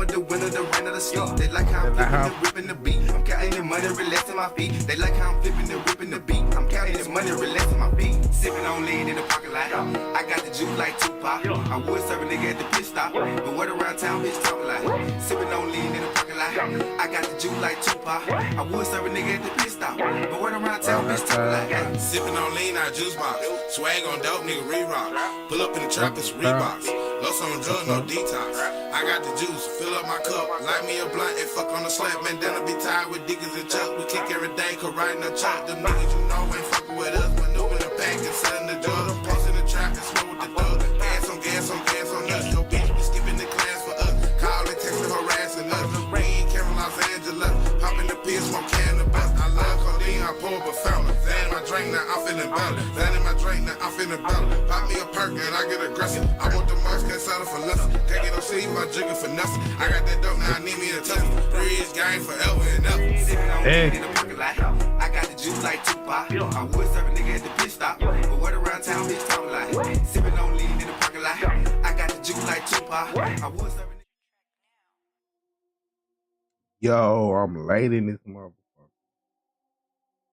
summer, the winter, the rain, or the sleet. They like how I'm flipping and whipping the beat. I'm counting the money, relaxing my feet. They like how I'm flipping and whipping the beat. I'm counting the money, relaxing my feet. Sipping on lean in the parking lot. I got the juice like Tupac. I would serve a nigga at the pit stop, but what around town bitch talking like? Sipping on lean in the parking lot. I got the juice like Tupac. I would serve a nigga at the pit stop, but what around town bitch talking like? Sipping on lean out juice box. Swag on dope, nigga re-rock. Pull up in the trap, it's Reeboks. Lost on drugs, no detox. I got the juice, fill up my cup. Light me a blunt and fuck on the slab. Bandana be tied with diggers and chuck. We kick every day, cause riding a truck. Them niggas you know ain't fucking with us. Maneuver the pack and selling the drug. Posting the trap and smoke with the dog. Gas on gas on gas on us. Yo bitch be skipping the class for us. Calling, texting, harassing us. We ain't Karen, Los Angeles. Popping the pills, smoke cannabis. I love codeine, I pour up a fountain. Zan in my drink, now I'm feeling better. Zan in my drink, now I'm feeling better. Pop me a perk and I get aggressive. I want the most, can't settle for nothing. Can't get no sleep, my drinking for nothing. I got that dope, now I need me to touch it. Bridge game forever and ever. Sipping on lean in the parking lot. I got the juice like Tupac. I would serve a nigga at the pit stop, but what around town bitch talking like? Sipping on lean in the parking lot. I got the juice like Tupac. I would serve a nigga. Yo, I'm late in this motherfucker.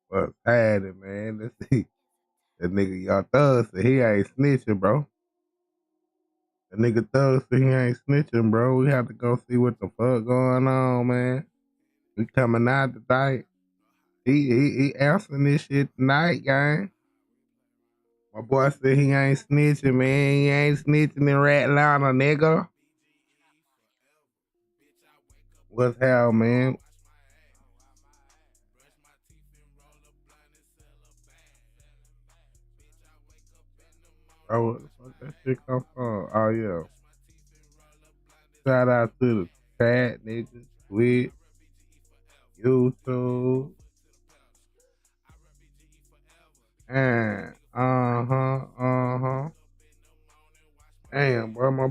What's happening, man? Let's see. That nigga y'all Thug said he ain't snitching, bro. That nigga Thug said he ain't snitching, bro. We have to go see what the fuck going on, man. We coming out tonight. He answering this shit tonight, gang. My boy said he ain't snitching, man. He ain't snitching in Rat Atlanta, nigga. What's hell, man? Oh, what the fuck that shit come from? Oh, yeah. Shout out to the chat, niggas, Twitch, YouTube. And, Damn, bro, my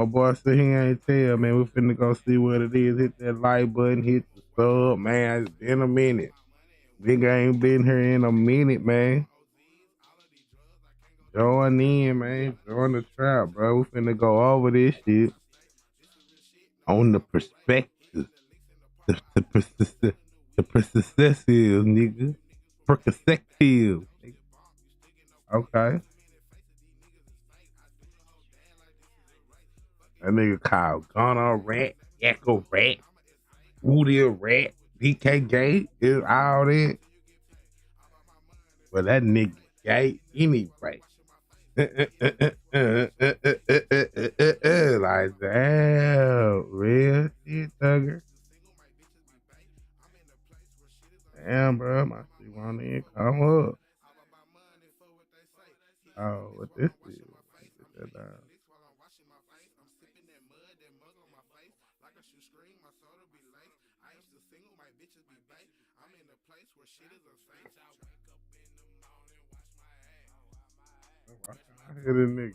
boy said he ain't tell, man. We finna go see what it is. Hit that like button, hit the sub, man. It's been a minute. Nigga ain't been here in a minute, man. Join in, man. Join the trap, bro. We finna go over this shit on the perspective. The perspective, nigga. Perspective. Okay. That nigga called Gunna Rat, Echo Rat, Woody Rat, DK Gay, is all that. But that nigga gay anyway. Like, damn, real shit, Tugger. Damn, bro, my shit wanna even come up. Oh, what this is? Get that down. I hear this nigga.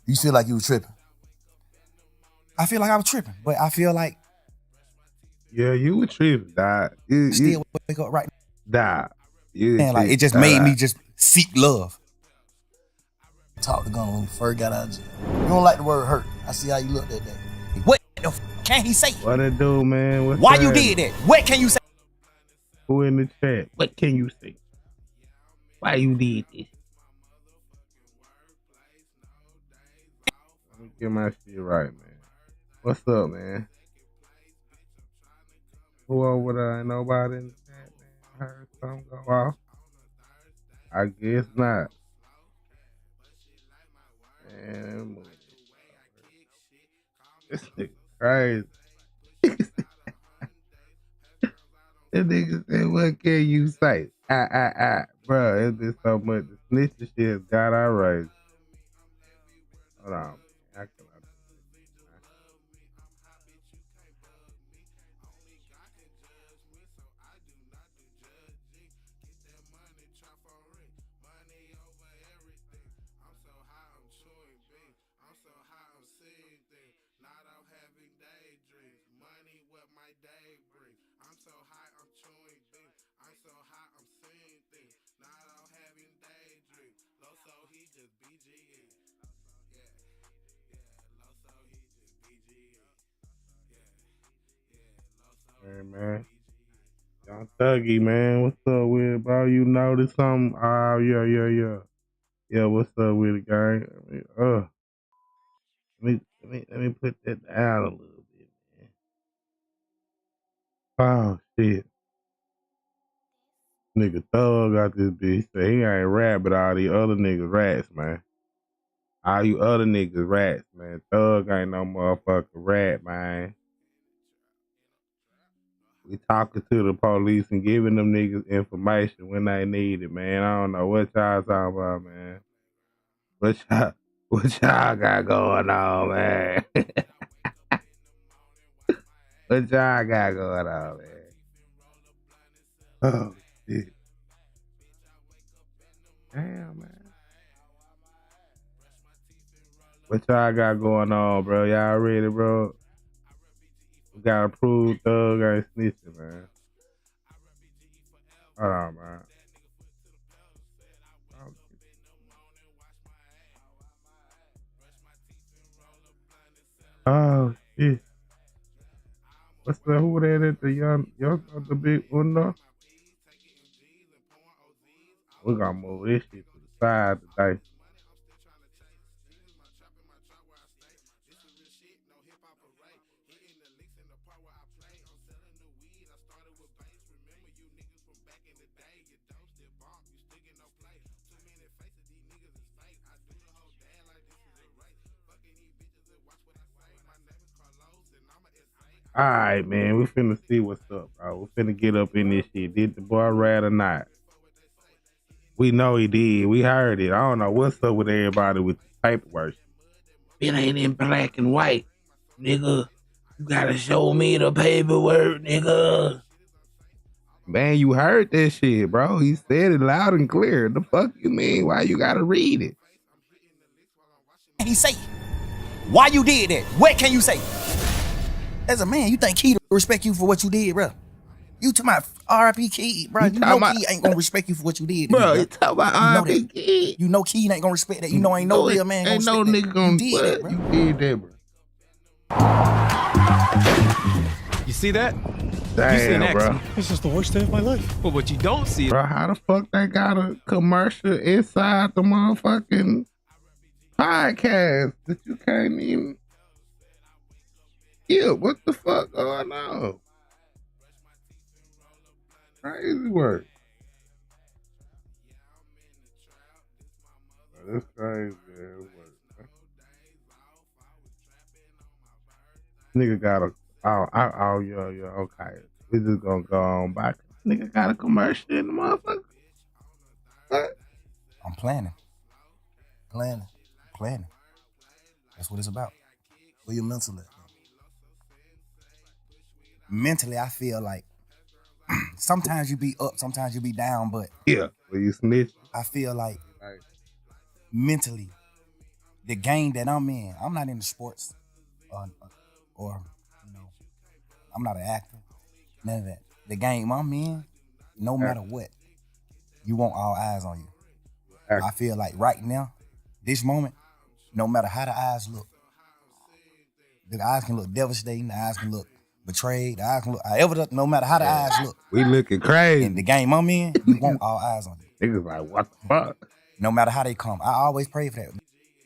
You feel like you was tripping. I feel like I was tripping, but I feel like Yeah, you were tripping, dog. still wake up right Dog. now. Like it just made me just seek love. Talk to Gunna when we first got out of jail. You don't like the word hurt. I see how you looked that day. What the f can he say? What it do, man? What's Why that? you did that? What can you say? Who in the chat? What can you say? Why you did this? Let me get my shit right, man. What's up, man? Who over there? Ain't nobody in the chat, man. I heard something go off. I guess not. Man, this nigga crazy. That nigga said, what can you say? Bro, it's been so much. The snitching shit has got outraged. Hold on. I cannot do this, man. man. Young Thuggy, man. What's up with it, bro? You notice something? Oh, yeah. Yeah, what's up with it, gang? Let me put that down a little bit, man. Oh, shit. Nigga Thug got this bitch. Say he ain't rap, but all these other niggas rats, man. All you other niggas rats, man. Thug ain't no motherfucking rat, man. We talking to the police and giving them niggas information when they need it, man. I don't know what y'all talking about, man. What y'all got going on, man? What y'all got going on, man? Oh, shit. Damn, man. What y'all got going on, bro? Y'all ready, bro? We gotta prove Thug ain't snitching, man. Hold on, man. Oh, shit. What's the who that at the young the big window? We gonna move this shit to the side today. All right, man. We finna see what's up, bro. We finna get up in this shit. Did the boy rat or not? We know he did. We heard it. I don't know what's up with everybody with the paperwork. It ain't in black and white, nigga. You gotta show me the paperwork, nigga. Man, you heard that shit, bro. He said it loud and clear. The fuck you mean? Why you gotta read it? He say, why you did that? What can you say? As a man, you think Key respect you for what you did, bro? You talking about R.I.P. Key, bro? You know Key ain't gonna respect you for what you did, bro. You talking about R.I.P. Key? You know Key ain't gonna respect that. You know ain't no real man gonna respect that. Nigga gonna you did that, bro. You did that, bro. You see that? Damn, you see an bro. This is the worst day of my life. But what you don't see, bro, how the fuck they got a commercial inside the motherfucking podcast that you can't even? Yeah, what the fuck going on? Crazy work. That's crazy work. Nigga got a yeah, okay. We just gonna go on back. Nigga got a commercial in the motherfucker. What? I'm planning. That's what it's about. Where your mental at? Mentally, I feel like sometimes you be up, sometimes you be down, but yeah, when you snitch, I feel like mentally, the game that I'm in, I'm not into sports, or you know, I'm not an actor, none of that. The game I'm in, no matter what, you want all eyes on you. I feel like right now, this moment, no matter how the eyes look, the eyes can look devastating, the eyes can look betrayed, the eyes can look however, no matter how the eyes look. We looking crazy. In the game I'm in, you want all eyes on you. Niggas like, what the fuck? No matter how they come. I always pray for that.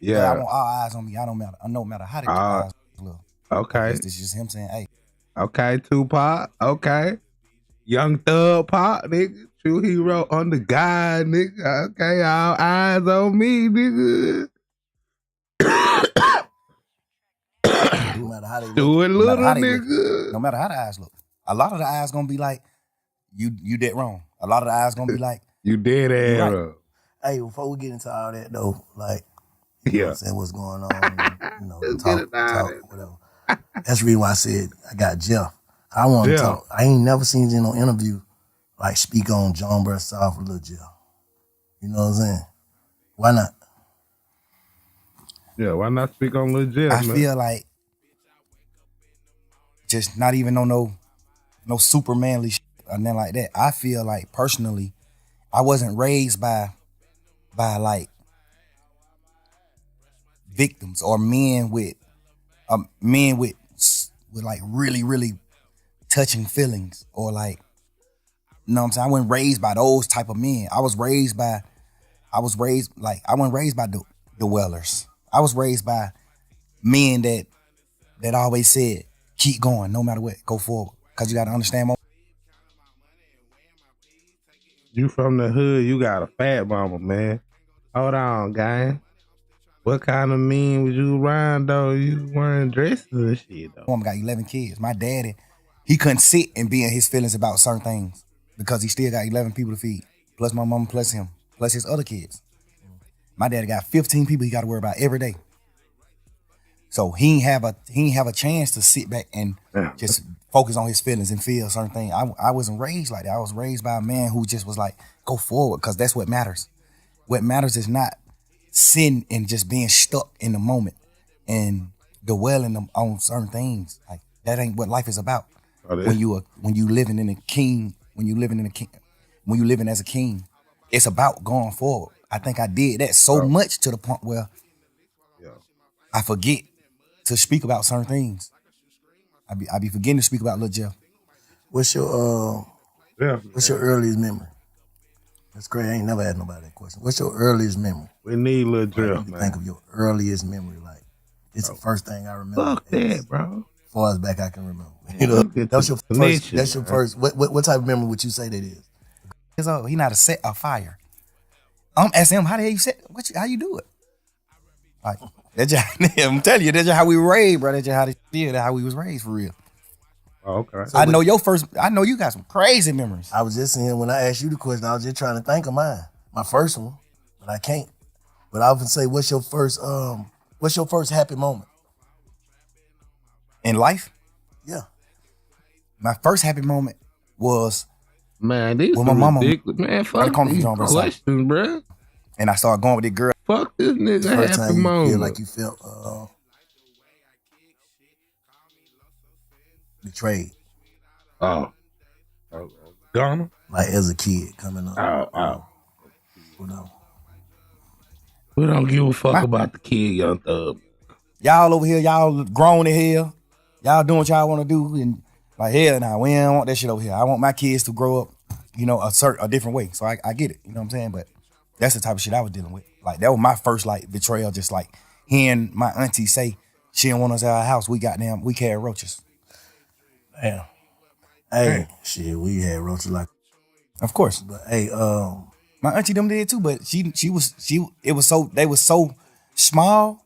Yeah. I want all eyes on me. I don't matter. No matter how the eyes look. Okay. This is just him saying, hey. Okay, Tupac. Okay. Young Thug Pop, nigga. True hero on the guy, nigga. Okay, all eyes on me, nigga. No matter how they look. Do it, little nigga. No matter how the eyes look. A lot of the eyes gonna be like, you did wrong. A lot of the eyes gonna be like, you did ass right. Hey, before we get into all that though, like, you know what I'm saying, what's going on, you know, talk, whatever. That's the reason why I said I got Jeff. I want to talk. I ain't never seen you in no interview like speak on John Breath South with Lil Jeff. You know what I'm saying? Why not? Yeah, why not speak on Lil Jeff? I feel like just not even on no super manly shit or nothing like that. I feel like personally, I wasn't raised by like victims or men with like really touching feelings or like, you know what I'm saying? I wasn't raised by those type of men. I wasn't raised by the Wellers. I was raised by men that always said, keep going, no matter what, go forward. Cause you gotta understand more. You from the hood, you got a fat mama, man. Hold on, guy. What kind of men was you around though? You wearing dresses and shit though. Mama got 11 kids. My daddy, he couldn't sit and be in his feelings about certain things because he still got 11 people to feed. Plus my mama, plus him, plus his other kids. My daddy got 15 people he got to worry about every day. So he ain't have a chance to sit back and just focus on his feelings and feel certain things. I wasn't raised like that. I was raised by a man who just was like, go forward, because that's what matters. What matters is not sitting and just being stuck in the moment and dwelling on certain things. Like that ain't what life is about. When you living as a king, it's about going forward. I think I did that so much to the point where I forget to speak about certain things. I be forgetting to speak about Lil Jeff. What's your earliest memory? That's great. I ain't never had nobody that question. What's your earliest memory? We need Lil Jeff, man. Think of your earliest memory. Like, it's the first thing I remember. Fuck that, bro. As far as back I can remember. You know, that's your first. That's your first. What type of memory would you say that is? He not a fire. I'm asking him, how the hell you set? How you do it? Like, that's just, I'm telling you, that's just how we were raised, bro. That's just how they feel. That's how we was raised for real. Oh, okay. So I know you got some crazy memories. I was just saying, when I asked you the question, I was just trying to think of mine. My first one, but I can't. But I would say, what's your first happy moment? In life? Yeah. My first happy moment was, man, these my mama, man, fuck these questions, bro. And I started going with this girl. Fuck this nigga first happy time moment. You feel like you felt betrayed. Oh. Gunna? Like as a kid coming up. We don't give a fuck about the kid, Young Thug. Y'all over here, y'all grown in here. Y'all doing what y'all want to do. And like, hell nah, we don't want that shit over here. I want my kids to grow up, you know, a different way. So I get it, you know what I'm saying? But that's the type of shit I was dealing with. Like, that was my first, like, betrayal. Just like hearing my auntie say she didn't want us at our house. We carried roaches. Damn. Hey, shit, we had roaches like. Of course. But hey, my auntie them did too, but they was so small,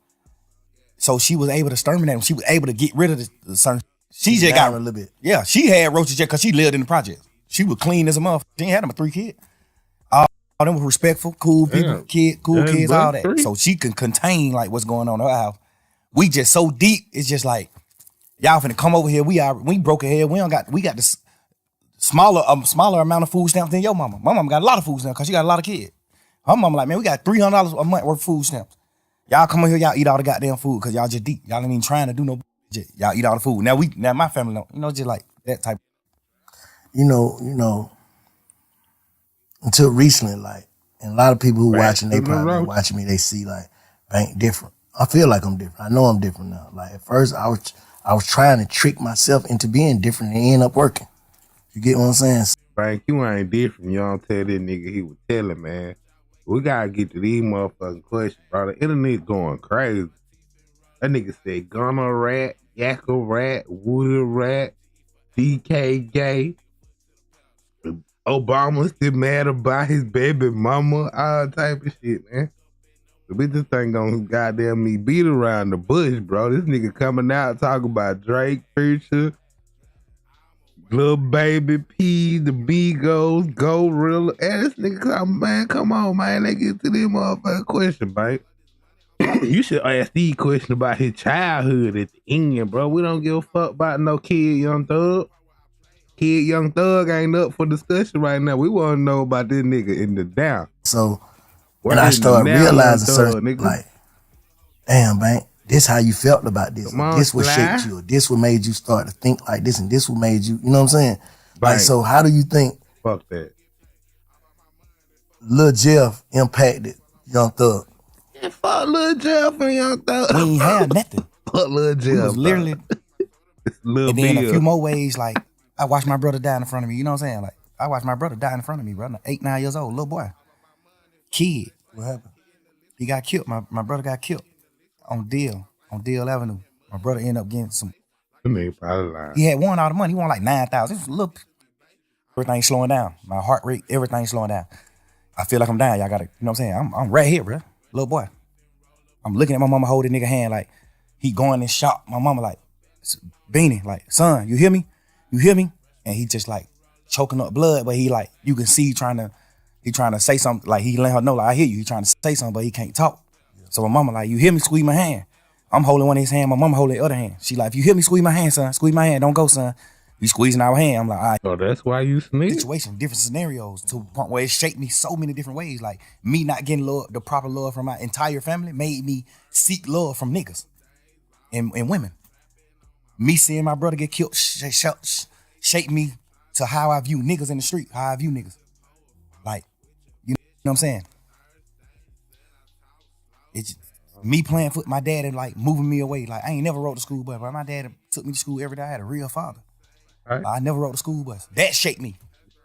so she was able to exterminate them. She was able to get rid of the certain. She just got a little bit. Yeah, she had roaches just because she lived in the project. She was clean as a motherfucker. She ain't had them 3 kids. All them were respectful, cool people, kids, all that. 3. So she can contain like what's going on in her house. We just so deep. It's just like, y'all finna come over here. We broke her head. We got this smaller amount of food stamps than your mama. My mama got a lot of food stamps because she got a lot of kids. Her mama like, man, we got $300 a month worth of food stamps. Y'all come over here, y'all eat all the goddamn food because y'all just deep. Y'all ain't even trying to do no shit. Y'all eat all the food. Now my family don't, you know, just like that type. You know, until recently, like, and a lot of people who watching, they probably watching me, they see like, Bank different. I feel like I'm different. I know I'm different now. Like at first I was trying to trick myself into being different and it ended up working. You get what I'm saying? Bank, you ain't different. You don't tell that nigga he was telling, man. We gotta get to these motherfucking questions, bro. The internet going crazy. That nigga said Gunna rat, Yakka rat, Woody rat, DK gay. Obama still mad about his baby mama, all type of shit, man. The bitch thing gonna goddamn me beat around the bush, bro. This nigga coming out talking about Drake, Future, Lil Baby, P, the Beagles, Gorilla. And this nigga come on, man. Let's get to this motherfucking question, man. You should ask these questions about his childhood at the end, bro. We don't give a fuck about no kid, Young Thug. Kid, Young Thug ain't up for discussion right now. We want to know about this nigga in the down. So, when I started realizing certain, like, damn, man, this how you felt about this. This what shaped you. This what made you start to think like this, and this what made you, you know what I'm saying? Bang. Like, so how do you think fuck that Lil Jeff impacted Young Thug? Yeah, fuck Lil Jeff and Young Thug. We ain't had nothing. Fuck Lil Jeff. It was literally, Lil and then a few more ways, like, I watched my brother die in front of me. You know what I'm saying? Like, I watched my brother die in front of me, bro. 8, 9 years old, little boy. Kid. What happened? He got killed. My brother got killed on Deal Avenue. My brother ended up getting some. That nigga probably lying. He had won all the money. He won like 9,000. It was a little. Everything's slowing down. My heart rate, everything's slowing down. I feel like I'm dying. Y'all gotta, you know what I'm saying? I'm right here, bro. Little boy. I'm looking at my mama hold the nigga hand like he going in shock. My mama like, Beanie, like, son, you hear me? You hear me? And he just like choking up blood, but he like, you can see he trying to say something, like he let her know, like, I hear you. He trying to say something, but he can't talk. So my mama like, you hear me? Squeeze my hand. I'm holding one of his hand. My mama holding the other hand. She like, if you hear me, squeeze my hand, son. Squeeze my hand. Don't go, son. You squeezing our hand. I'm like, all right. So that's why you snitch? Situation, different scenarios to a point where it shaped me so many different ways. Like me not getting love, the proper love from my entire family made me seek love from niggas and women. Me seeing my brother get killed shaped me to how I view niggas in the street, how I view niggas. Like, you know what I'm saying? It's me playing foot, my dad and like moving me away. Like I ain't never rode the school bus, but my dad took me to school every day. I had a real father. Right. I never rode the school bus. That shaped me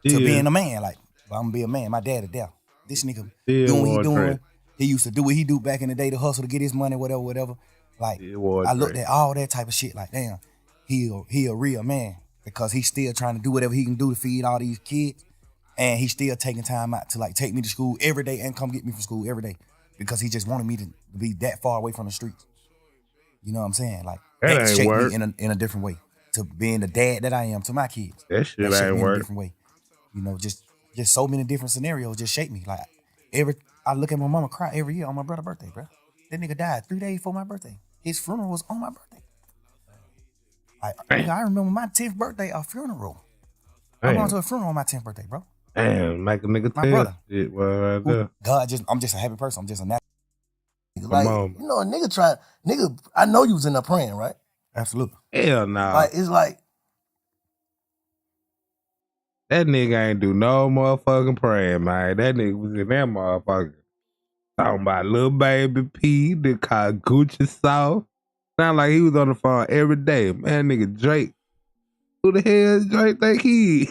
to being a man. Like, well, I'm gonna be a man. My dad is there. This nigga doing what he doing. He used to do what he do back in the day to hustle to get his money, whatever. Like, I looked at all that type of shit. Like, damn, he a real man because he's still trying to do whatever he can do to feed all these kids, and he's still taking time out to like take me to school every day and come get me from school every day because he just wanted me to be that far away from the streets. You know what I'm saying? Like that shaped me in a different way. To being the dad that I am to my kids. That shit ain't work. In a different way. You know, just so many different scenarios just shape me. Like I look at my mama cry every year on my brother's birthday, bro. That nigga died 3 days before my birthday. His funeral was on my birthday. I remember my 10th birthday, a funeral. I'm going to a funeral on my 10th birthday, bro. Damn, like a nigga my brother. Shit, well, right God, I'm just a happy person. I'm just a natural. Like, you know, a nigga, I know you was in there praying, right? Absolutely. Hell no. Like, it's like that nigga ain't do no motherfucking praying, man. That nigga was in that motherfucker talking about little baby P, the called Gucci sauce. Sound like he was on the phone every day. Man, nigga Drake. Who the hell is Drake think he?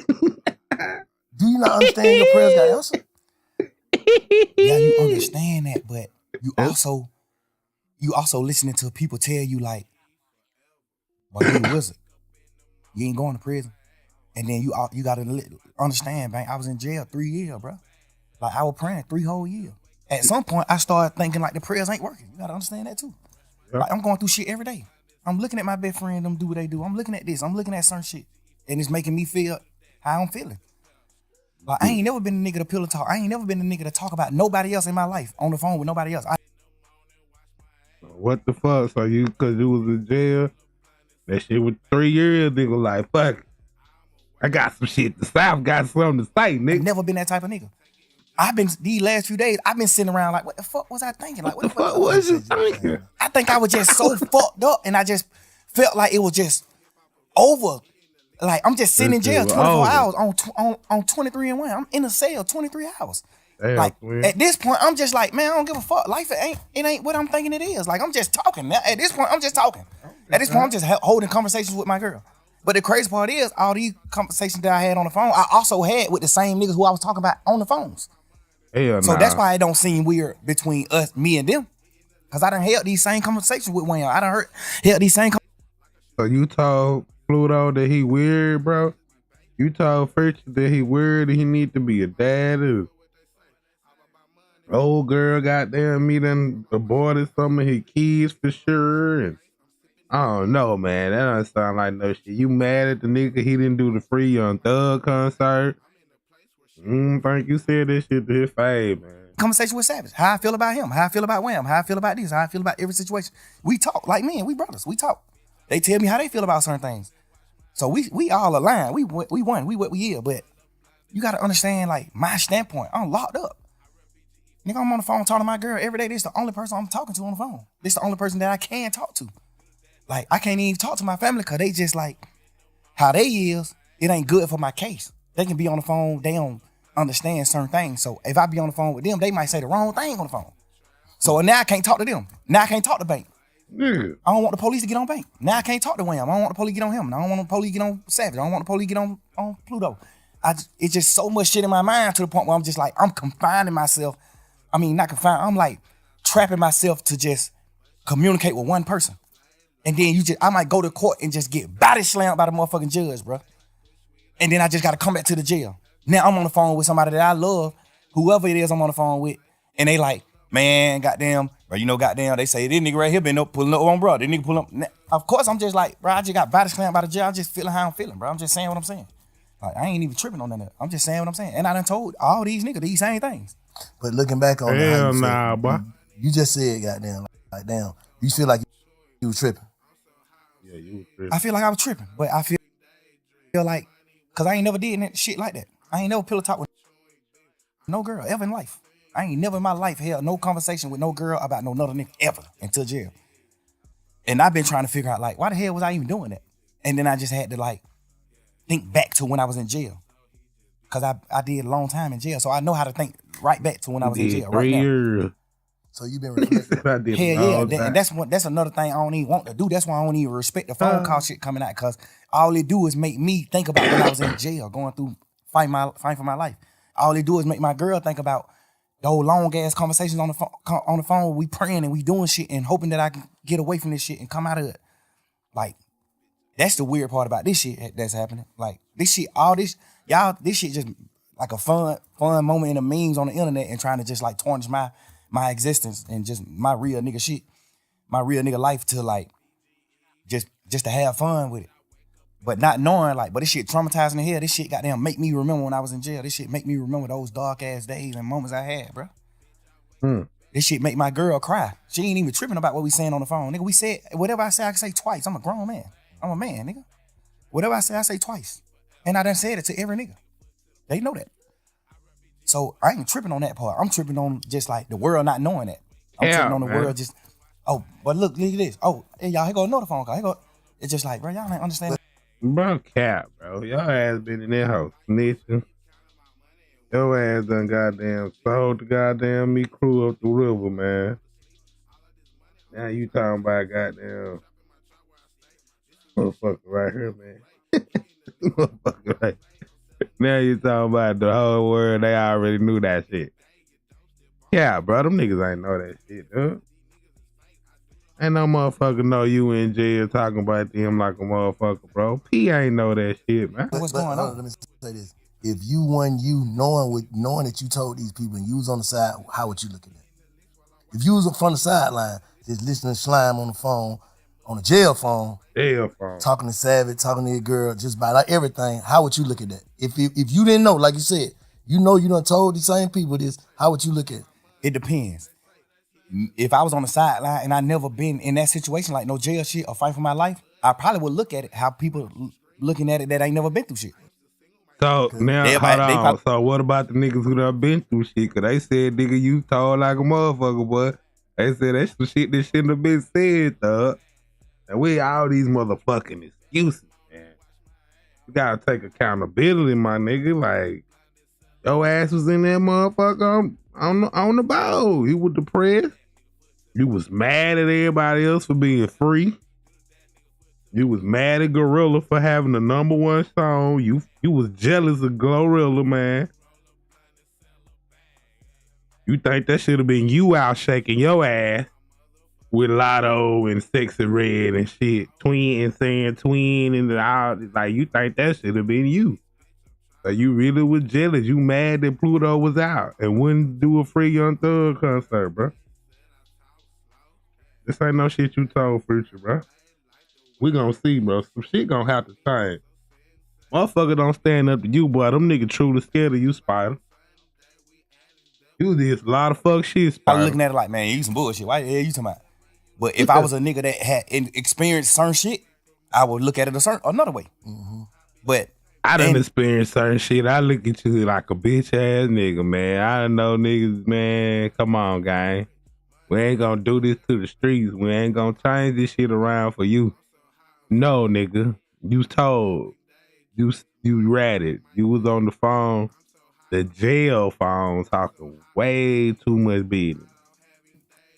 Do you not understand your prayers got answered? Yeah, you understand that, but you also listening to people tell you like, well, you a wizard. You ain't going to prison. And then you got to understand, man, I was in jail 3 years, bro. Like, I was praying 3 whole years. At some point, I started thinking, like, the prayers ain't working. You got to understand that, too. Yeah. Like, I'm going through shit every day. I'm looking at my best friend, them do what they do. I'm looking at this. I'm looking at certain shit. And it's making me feel how I'm feeling. Like, I ain't never been a nigga to pillow talk. I ain't never been a nigga to talk about nobody else in my life on the phone with nobody else. What the fuck? So because you was in jail, that shit was 3 years, nigga, like, fuck it. I got some shit. The South got something to say, nigga. I've never been that type of nigga. These last few days, I've been sitting around like, what the fuck was I thinking? Like, what the fuck was you thinking? I think I was just so fucked up, and I just felt like it was just over. Like, I'm just sitting in jail 24 hours on 23 and 1. I'm in a cell 23 hours. Damn, like, man. At this point, I'm just like, man, I don't give a fuck. Life, it ain't what I'm thinking it is. Like, I'm just talking. At this point, I'm just talking. At this point, I'm just holding conversations with my girl. But the crazy part is, all these conversations that I had on the phone, I also had with the same niggas who I was talking about on the phones. So that's why it don't seem weird between me and them. Because I done held these same conversations with Wayne. I done held these same So you told Pluto that he weird, bro? You told Fritz that he weird and he need to be a dad? Old girl goddamn me done aborted some of his kids for sure. And I don't know, man. That don't sound like no shit. You mad at the nigga he didn't do the Free Young Thug concert? Think you said this shit to his face, man. Conversation with Savage. How I feel about him. How I feel about Wham. How I feel about this. How I feel about every situation. We talk like men. We brothers. We talk. They tell me how they feel about certain things. So we all align. We won. We what we is. But you got to understand, like, my standpoint. I'm locked up. Nigga, I'm on the phone talking to my girl every day. This is the only person I'm talking to on the phone. This is the only person that I can talk to. Like, I can't even talk to my family because they just like, how they is, it ain't good for my case. They can be on the phone, they don't understand certain things. So if I be on the phone with them, they might say the wrong thing on the phone. So now I can't talk to them. Now I can't talk to bank. Yeah. I don't want the police to get on Bank. Now I can't talk to Wham. I don't want the police to get on him. I don't want the police to get on Savage. I don't want the police to get on Pluto. It's just so much shit in my mind to the point where I'm just like, I'm confining myself. I mean, not confined. I'm like trapping myself to just communicate with one person. And then I might go to court and just get body slammed by the motherfucking judge, bro. And then I just got to come back to the jail. Now I'm on the phone with somebody that I love, whoever it is I'm on the phone with, and they like, man, goddamn, bro, goddamn, they say, this nigga right here been up pulling up on bro. This nigga pull up. Of course, I'm just like, bro, I just got body slammed by the jail. I'm just feeling how I'm feeling, bro. I'm just saying what I'm saying. Like, I ain't even tripping on that. I'm just saying what I'm saying. And I done told all these niggas these same things. But looking back on hell nah, boy. You just said, goddamn, like, damn, you feel like you was tripping. Yeah, you was tripping. I feel like I was tripping, but I feel like, because I ain't never did shit like that. I ain't never pillow talk with no girl ever in life. I ain't never in my life held no conversation with no girl about no another nigga ever until jail. And I've been trying to figure out, like, why the hell was I even doing that? And then I just had to, like, think back to when I was in jail. Because I did a long time in jail, so I know how to think right back to when I was in jail. 3 years. So you been reflecting. Hell yeah, and that's another thing I don't even want to do. That's why I don't even respect the phone call shit coming out, because all it do is make me think about when I was in jail, going through fighting for my life. All it do is make my girl think about those long ass conversations on the phone. We praying and we doing shit and hoping that I can get away from this shit and come out of it. Like, that's the weird part about this shit that's happening. Like, this shit, this shit just like a fun moment in the memes on the internet and trying to just like tarnish my existence and just my real nigga shit, my real nigga life, to like just to have fun with it. But not knowing, like, but this shit traumatizing the hell. This shit goddamn make me remember when I was in jail. This shit make me remember those dark ass days and moments I had, bro. This shit make my girl cry. She ain't even tripping about what we saying on the phone. Nigga, we said, whatever I say, I can say twice. I'm a grown man. I'm a man, nigga. Whatever I say twice. And I done said it to every nigga. They know that. So I ain't tripping on that part. I'm tripping on just like the world not knowing that. I'm tripping on the world just, oh, but look at this. Oh, hey, y'all, here go another phone call. Here go. It's just like, bro, y'all ain't understand. Bro, cap, bro. Your ass been in that house snitching. Your ass done goddamn sold the goddamn me crew up the river, man. Now you talking about goddamn motherfucker right here, man. Motherfucker right. Now you talking about the whole world. They already knew that shit. Yeah, bro, them niggas ain't know that shit, dude. Ain't no motherfucker know you in jail talking about them like a motherfucker, bro. P ain't know that shit, man. What's going on? Let me say this. If you knowing that you told these people and you was on the side, how would you look at that? If you was from the sideline, just listening to Slime on the phone, on the jail phone, talking to Savage, talking to your girl, just about like everything, how would you look at that? If you didn't know, like you said, you done told these same people this, how would you look at it? It depends. If I was on the sideline and I never been in that situation, like no jail shit or fight for my life, I probably would look at it how people looking at it that ain't never been through shit. So now, hold on. So what about the niggas who done been through shit? Cause they said, nigga, you told like a motherfucker, boy. They said that's some shit that shouldn't have been said, though. And we all these motherfucking excuses, man. You gotta take accountability, my nigga. Like, your ass was in that motherfucker on the boat. You was depressed. You was mad at everybody else for being free. You was mad at Gorilla for having the #1 song. You was jealous of Glorilla, man. You think that should have been you out shaking your ass with Lotto and Sexy Red and shit, saying twin and all. Like, you think that should have been you. So you really was jealous. You mad that Pluto was out and wouldn't do a Free Young Thug concert, bro. This ain't no shit you told Future, bro. We gonna see, bro. Some shit gonna have to change. Motherfucker don't stand up to you, boy. Them niggas truly scared of you, Spider. You did a lot of fuck shit, Spider. I was looking at it like, man, you some bullshit. Why the hell you talking about? But if I was a nigga that had experienced certain shit, I would look at it another way. Mm-hmm. But I done experienced certain shit. I look at you like a bitch ass nigga, man. I done know niggas, man. Come on, gang. We ain't gonna do this to the streets. We ain't gonna change this shit around for you. No, nigga. You told. You ratted. You was on the phone, the jail phone, talking way too much business.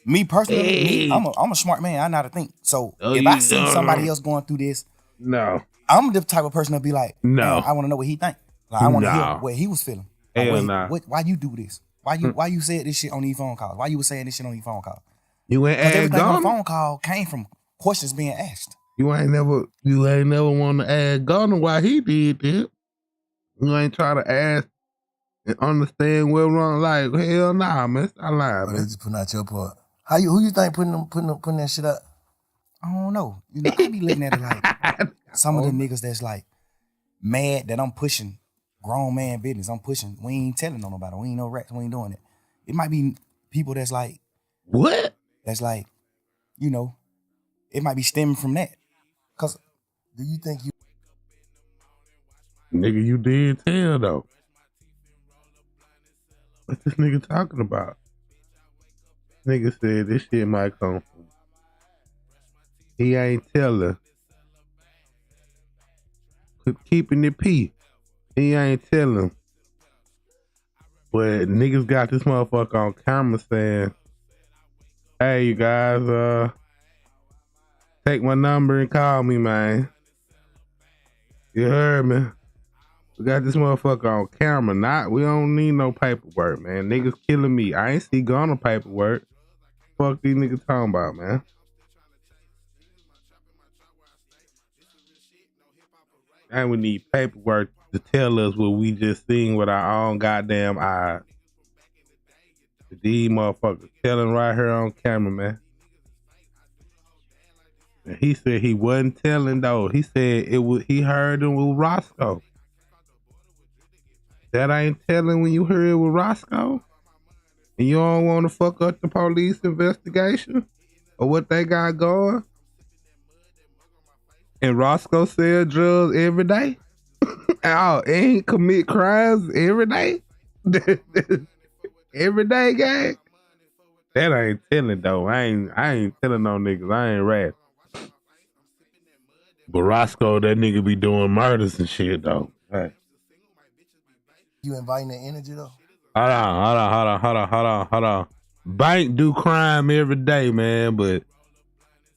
Me personally, I'm a smart man. I know how to think. So if I see somebody else going through this, no, I'm the type of person to be like, no, I want to know what he think. Like, I want to hear what he was feeling. Like, hell nah. Why you do this? Why you said this shit on these phone calls? Why you was saying this shit on these phone calls? You ain't Because everything on the Gunna? phone call came from questions being asked. You ain't never want to ask Gunna why he did this. You ain't try to ask and understand what wrong. Like, hell nah, man. Stop lying, Or they man. just putting out your part. Who you think putting that shit out? I don't know. You know, I be looking at it like some of the niggas that's like mad that I'm pushing grown man business. I'm pushing. We ain't telling on nobody. We ain't no rats. We ain't doing it. It might be people that's like, what? That's like, you know, it might be stemming from that. Cause do you think you? Nigga, you did tell though. What this nigga talking about? Nigga said this shit might come from. He ain't telling. Keeping it P. He ain't telling. But niggas got this motherfucker on camera saying, hey, you guys, take my number and call me, man. You heard me? We got this motherfucker on camera. We don't need no paperwork, man. Niggas killing me. I ain't see Gunna paperwork. Fuck these niggas talking about, man. And we need paperwork to tell us what we just seen with our own goddamn eyes. These motherfuckers telling right here on camera, man. And he said he wasn't telling though. He said he heard it with Roscoe. That ain't telling when you heard it with Roscoe? And you don't want to fuck up the police investigation? Or what they got going? And Roscoe sell drugs every day? Oh, and commit crimes every day? Every day, gang? That ain't telling though. I ain't telling no niggas. I ain't rat. But Roscoe, that nigga be doing murders and shit though. Hey. You inviting the energy though? Hold on. Bank do crime every day, man, but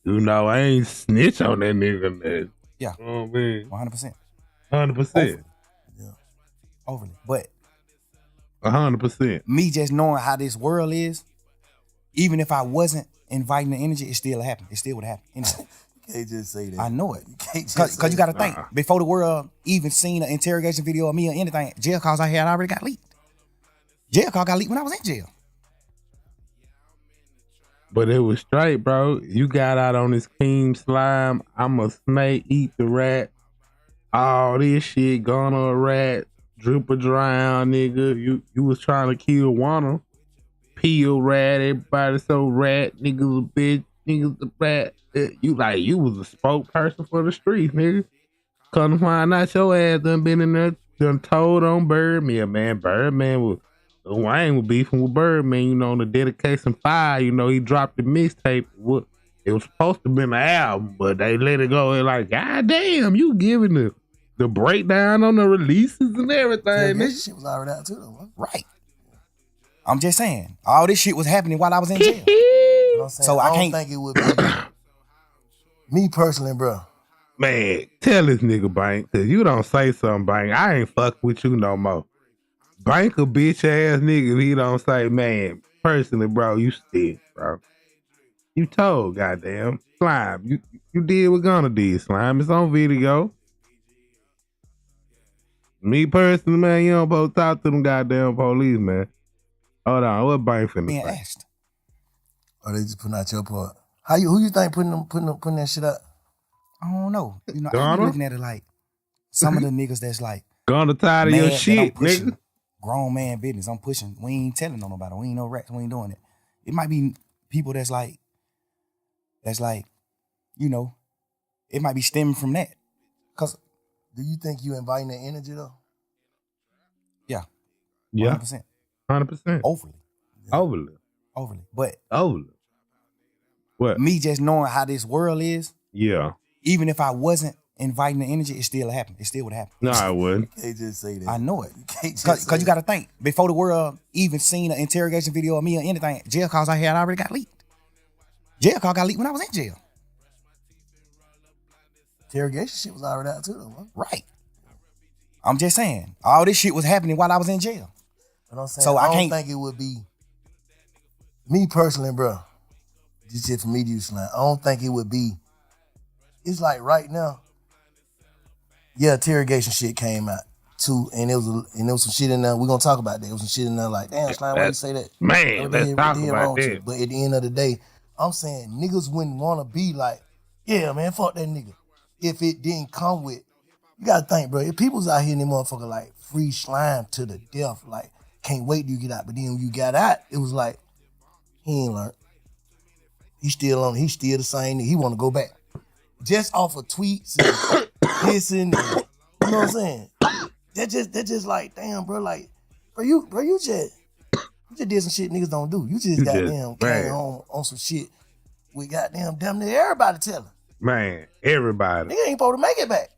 you know, I ain't snitch on that nigga, man. Yeah. You know what I mean? 100%. 100%. Yeah. Overly. But 100%. me just knowing how this world is, even if I wasn't inviting the energy, it still happened. It still would happen. Anyway. You can't just say that. I know it. You can't just Because you got to think, before the world even seen an interrogation video of me or anything, jail calls I had already got leaked. Jail call got leaked when I was in jail. But it was straight, bro. You got out on this King Slime. I'm a snake, eat the rat. All this shit, gonna a rat, drip or drown, nigga. You was trying to kill Wanna. Peel rat, everybody so rat, niggas a bitch, niggas a rat. You was a spokesperson for the streets, nigga. Come to find out your ass done been in there, done told on Birdman, man. Birdman was, Wayne was beefing with Birdman, you know, on the Dedication 5, you know, he dropped the mixtape. It was supposed to be an album, but they let it go. They're like, God damn, you giving the breakdown on the releases and everything. This shit was already out too, though. Right. I'm just saying, all this shit was happening while I was in jail. So I don't think it would be me personally, bro. Man, tell this nigga Bank, cause you don't say something, Bank. I ain't fuck with you no more. Bank a bitch ass nigga if he don't say, man, personally, bro, you stink, bro. You told, goddamn. Slime. You did what Gunna did, Slime. It's on video. Me personally, man, you don't supposed to talk to them goddamn police, man. Hold on, what Bank finna being say? asked. Or they just putting out your part. Who you think putting that shit out? I don't know. You know, I Gunna? be looking at it like some of the niggas that's like Gunna tired of your shit, nigga. Grown man business. I'm pushing. We ain't telling on nobody. We ain't no rats. We ain't doing it. It might be people that's like, you know, it might be stemming from that. Cause do you think you inviting the energy though? Yeah. Yeah. 100%. 100%. Overly. But overly. What? Me just knowing how this world is, Yeah. even if I wasn't inviting the energy, it still happened. It still would happen. No, I wouldn't. You can't just say that. I know it. You can't just Because you got to think, before the world even seen an interrogation video of me or anything, jail calls I had already got leaked. Jail call got leaked when I was in jail. Interrogation shit was already out too, though, man. Right. I'm just saying, all this shit was happening while I was in jail. But I'm saying, So I I don't can't- think it would be, me personally, bro, this shit for me to use slang, I don't think it would be, it's like right now, yeah, interrogation shit came out too, and there was some shit in there, we're gonna talk about that, there was some shit in there like, damn, Slime, why you say that? Man, What let's they talk did about wrong to you? that. But at the end of the day, I'm saying niggas wouldn't wanna be like, yeah, man, fuck that nigga. If it didn't come with, you gotta think, bro, if people's out here in them motherfucker like free slime to the death, like, can't wait till you get out. But then when you got out, it was like, he ain't learned. He's still the same nigga. He wanna go back. Just off of tweets and pissing and, you know what I'm saying? That just like, damn, bro, like, you just did some shit niggas don't do. You just goddamn came home on some shit with goddamn damn near everybody telling. Man, everybody. Nigga ain't supposed to make it back.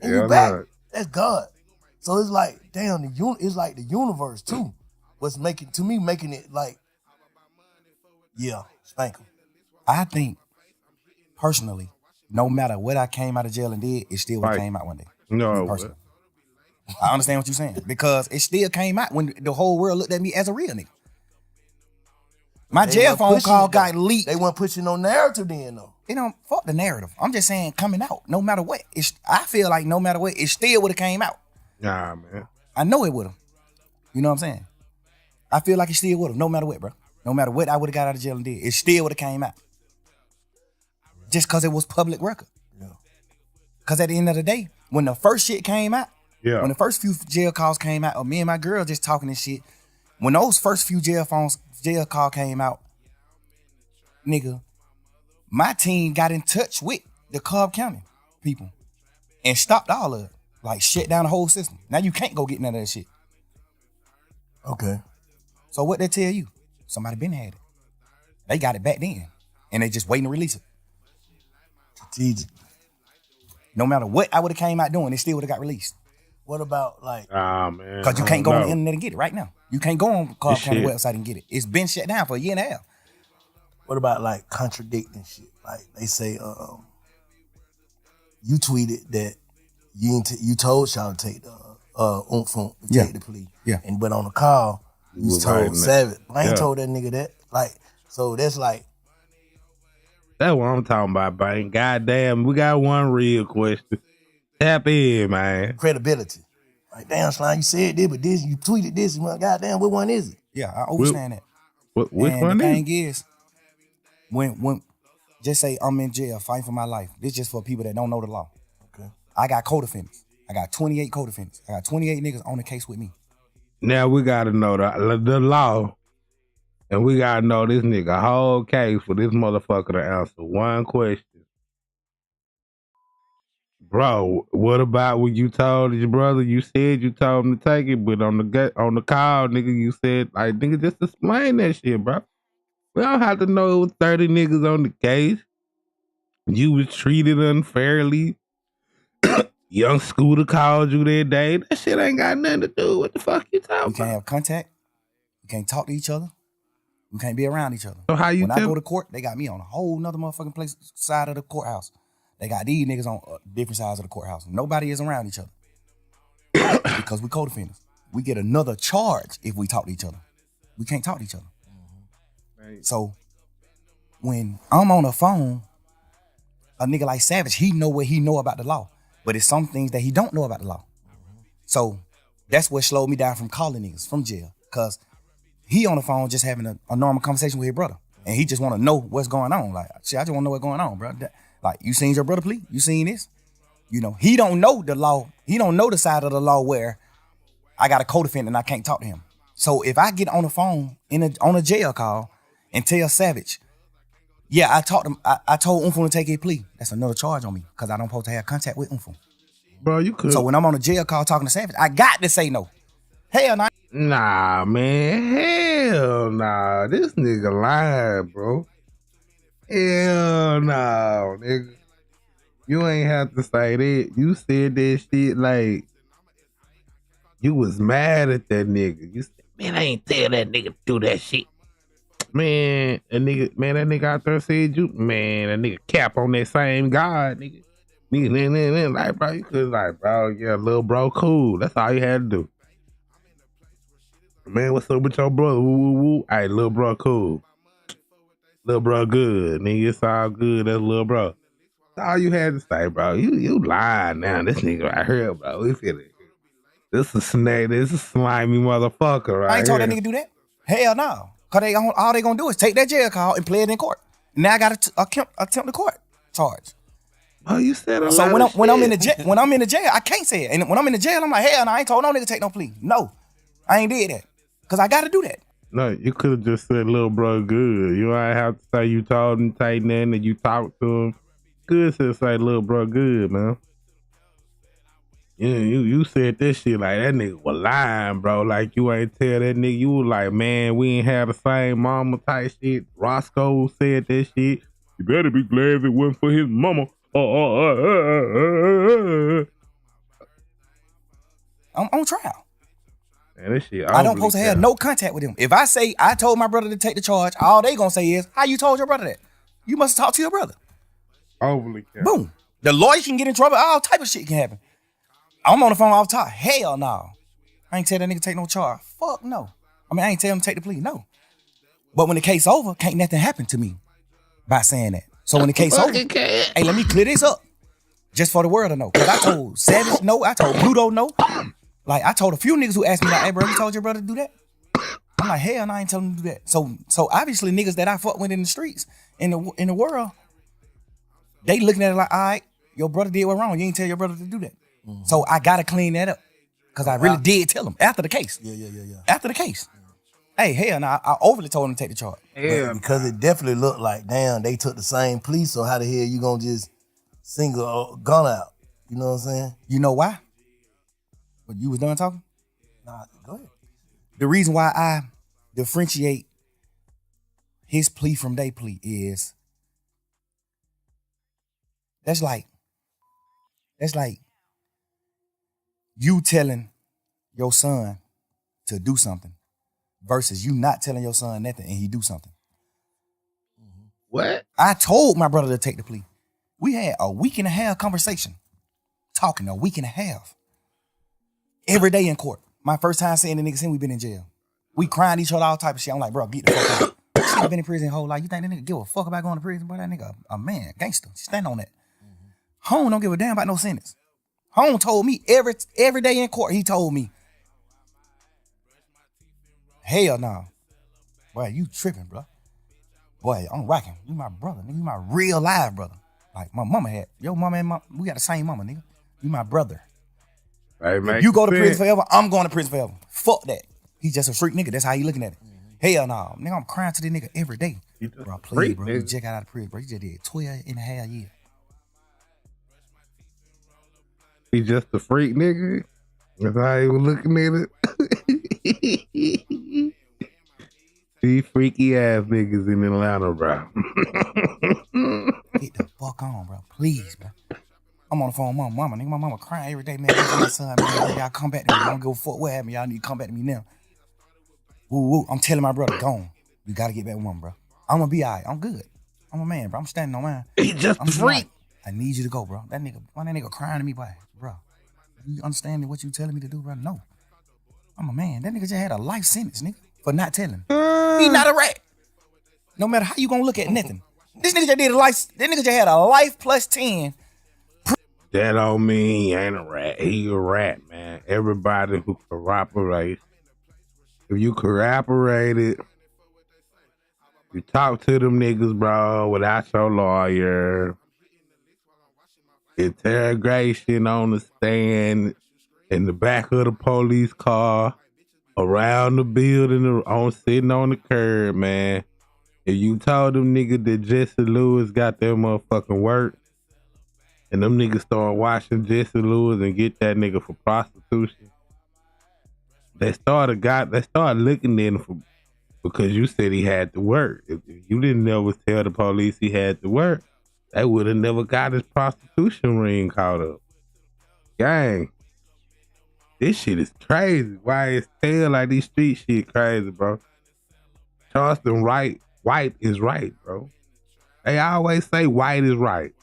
And Yeah, you back. no. That's God. So it's like, damn, it's like the universe too. What's making it like, yeah, spank 'em. I think, personally, no matter what I came out of jail and did, it still would have Right. came out one day. No, Me personally. I understand what you're saying because it still came out when the whole world looked at me as a real nigga. My They jail weren't phone pushing call it, though. got leaked. They weren't pushing no narrative then though. It don't fuck the narrative. I'm just saying coming out, no matter what. I feel like no matter what, it still would have came out. nah, man. I know it would have. You know what I'm saying? I feel like it still would have, no matter what, bro. No matter what I would have got out of jail and did, it still would have came out. Just because it was public record. Yeah. Because at the end of the day, when the first shit came out, Yeah. when the first few jail calls came out, or me and my girl just talking this shit, when those first few jail call came out, nigga, my team got in touch with the Cobb County people and stopped all of it. Like, shut down the whole system. Now you can't go get none of that shit. Okay. So what they tell you? Somebody been had it. They got it back then. And they just waiting to release it. Strategic. No matter what I would have came out doing, it still would have got released. What about like, Ah, man. Because you I can't don't go on the know. internet and get it right now. You can't go on Cobb This County shit. website and get it. It's been shut down for a year and a half. what about like contradicting shit? Like they say, you tweeted that you told Shaw to take the Yeah. take the plea. Yeah. But on the call, you was told writing that. Savage. I ain't Yeah. told that nigga that. Like, so that's like, That's what I'm talking about, Bang. Goddamn, we got one real question. Tap in, man. credibility. Like, damn, Slime, you said this, but this, you tweeted this. Well, goddamn, what one is it? Yeah, I understand that. Which And one the is? thing is, when just say I'm in jail fighting for my life. This just for people that don't know the law. Okay. I got co-defendants. I got 28 co-defendants. I got 28 niggas on the case with me. Now we gotta know the law, and we gotta know this nigga whole case for this motherfucker to answer one question. Bro, what about when you told your brother? You said you told him to take it, but on the call, nigga, you said like, nigga, just explain that shit, bro. We don't have to know it was 30 niggas on the case. You was treated unfairly. Young Scooter called you that day. That shit ain't got nothing to do with the fuck you We talking can't about. have contact. We can't talk to each other. We can't be around each other. So how you When I tell? go to court, they got me on a whole nother motherfucking place side of the courthouse. They got these niggas on different sides of the courthouse. Nobody is around each other because we co-defendants. We get another charge if we talk to each other. We can't talk to each other. So when I'm on the phone, a nigga like Savage, he know what he know about the law, but it's some things that he don't know about the law. So that's what slowed me down from calling niggas from jail, because he on the phone just having a normal conversation with his brother, and he just want to know what's going on. Like, shit, I just want to know what's going on, bro. Like, you seen your brother plea? You seen this? You know, he don't know the law. He don't know the side of the law where I got a co-defendant and I can't talk to him. So if I get on the phone on a jail call and tell Savage, yeah, I talked him, I told Umfu to take his plea, that's another charge on me because I don't supposed to have contact with Umfu. Bro, you could. So when I'm on a jail call talking to Savage, I got to say no. Hell no. Nah, man. Hell nah. This nigga lying, bro. Hell no, nigga. You ain't have to say that. You said that shit like you was mad at that nigga. You said, man, I ain't tell that nigga to do that shit. Man, that nigga out there said you, man, that nigga cap on that same God, nigga. Nigga, like, bro, you could like, bro, yeah, little bro, cool. That's all you had to do. Man, what's up with your brother? Woo, woo, woo. Hey, little bro, cool. Little bro, good. Nigga, it's all good. That's little bro. That's all you had to say, bro. You lying now. This nigga right here, bro. We feel it. This is snake. This is slimy motherfucker right I ain't told here. that nigga do that. Hell no. Cause all they gonna do is take that jail call and play it in court. Now I got to attempt the court charge. Oh, you said a So lot when of I'm in the shit. when I'm in the jail, I can't say it. And when I'm in the jail, I'm like, hell no, I ain't told no nigga take no plea. No, I ain't did that. Cause I gotta do that. No, you could have just said little bro good. You ain't have to say you told him take nothing and you talked to him. Good to say little bro good, man. Yeah, you said this shit like that nigga was lying, bro. Like you ain't tell that nigga. You was like, man, we ain't have the same mama type shit. Roscoe said that shit. You better be glad if it wasn't for his mama. I'm on trial. Man, this shit. I don't supposed to have no contact with him. If I say I told my brother to take the charge, all they gonna say is, how you told your brother that? You must have talked to your brother. Overly careful. Boom. The lawyer can get in trouble. All type of shit can happen. I'm on the phone off top. Hell no. I ain't tell that nigga take no charge. Fuck no. I mean, I ain't tell him to take the plea. No. But when the case over, can't nothing happen to me by saying that. So when the case over, hey, let me clear this up. Just for the world to know. Because I told Savage no. I told Pluto no. Like, I told a few niggas who asked me, like, hey, bro, you told your brother to do that? I'm like, hell no, I ain't telling him to do that. So obviously niggas that I fuck with in the streets, in the world, they looking at it like, all right, your brother did what wrong. You ain't tell your brother to do that. Mm-hmm. So I gotta clean that up. Cause I really did tell him after the case. Yeah. After the case. Hey, hell no, I overly told him to take the charge. Yeah. Because it definitely looked like, damn, they took the same plea, so how the hell you gonna just single Gunna out? You know what I'm saying? You know why? But you was done talking? Nah, go ahead. The reason why I differentiate his plea from their plea is that's like you telling your son to do something versus you not telling your son nothing and he do something. What? I told my brother to take the plea. We had a week and a half conversation, talking a week and a half. Every day in court. My first time seeing the nigga since we been in jail. We crying each other, all type of shit. I'm like, bro, get the fuck out. This nigga been in prison his whole life. You think that nigga give a fuck about going to prison? Boy, that nigga a man, gangster. Stand on that. Home don't give a damn about no sentence. Home told me every day in court, he told me, hell no. Boy, you tripping, bro. Boy, I'm rocking. You my brother, nigga. You my real live brother. Like my mama had. Your mama and we got the same mama, nigga. You my brother. Hey, man, if you go to prison forever, I'm going to prison forever. Fuck that. He's just a street nigga. That's how he looking at it. Hell no. Nigga, I'm crying to this nigga every day. Bro, please, bro. You just got out of prison, bro. You just did 12 and a half years. He just a freak nigga. That's how he was looking at it. These freaky ass niggas in Atlanta, bro. Get the fuck on, bro. Please, bro. I'm on the phone with my mama. Nigga, my mama crying every day, man. This is my son, man. Y'all come back to me. I don't give a fuck what happened. Y'all need to come back to me now. Woo, woo. I'm telling my brother, go on. You gotta get back with mama, bro. I'm gonna be all right. I'm good. I'm a man, bro. I'm standing on mine. He just a freak. Right. I need you to go, bro. That nigga crying to me, boy. Bro, you understand what you telling me to do, bro? No. I'm a man. That nigga just had a life sentence, nigga, for not telling. He not a rat. No matter how you gonna look at nothing. This nigga just did a life. That nigga just had a life plus 10. That don't mean he ain't a rat. He a rat, man. Everybody who cooperates, if you cooperated, you talk to them niggas, bro, without your lawyer, interrogation on the stand, in the back of the police car, around the building, sitting on the curb, man. If you told them niggas that Jesse Lewis got their motherfucking work, and them niggas start watching Jesse Lewis and get that nigga for prostitution, they started looking at him for, because you said he had to work. If you didn't ever tell the police he had to work, they would have never got his prostitution ring caught up. Gang, this shit is crazy. Why is tell like these street shit crazy, bro? Charleston white is right, bro. They always say white is right.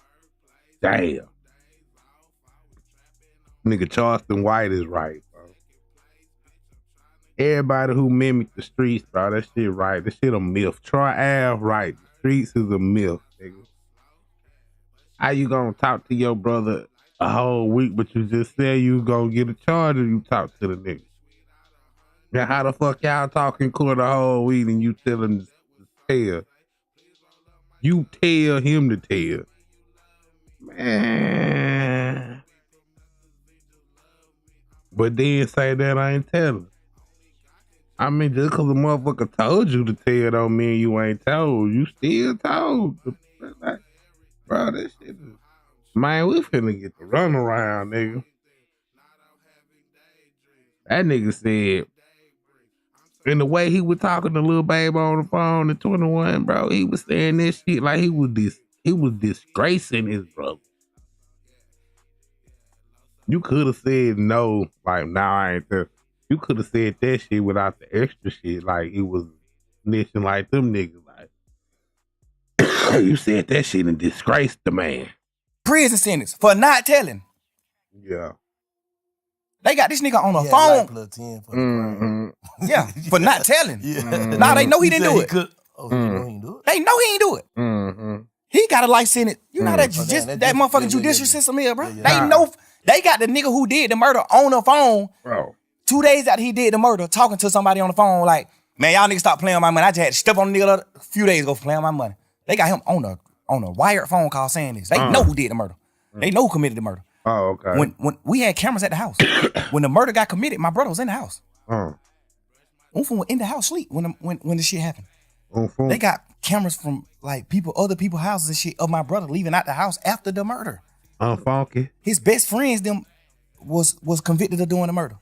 Damn. Nigga, Charleston White is right, bro. Everybody who mimic the streets, bro, that shit right. That shit a myth. Troy Ave right. The streets is a myth, nigga. How you gonna talk to your brother a whole week, but you just said you gonna get a charge if you talk to the nigga? Now, how the fuck y'all talking court the whole week and you tell him to tell? You tell him to tell. Man. But then say that I ain't telling. I mean, just because a motherfucker told you to tell don't mean you ain't told. You still told. Like, bro, this shit is... Man, we finna get the runaround, nigga. That nigga said, and the way he was talking to Lil Baby on the phone at 21, bro, he was saying this shit like he was disgracing his brother. You could have said no, like, nah, I ain't there. You could have said that shit without the extra shit, like it was snitching like them niggas. Like, you said that shit and disgraced the man. Prison sentence for not telling. Yeah. They got this nigga on the phone. Like +10 for the Yeah, for not telling. Yeah. Nah, they know he didn't do it. They know he didn't do it. They know he ain't do it. He got a life sentence. You know that that motherfucking judicial system here, bro. They know. They got the nigga who did the murder on the phone. Bro. 2 days after he did the murder, talking to somebody on the phone like, man, y'all niggas stop playing my money. I just had to step on the nigga a few days ago for playing my money. They got him on a wired phone call saying this. They know who did the murder. They know who committed the murder. Oh, okay. When we had cameras at the house, when the murder got committed, my brother was in the house. Unfun was in the house sleep when the shit happened. They got cameras from like other people's houses and shit of my brother leaving out the house after the murder. Funky. His best friends them was convicted of doing the murder.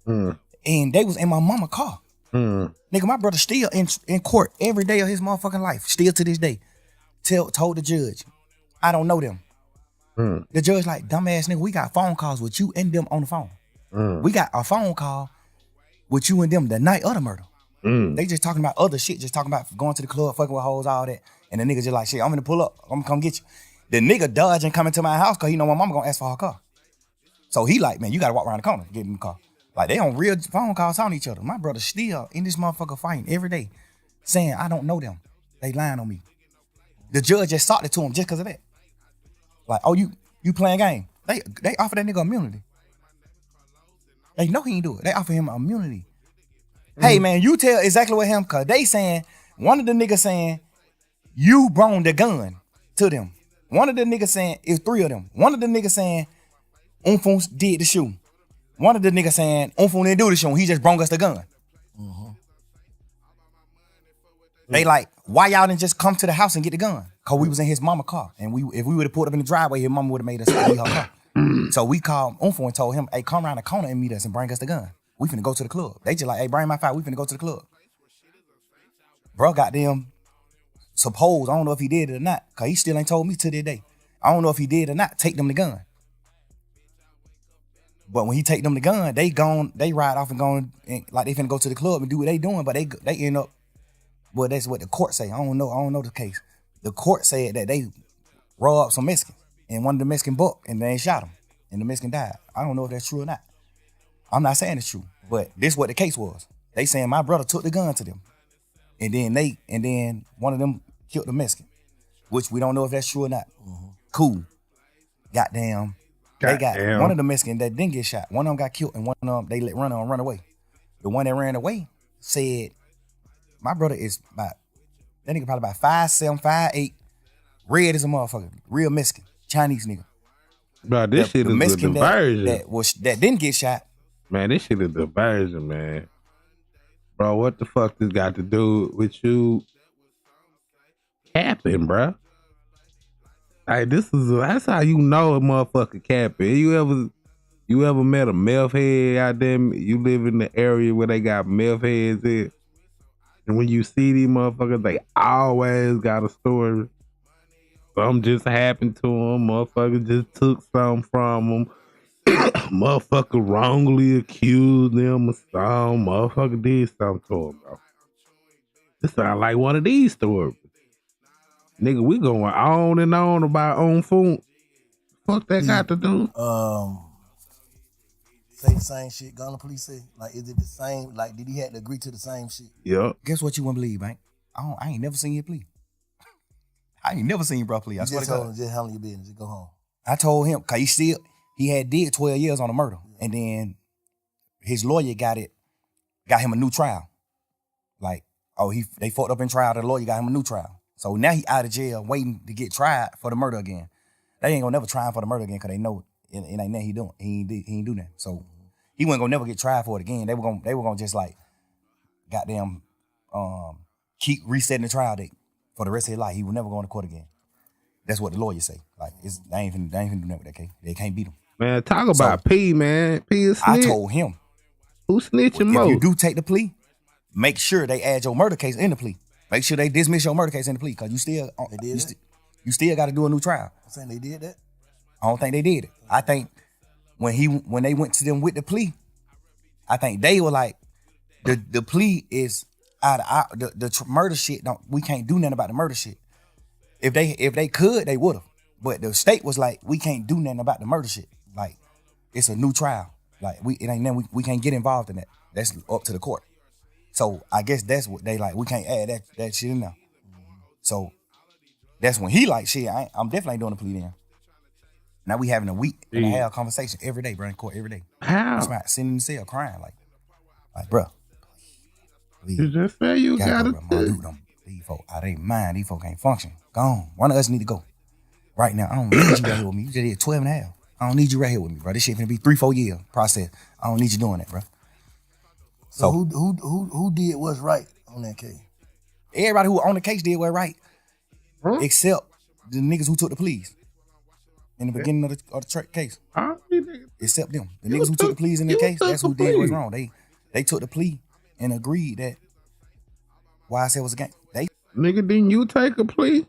And they was in my mama car. Nigga, my brother still in court every day of his motherfucking life, still to this day. Told the judge, I don't know them. The judge like, dumbass nigga, we got phone calls with you and them on the phone. We got a phone call with you and them the night of the murder. They just talking about other shit, just talking about going to the club, fucking with hoes, all that. And the nigga just like, shit, I'm gonna pull up, I'm gonna come get you. The nigga dodging coming to my house because he know my mama gonna ask for her car. So he like, man, you gotta walk around the corner to get in the car. Like, they on real phone calls on each other. My brother still in this motherfucker fighting every day, saying, I don't know them. They lying on me. The judge just sought it to him just because of that. Like, oh, you playing game. They offer that nigga immunity. They know he ain't do it. They offer him immunity. Hey, man, you tell exactly what him, because they saying, one of the niggas saying, you brought the gun to them. One of the niggas saying, it's three of them. One of the niggas saying, Unfun did the shooting. One of the niggas saying, Unfun didn't do the shooting. He just brought us the gun. They like, why y'all didn't just come to the house and get the gun? Because we was in his mama car. And if we would have pulled up in the driveway, his mama would have made us leave her car. So we called Unfun and told him, hey, come around the corner and meet us and bring us the gun. We finna go to the club. They just like, hey, bring my file. We finna go to the club. Bro, goddamn, suppose, I don't know if he did it or not, because he still ain't told me to this day. I don't know if he did or not, take them the gun. But when he take them the gun, they ride off and going, like they finna go to the club and do what they doing, but they end up, well, that's what the court say. I don't know the case. The court said that they robbed some Mexicans, and one of the Mexican bucked, and they shot him, and the Mexican died. I don't know if that's true or not. I'm not saying it's true, but this is what the case was. They saying my brother took the gun to them, and then one of them killed the Mexican, which we don't know if that's true or not. Cool. Goddamn. They got one of the Mexicans that didn't get shot. One of them got killed, and one of them they let run away. The one that ran away said, my brother is that nigga probably about 5'7", 5'8", red as a motherfucker, real Mexican, Chinese nigga. Bro, this shit is a diversion. That didn't get shot. Man, this shit is a diversion, man. Bro, what the fuck this got to do with you capping, bro? Like, that's how you know a motherfucker capping. You ever met a meth head out there? You live in the area where they got meth heads at? And when you see these motherfuckers, they always got a story. Something just happened to them. Motherfucker just took something from them. Motherfucker wrongly accused them of something. Motherfucker did something to them, bro. This sound like one of these stories. Nigga, we going on and on about on phone. Fuck that got to do? Say the same shit Gunna police say? Like, is it the same? Like, did he have to agree to the same shit? Yep. Guess what you wouldn't believe, man? I ain't never seen you plea. I ain't never seen you bro plea. I swear to God. Just handle your business. Just go home. I told him, cause he had did 12 years on a murder. And then his lawyer got him a new trial. Like, they fucked up in trial, the lawyer got him a new trial. So now he out of jail waiting to get tried for the murder again. They ain't gonna never try him for the murder again because they know it ain't nothing he doing. He ain't do that. So he wasn't gonna never get tried for it again. They were gonna just like goddamn keep resetting the trial date for the rest of his life. He would never go to court again. That's what the lawyers say. Like they ain't finna do nothing with that case. They can't beat him. Man, talk about P, man. P is snitch. I told him, who snitching most? If you do take the plea, make sure they add your murder case in the plea. Make sure they dismiss your murder case in the plea, because you still got to do a new trial. I'm saying they did that. I don't think they did it. I think when they went to them with the plea, I think they were like, the plea is out of the murder shit. We can't do nothing about the murder shit. If they could, they would have. But the state was like, we can't do nothing about the murder shit. Like, it's a new trial. Like, it ain't nothing, we can't get involved in that. That's up to the court. So I guess that's what they like. We can't add that shit in there. So that's when he like, shit, I'm definitely doing a plea then. Now we having a week and a half conversation every day, bro, in court every day. How? That's right, sitting in the cell crying like, bro. You just say you gotta do them. These folk out of mind. These folk can't function. Go on. One of us need to go. Right now, I don't need you right here with me. You just did 12 and a half. I don't need you right here with me, bro. This shit finna be 3-4 year process. I don't need you doing that, bro. So who did what's right on that case? Everybody who on the case did what's right, except the niggas who took the pleas in the beginning of the case. Except them, the niggas who took the pleas in the case, that's who did what's wrong. They took the plea and agreed that YSL was a gang. Nigga, didn't you take a plea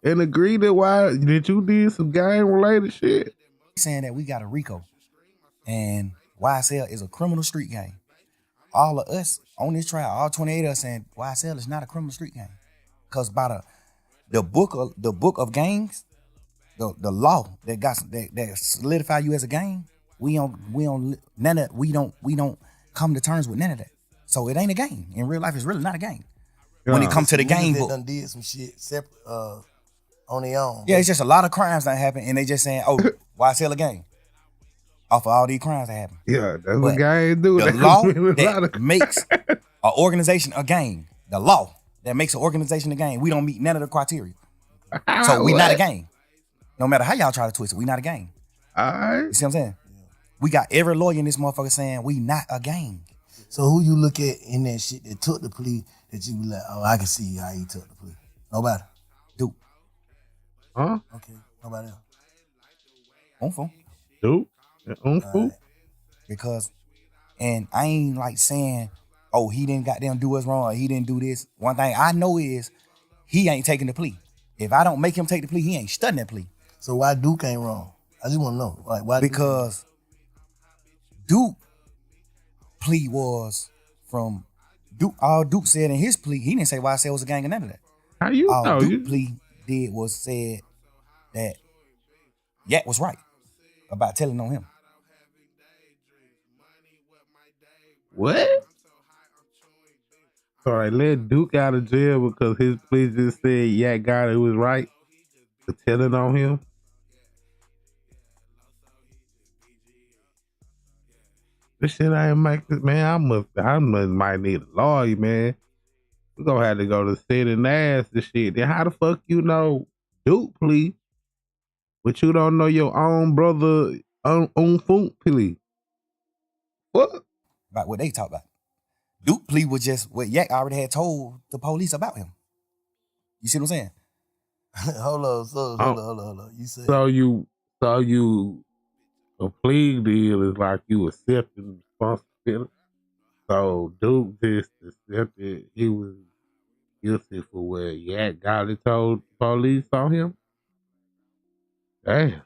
and agree that you did some gang related shit? Saying that we got a RICO and YSL is a criminal street gang. All of us on this trial, all 28 of us saying YSL is not a criminal street gang. Cause by the book of gangs, the law that solidify you as a gang, we don't come to terms with none of that. So it ain't a gang. In real life, it's really not a gang. When it comes to the gang book, done did some shit separate on their own. Yeah, it's just a lot of crimes that happen, and they just saying, "Oh, YSL a gang?" Off of all these crimes that happen. Yeah, that's what gangs do. The law that makes an organization a gang, the law that makes an organization a gang, we don't meet none of the criteria. So we not a gang. No matter how y'all try to twist it, we not a gang. All right. You see what I'm saying? We got every lawyer in this motherfucker saying we not a gang. So who you look at in that shit that took the plea that you be like, oh, I can see how he took the plea? Nobody. Duke. Huh? Okay. Nobody else. On phone. Duke. On phone. Because, and I ain't like saying, oh, he didn't goddamn do us wrong or he didn't do this. One thing I know is he ain't taking the plea. If I don't make him take the plea, he ain't studying that plea. So why Duke ain't wrong? I just want to know. Like, why? Because Duke plea was from Duke. All Duke said in his plea, he didn't say YSL was a gang or none of that. How you all know? Duke plea did was said that Yak was right about telling on him. What? So I let Duke out of jail because his plea just said Yak got it was right for telling on him. This shit I ain't make this, man. I might need a lawyer, man. We gonna have to go to sit and ask the shit. Then how the fuck you know Duke plea, but you don't know your own brother on phone plea? What? About what they talk about. Duke plea was just what Yak already had told the police about him. You see what I'm saying? Hold on. You said so you a plea deal is like you accepting responsibility. So Duke just accepted he was guilty for what Yak got it told the police on him. Damn.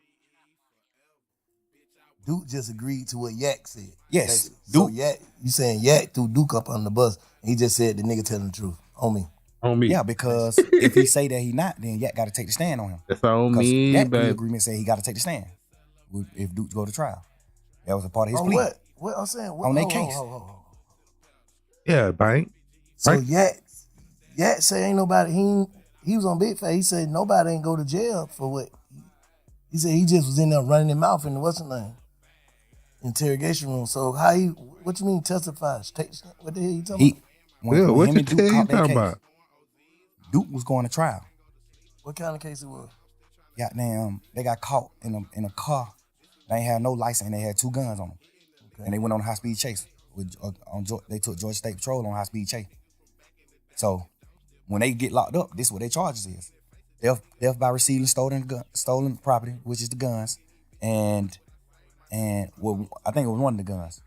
Duke just agreed to what Yak said. Yes, So Duke. Yak, you saying Yak threw Duke up on the bus, and he just said the nigga telling the truth on me. On me. Yeah, because if he say that he not, then Yak got to take the stand on him. That's on Because me, Yak baby. agreement said he got to take the stand if Duke go to trial. That was a part of his On plea. what? What I'm saying? What, On their hold, case. hold. Yeah, bank. So Right. Yak say ain't nobody. He was on Big Fat. He said nobody ain't go to jail for what. He said he just was in there running his mouth in the what's the name interrogation room. So how he? What you mean testify? What the hell you talking about? What him you and Duke tell you caught their talking case, about? Duke was going to trial. What kind of case it was? Goddamn, they got caught in a car. They ain't had no license and they had 2 guns on them. Okay. And they went on a high speed chase. They took Georgia State Patrol on high speed chase. So when they get locked up, this is what their charges is: theft by receiving stolen property, which is the guns, and well, I think it was one of the guns.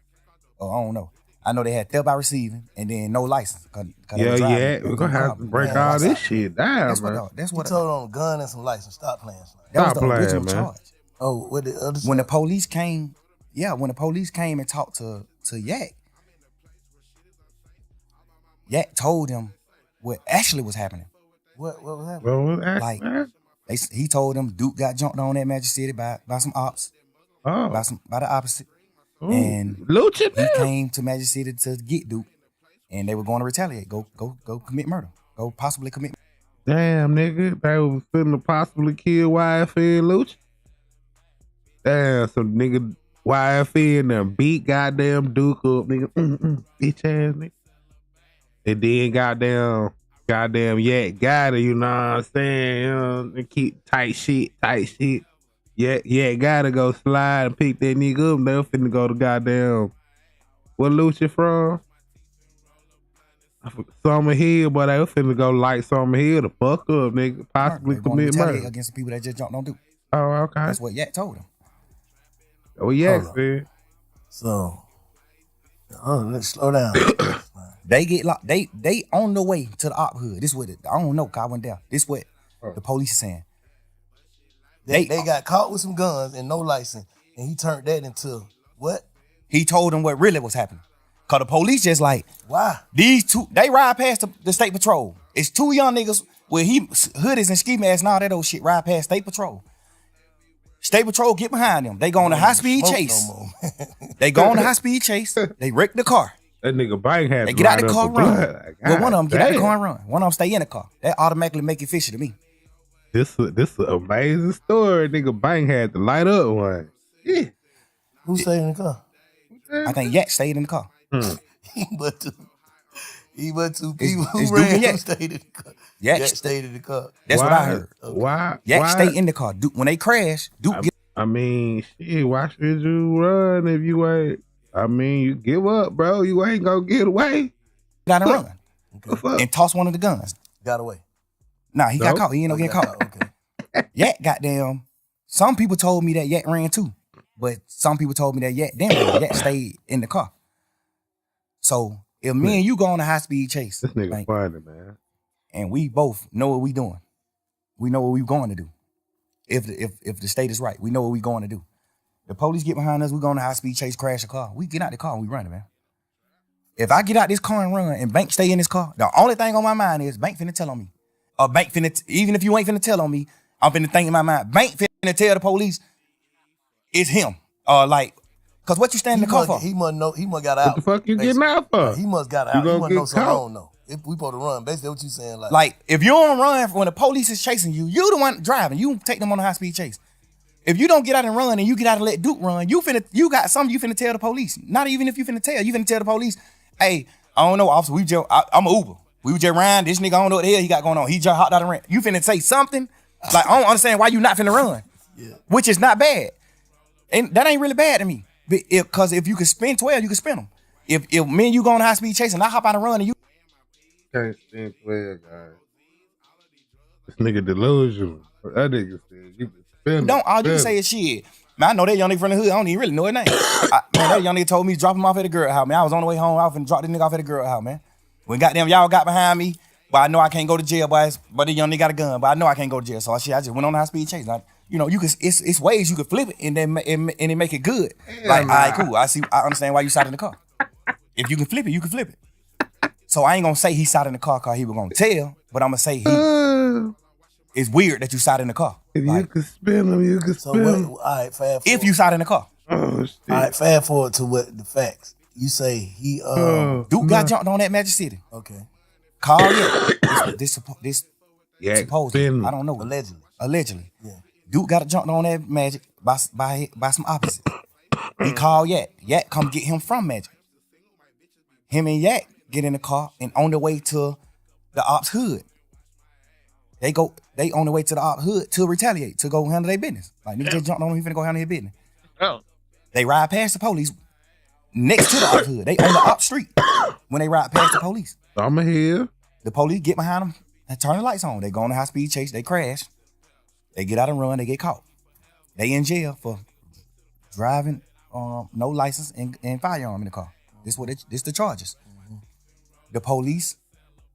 Oh, I don't know. I know they had theft by receiving and then no license. Yeah. We're gonna have to break all this shit down, That's man. That's He what told on a gun and some license. Stop playing. that was Stop the playing, original man. charge. Oh, what the other? When the police came, when the police came and talked to Yak, Yak told him what actually was happening. What was happening? Well, what's that, Like man? he told them Duke got jumped on at Magic City by some ops, Oh, by the opposite, ooh. and Lucha he now. came to Magic City to get Duke, and they were going to retaliate, go commit murder, go possibly commit. Damn, nigga, they was finna possibly kill YFN Lucha. Damn, some nigga YFN done beat goddamn Duke up, nigga. Bitch ass nigga. And then goddamn Yak got it, you know what I'm saying? You know, and keep tight shit. Yeah, gotta go slide and pick that nigga up. They finna go to goddamn, where Lucha from? Summer Hill, but they finna go light Summer Hill to fuck up, nigga. Possibly They're going to commit retaliate murder. against the people that just jumped on Duke. Oh, okay. That's what Yak told him. Oh, yeah, Hold on. man. So, let's slow down. They get locked. They on the way to the op hood. This what I don't know. Cause I went down. This what the police is saying. They got caught with some guns and no license, and he turned that into what? He told them what really was happening. Cause the police just like, Why? these 2, they ride past the state patrol. It's 2 young niggas with hoodies and ski masks and all that old shit ride past state patrol. State patrol get behind them. They go on a high speed Smoke chase. no more. They go on a high speed chase. They wreck the car. That nigga Bank had They to get out light the up car the and run. blood. Like, Well, one of them get out the damn. car and run. One of them stay in the car. That automatically make it fishy to me. This is an amazing story. Nigga Bank had to light up one. Yeah. Who stayed in the car? I think Yak stayed in the car. He but two people it's who Duke and ran Yak. stayed in the car. Yak Yak stayed in the car. That's what I heard. Why? Yak stay in the car. Duke, when they crash, Duke get I mean, shit, why should you run if you ain't? I mean, you give up, bro. You ain't gonna get away. out and run The fuck? and toss one of the guns. Got away. Nah, he got Nope. caught. He ain't no get caught. Okay. Yak goddamn. Some people told me that Yak ran too, but some people told me that Yak didn't run. Yak stayed in the car. So if me and you go on a high speed chase, This nigga like, funny, man. and we both know what we doing, we know what we going to do. If the state is right, we know what we going to do. The police get behind us, we go on a high speed chase, crash the car. We get out the car and we run it, man. If I get out this car and run and Bank stay in this car, the only thing on my mind is Bank finna tell on me. Or Bank finna, even if you ain't finna tell on me, I'm finna think in my mind, Bank finna tell the police it's him. Cause what you stand in the car for? He must know. He must got out. What the fuck you getting out for? He must got You out. gonna He must know get something caught. wrong though. If we supposed to run, basically what you saying, Like, if you don't run when the police is chasing you, you the one driving. You take them on a high speed chase. If you don't get out and run and you get out and let Duke run, you got something you finna tell the police. Not even if you finna tell the police, hey, I don't know, officer, I'm an Uber. We were just riding, this nigga, I don't know what the hell he got going on. He just hopped out and ran. You finna say something? Like, I don't understand why you not finna run. Yeah. Which is not bad. And that ain't really bad to me. Because if you can spin 12, you can spin them. If me and you go on a high speed chase and I hop out and run and you Can't stand 12, guys. This nigga delusional. That nigga said you can spin don't, all you can spin say is shit. Man, I know that young nigga from the hood. I don't even really know his name. That young nigga told me to drop him off at the girl house, man. I was on the way home. I was finna drop this nigga off at the girl house, man. When goddamn y'all got behind me, but I know I can't go to jail, boys. But the young nigga got a gun, but I know I can't go to jail. So I just went on a high speed chase. you know, you can. It's ways you can flip it and then and it make it good. Like, all right, cool. I understand why you sat in the car. If you can flip it, you can flip it. So I ain't gonna say he sat in the car because he was gonna tell, but I'm gonna say it's weird that you sat in the car. If you can spin them, you can spin them. All right, fast forward. If you sat in the car. Oh, shit. All right, fast forward to what the facts. You say he Duke got jumped on that Magic City. okay. Call it. This supposedly. I don't know. Allegedly. Yeah. Duke got jumped on that Magic by some opposites. He called Yak. Yak come get him from Magic. Him and Yak get in the car and on the way to the ops hood. They on the way to the ops hood to retaliate, to go handle their business. Like, niggas just jumped on him, he finna go handle his business. Oh. They ride past the police next to the ops hood. They on the ops street when they ride past the police. I'm here. The police get behind them and turn the lights on. They go on a high speed chase. They crash. They get out and run. They get caught. They in jail for driving no license and firearm in the car. This the charges. Mm-hmm. The police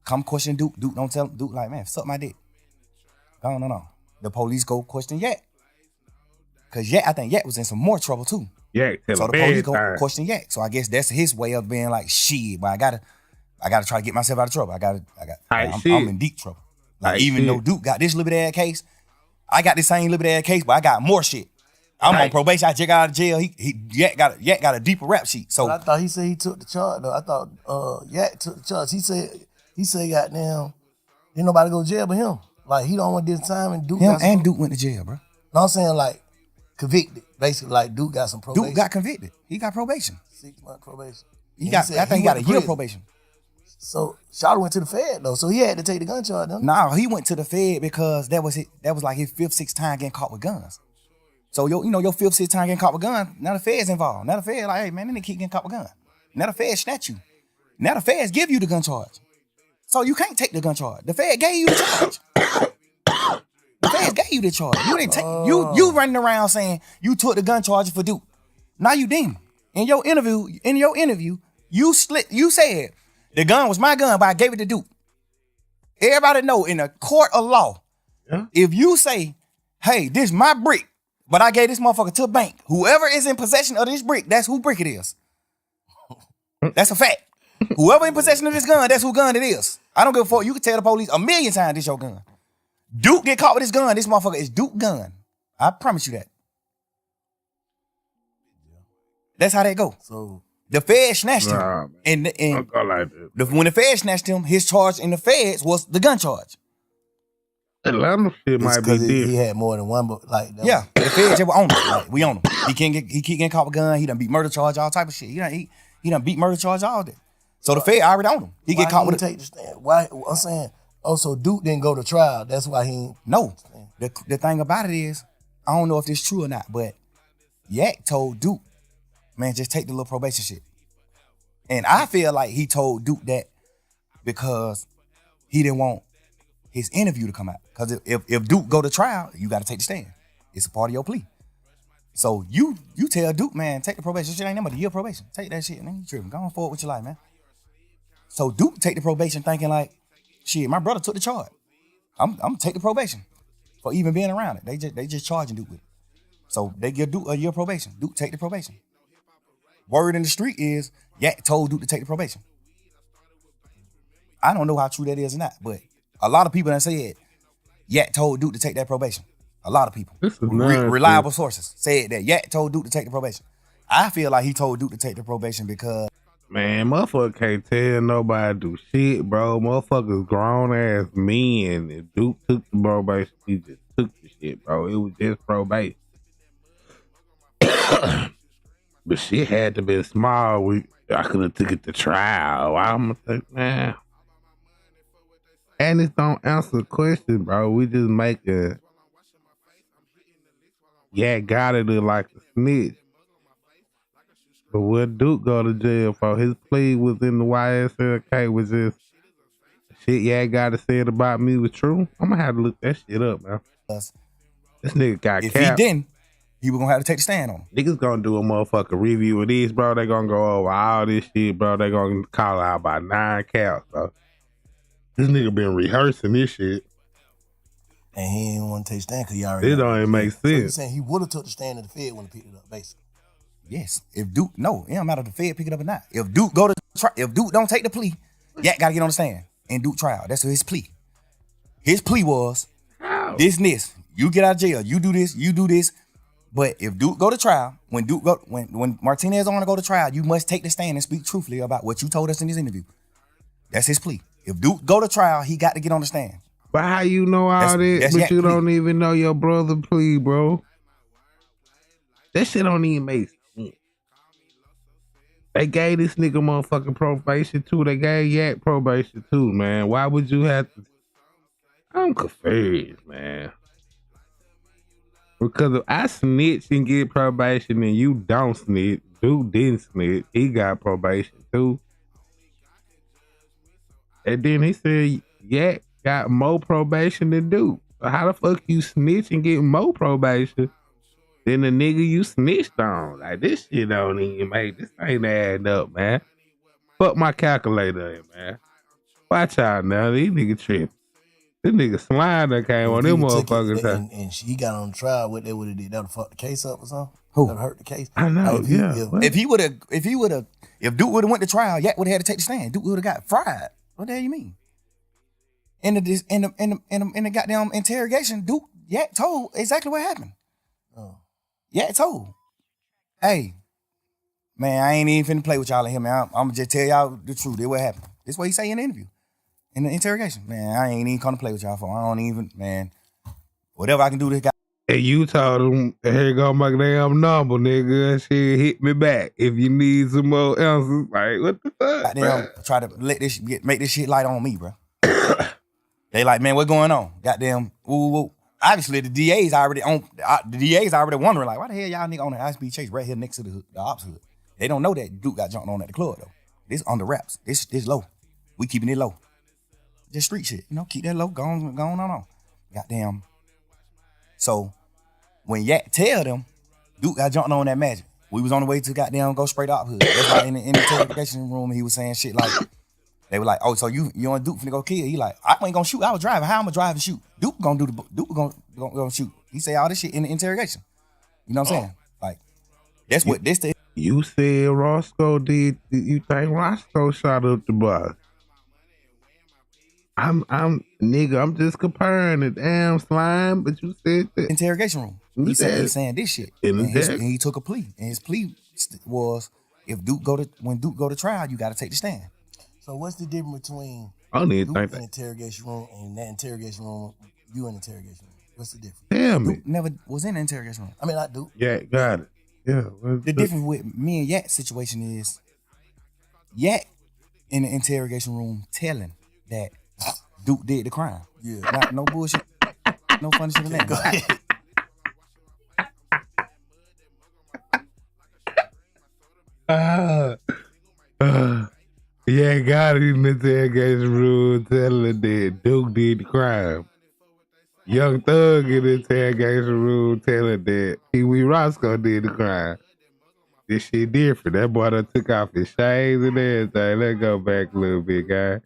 come question Duke. Duke don't tell Duke like, man, suck my dick. No. The police go question Yak. Cause I think Yak was in some more trouble too. Yeah. So the police go question Yak. So I guess that's his way of being like, shit, but I gotta try to get myself out of trouble. I'm in deep trouble. Like, even though Duke got this little bit of that case, I got the same little bit of that case, but I got more shit. I'm on probation. I just got out of jail. Yak got a deeper rap sheet. So but I thought he said he took the charge though. I thought Yak took the charge. He said goddamn, ain't nobody go to jail but him. Like, he don't want this time, and Duke Duke went to jail, bro. No, I'm saying like convicted. Basically, like Duke got some probation. Duke got convicted. He got probation. 6-month probation. I think he got a year probation. So Shawty went to the Fed though, so he had to take the gun charge. No, he went to the Fed because that was like his 5th, 6th time getting caught with guns. So your 5th, 6th time getting caught with guns. Now the Fed's involved. Now the Fed like, hey man, they keep getting caught with guns. Now the Fed snatch you. Now the Feds give you the gun charge. So you can't take the gun charge. The Fed gave you the charge. The Feds gave you the charge. You didn't take. You running around saying you took the gun charge for Duke. Now you didn't. In your interview, you said the gun was my gun, but I gave it to Duke. Everybody know in a court of law, if you say, hey, this is my brick, but I gave this motherfucker to a bank, whoever is in possession of this brick, that's who brick it is. That's a fact. Whoever in possession of this gun, that's who gun it is. I don't give a fuck. You can tell the police 1,000,000 times this your gun. Duke get caught with this gun. This motherfucker is Duke gun. I promise you that. That's how that go. So the Fed snatched him, and when the Fed snatched him, his charge in the Feds was the gun charge. Atlanta shit might be different. He had more than one, but like the Feds just were on him. Like, we on him. He keep getting caught with a gun. He done beat murder charge, all type of shit. He done beat murder charge, all that. So the Fed already on him. He get caught with take the stand. Why? I'm saying, so Duke didn't go to trial. That's why he ain't. No. The thing about it is, I don't know if this true or not, but Yak told Duke, man, just take the little probation shit. And I feel like he told Duke that because he didn't want his interview to come out. Because if Duke go to trial, you got to take the stand. It's a part of your plea. So you tell Duke, man, take the probation shit. Ain't nothing but a year probation. Take that shit, man. You tripping. Go on forward with your life, man. So Duke take the probation thinking like, shit, my brother took the charge. I'm gonna take the probation for even being around it. They just charging Duke with it. So they give Duke a year probation. Duke take the probation. Word in the street is Yak told Duke to take the probation. I don't know how true that is or not, but a lot of people that said Yak told Duke to take that probation. A lot of people. Reliable sources said that Yak told Duke to take the probation. I feel like he told Duke to take the probation because man, motherfucker can't tell nobody to do shit, bro. Motherfuckers grown ass men. If Duke took the probation, he just took the shit, bro. It was just probation. But shit had to be small. I could have took it to trial. I'm gonna think, man. And this don't answer the question, bro. We just make a got it like a snitch. But what Duke go to jail for? His plea was in the YSLK, was just shit got said about me was true. I'm gonna have to look that shit up, man. This nigga got if capped. He didn't, he was gonna have to take the stand on him. Niggas gonna do a motherfucking review of this, bro. They gonna go over all this shit, bro. They gonna call out about 9 counts, bro. This nigga been rehearsing this shit. And he didn't want to take the stand because he already. It don't even make So you sense. saying he would have took the stand if the Fed wouldn't have picked it up, basically. Yes. If Duke, no, it don't matter if the Fed pick it up or not. If Duke if Duke don't take the plea, Yak gotta get on the stand and Duke trial. That's his plea. His plea was this and this. You get out of jail. You do this. But if Duke go to trial, when Martinez want to go to trial, you must take the stand and speak truthfully about what you told us in this interview. That's his plea. If Duke go to trial, he got to get on the stand. But how you know all that, but you don't even know your brother plea, bro? That shit don't even make sense. They gave this nigga motherfucking probation too. They gave Yak probation too, man. Why would you have to? I'm confused, man. Because if I snitch and get probation and you don't snitch, Dude didn't snitch, he got probation too. And then he said Yak got more probation than Duke. So how the fuck you snitch and get more probation than the nigga you snitched on? Like, this shit don't even make, this ain't adding up, man. Fuck my calculator in, man. Watch out now, these niggas tripping. This nigga Slime that came on them motherfuckers. And she got on trial, what they would have did, that would have fucked the case up or something? Who? That would hurt the case. I know, If Duke would have went to trial, Yak would have had to take the stand. Duke would have got fried. What the hell you mean? In the goddamn interrogation, Duke, Yak told exactly what happened. Oh. Yak told. Hey, man, I ain't even finna play with y'all in here, man. I'm gonna just tell y'all the truth. That's what happened. That's what he say in the interview. In the interrogation. Man, I ain't even come to play with y'all for. I don't even, man. Whatever I can do to this guy. And you told him, here go my damn number, nigga. Shit, hit me back if you need some more answers. Like, what the fuck? Goddamn, try to make this shit light on me, bro. They like, man, what's going on? Goddamn, ooh. Obviously, the DA's already wondering, like, why the hell y'all nigga on the high-speed chase right here next to the ops hood? They don't know that Duke got jumped on at the club, though. This under wraps. This low. We keeping it low. Just street shit, keep that low, going on. Goddamn. So, when Yak tell them, Duke got jumped on that magic. We was on the way to goddamn go spray the op hood. That's why in the interrogation room, he was saying shit like, they were like, oh, so you and Duke finna go kill? He like, I ain't gonna shoot, I was driving. How I'm gonna drive and shoot? Duke gonna shoot. He say all this shit in the interrogation. You know what I'm saying? Like, that's what this the. You said Roscoe did, you think Roscoe shot up the box? I'm just comparing the damn Slime, but you said that. Interrogation room. He's saying this shit. And he took a plea. And his plea was, when Duke go to trial, you gotta take the stand. So what's the difference between I don't even Duke think in the that. interrogation room and that interrogation room, you in the interrogation room? What's the difference? Tell me. Duke never was in the interrogation room. I mean, I do. Yeah, got it. Yeah. The difference with me and Yak's situation is Yak in the interrogation room telling that Duke did the crime. Yeah. Not no bullshit. No funny shit in that. Go ahead. Yeah, got it in the interrogation room telling that Duke did the crime. Young Thug in the interrogation room telling that Pee Wee Roscoe did the crime. This shit different. That boy done took off his shades and everything. Let's go back a little bit, guy.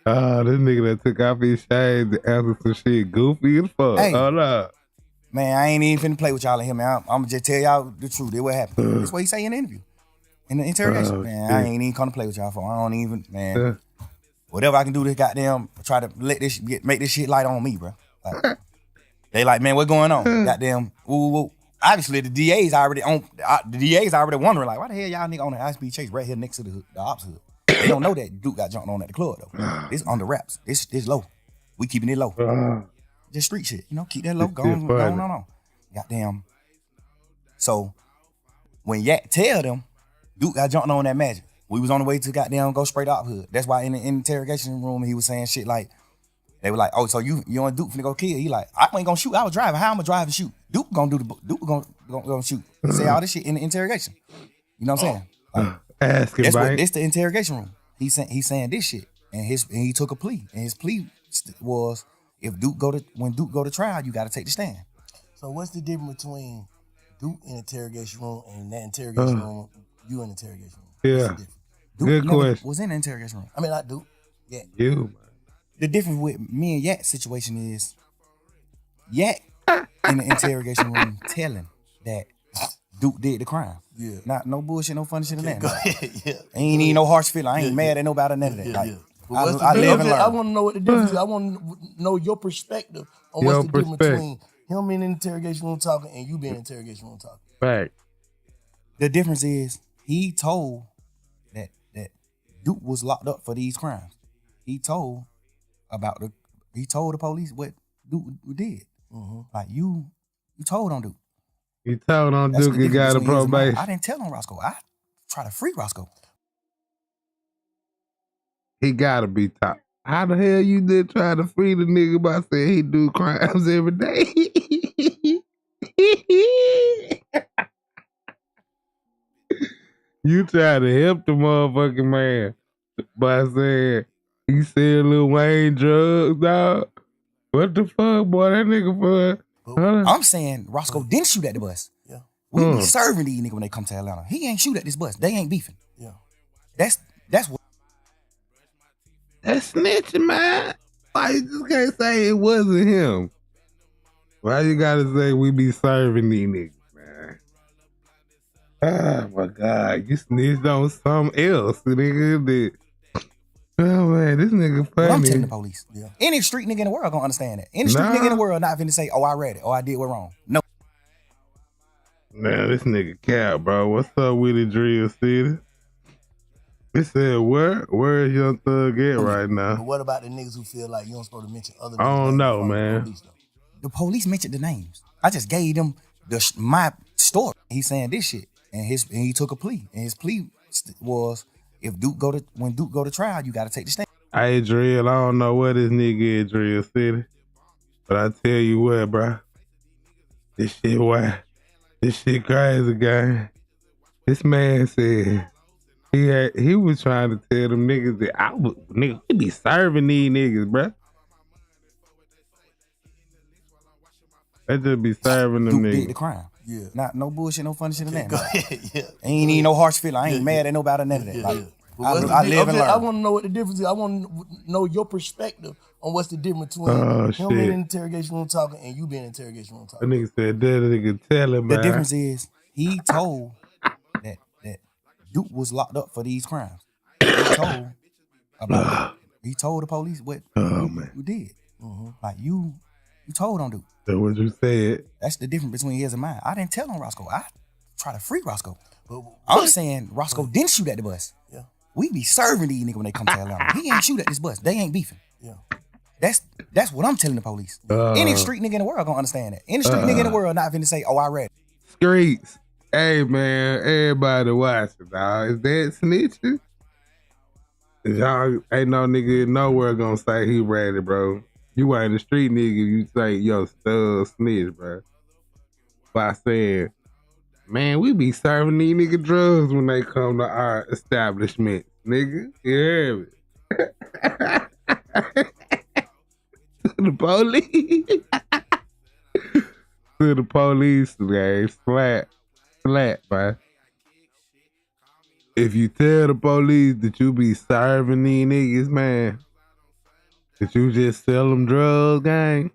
Oh, this nigga done took off his shades and answered some shit goofy as fuck. Hey. Hold up. Man, I ain't even finna play with y'all in here, man. I'm gonna just tell y'all the truth. That's what happened. That's what he say in the interview. In the interrogation. Man, I ain't even come to play with y'all for. I don't even, man. Whatever I can do to goddamn try to make this shit light on me, bro. Like, they like, man, what's going on? Goddamn, ooh. Obviously, the DA's already wondering, like, why the hell y'all nigga on the high-speed chase right here next to the ops hood? They don't know that Duke got jumped on at the club, though. This under wraps. This low. We keeping it low. Just street shit, keep that low, going on. Goddamn. So, when Yak tell them, Duke got jumped on that magic. We was on the way to goddamn go spray the op hood. That's why in the interrogation room, he was saying shit like, they were like, oh, so you and Duke finna go kill? He like, I ain't gonna shoot, I was driving. How I'm gonna drive and shoot? Duke gonna shoot. He say all this shit in the interrogation. You know what I'm saying? Like, Ask him, right? This the interrogation room. He's saying this shit. And he took a plea. And his plea was, when Duke go to trial, you gotta take the stand. So what's the difference between Duke in the interrogation room and that interrogation room, you in the interrogation room? Yeah. Duke Good question. was in the interrogation room. I mean, I do. Yeah. You, man. The difference with me and Yak's situation is Yak in the interrogation room telling that Duke did the crime. Yeah. Not no bullshit, no funny shit in that. Go ahead. Yeah. Ain't even no harsh feeling. I ain't Yeah, mad yeah. at nobody or none of that. Yeah, Like, yeah. But what's the I difference? live and learn. I want to know what the difference is. I want to know your perspective on what's the difference between him in the interrogation room talking and you being in the interrogation room talking. Right. The difference is he told that Duke was locked up for these crimes. He told the police what Duke did. Mm-hmm. Like you told on Duke. You told on That's Duke the he got a difference between his and mine. probation. I didn't tell on Roscoe. I try to free Roscoe. He gotta be top. How the hell you did try to free the nigga by saying he do crimes every day? You try to help the motherfucking man by saying he said Lil Wayne drugs, dog. What the fuck, boy? That nigga for I'm saying Roscoe didn't shoot at the bus. Yeah. We be serving these niggas when they come to Atlanta. He ain't shoot at this bus. They ain't beefing. Yeah. That's what. That's snitching, man. Why you just can't say it wasn't him? Why you gotta say we be serving these niggas, man? Oh my God, you snitched on something else, nigga. Oh man, this nigga funny. What I'm telling the police. Yeah. Any street nigga in the world gonna understand that. Any street nigga in the world not finna say, oh, I read it, or I did what wrong. No. Man, this nigga cap, bro. What's up with the Drill City? He said, where is Young Thug at right now? But what about the niggas who feel like you don't supposed to mention other niggas? I don't know, names man. the police, though? The police mentioned the names. I just gave them my story. He's saying this shit, and he took a plea, and his plea was when Duke go to trial, you got to take the stand. Hey, Drill, I don't know what this nigga is, Drill City, but I tell you what, bro, this shit crazy, guy. This man said he was trying to tell them niggas that we be serving these niggas, bro. They just be serving them Duke niggas. did the crime. Yeah. Not no bullshit, no funny shit in that. Go ahead. Yeah. Ain't even no harsh feeling. I ain't mad at nobody or none of that. Like, I live and learn. I want to know what the difference is. I want to know your perspective on what's the difference between him being in the interrogation room talking and you being in the interrogation room talking. That nigga said that nigga tell him, man. The difference is he told that Duke was locked up for these crimes. He told the police what you did. Mm-hmm. Like you told on Duke. That's what you said. That's the difference between his and mine. I didn't tell on Roscoe. I try to free Roscoe. I'm saying Roscoe didn't shoot at the bus. Yeah. We be serving these niggas when they come to Atlanta. He ain't shoot at this bus. They ain't beefing. Yeah. That's what I'm telling the police. Any street nigga in the world gonna understand that. Any street nigga in the world not finna say, oh, I read it. Streets. Hey, man, everybody watching, dog. Is that snitching? Y'all ain't no nigga nowhere gonna say he read it, bro. You ain't a street nigga, you say, yo, stud snitch, bro. By saying, man, we be serving these nigga drugs when they come to our establishment, nigga. You hear me? To the police. To the police, man. Flat, man. If you tell the police that you be serving these niggas, man, that you just sell them drugs, gang,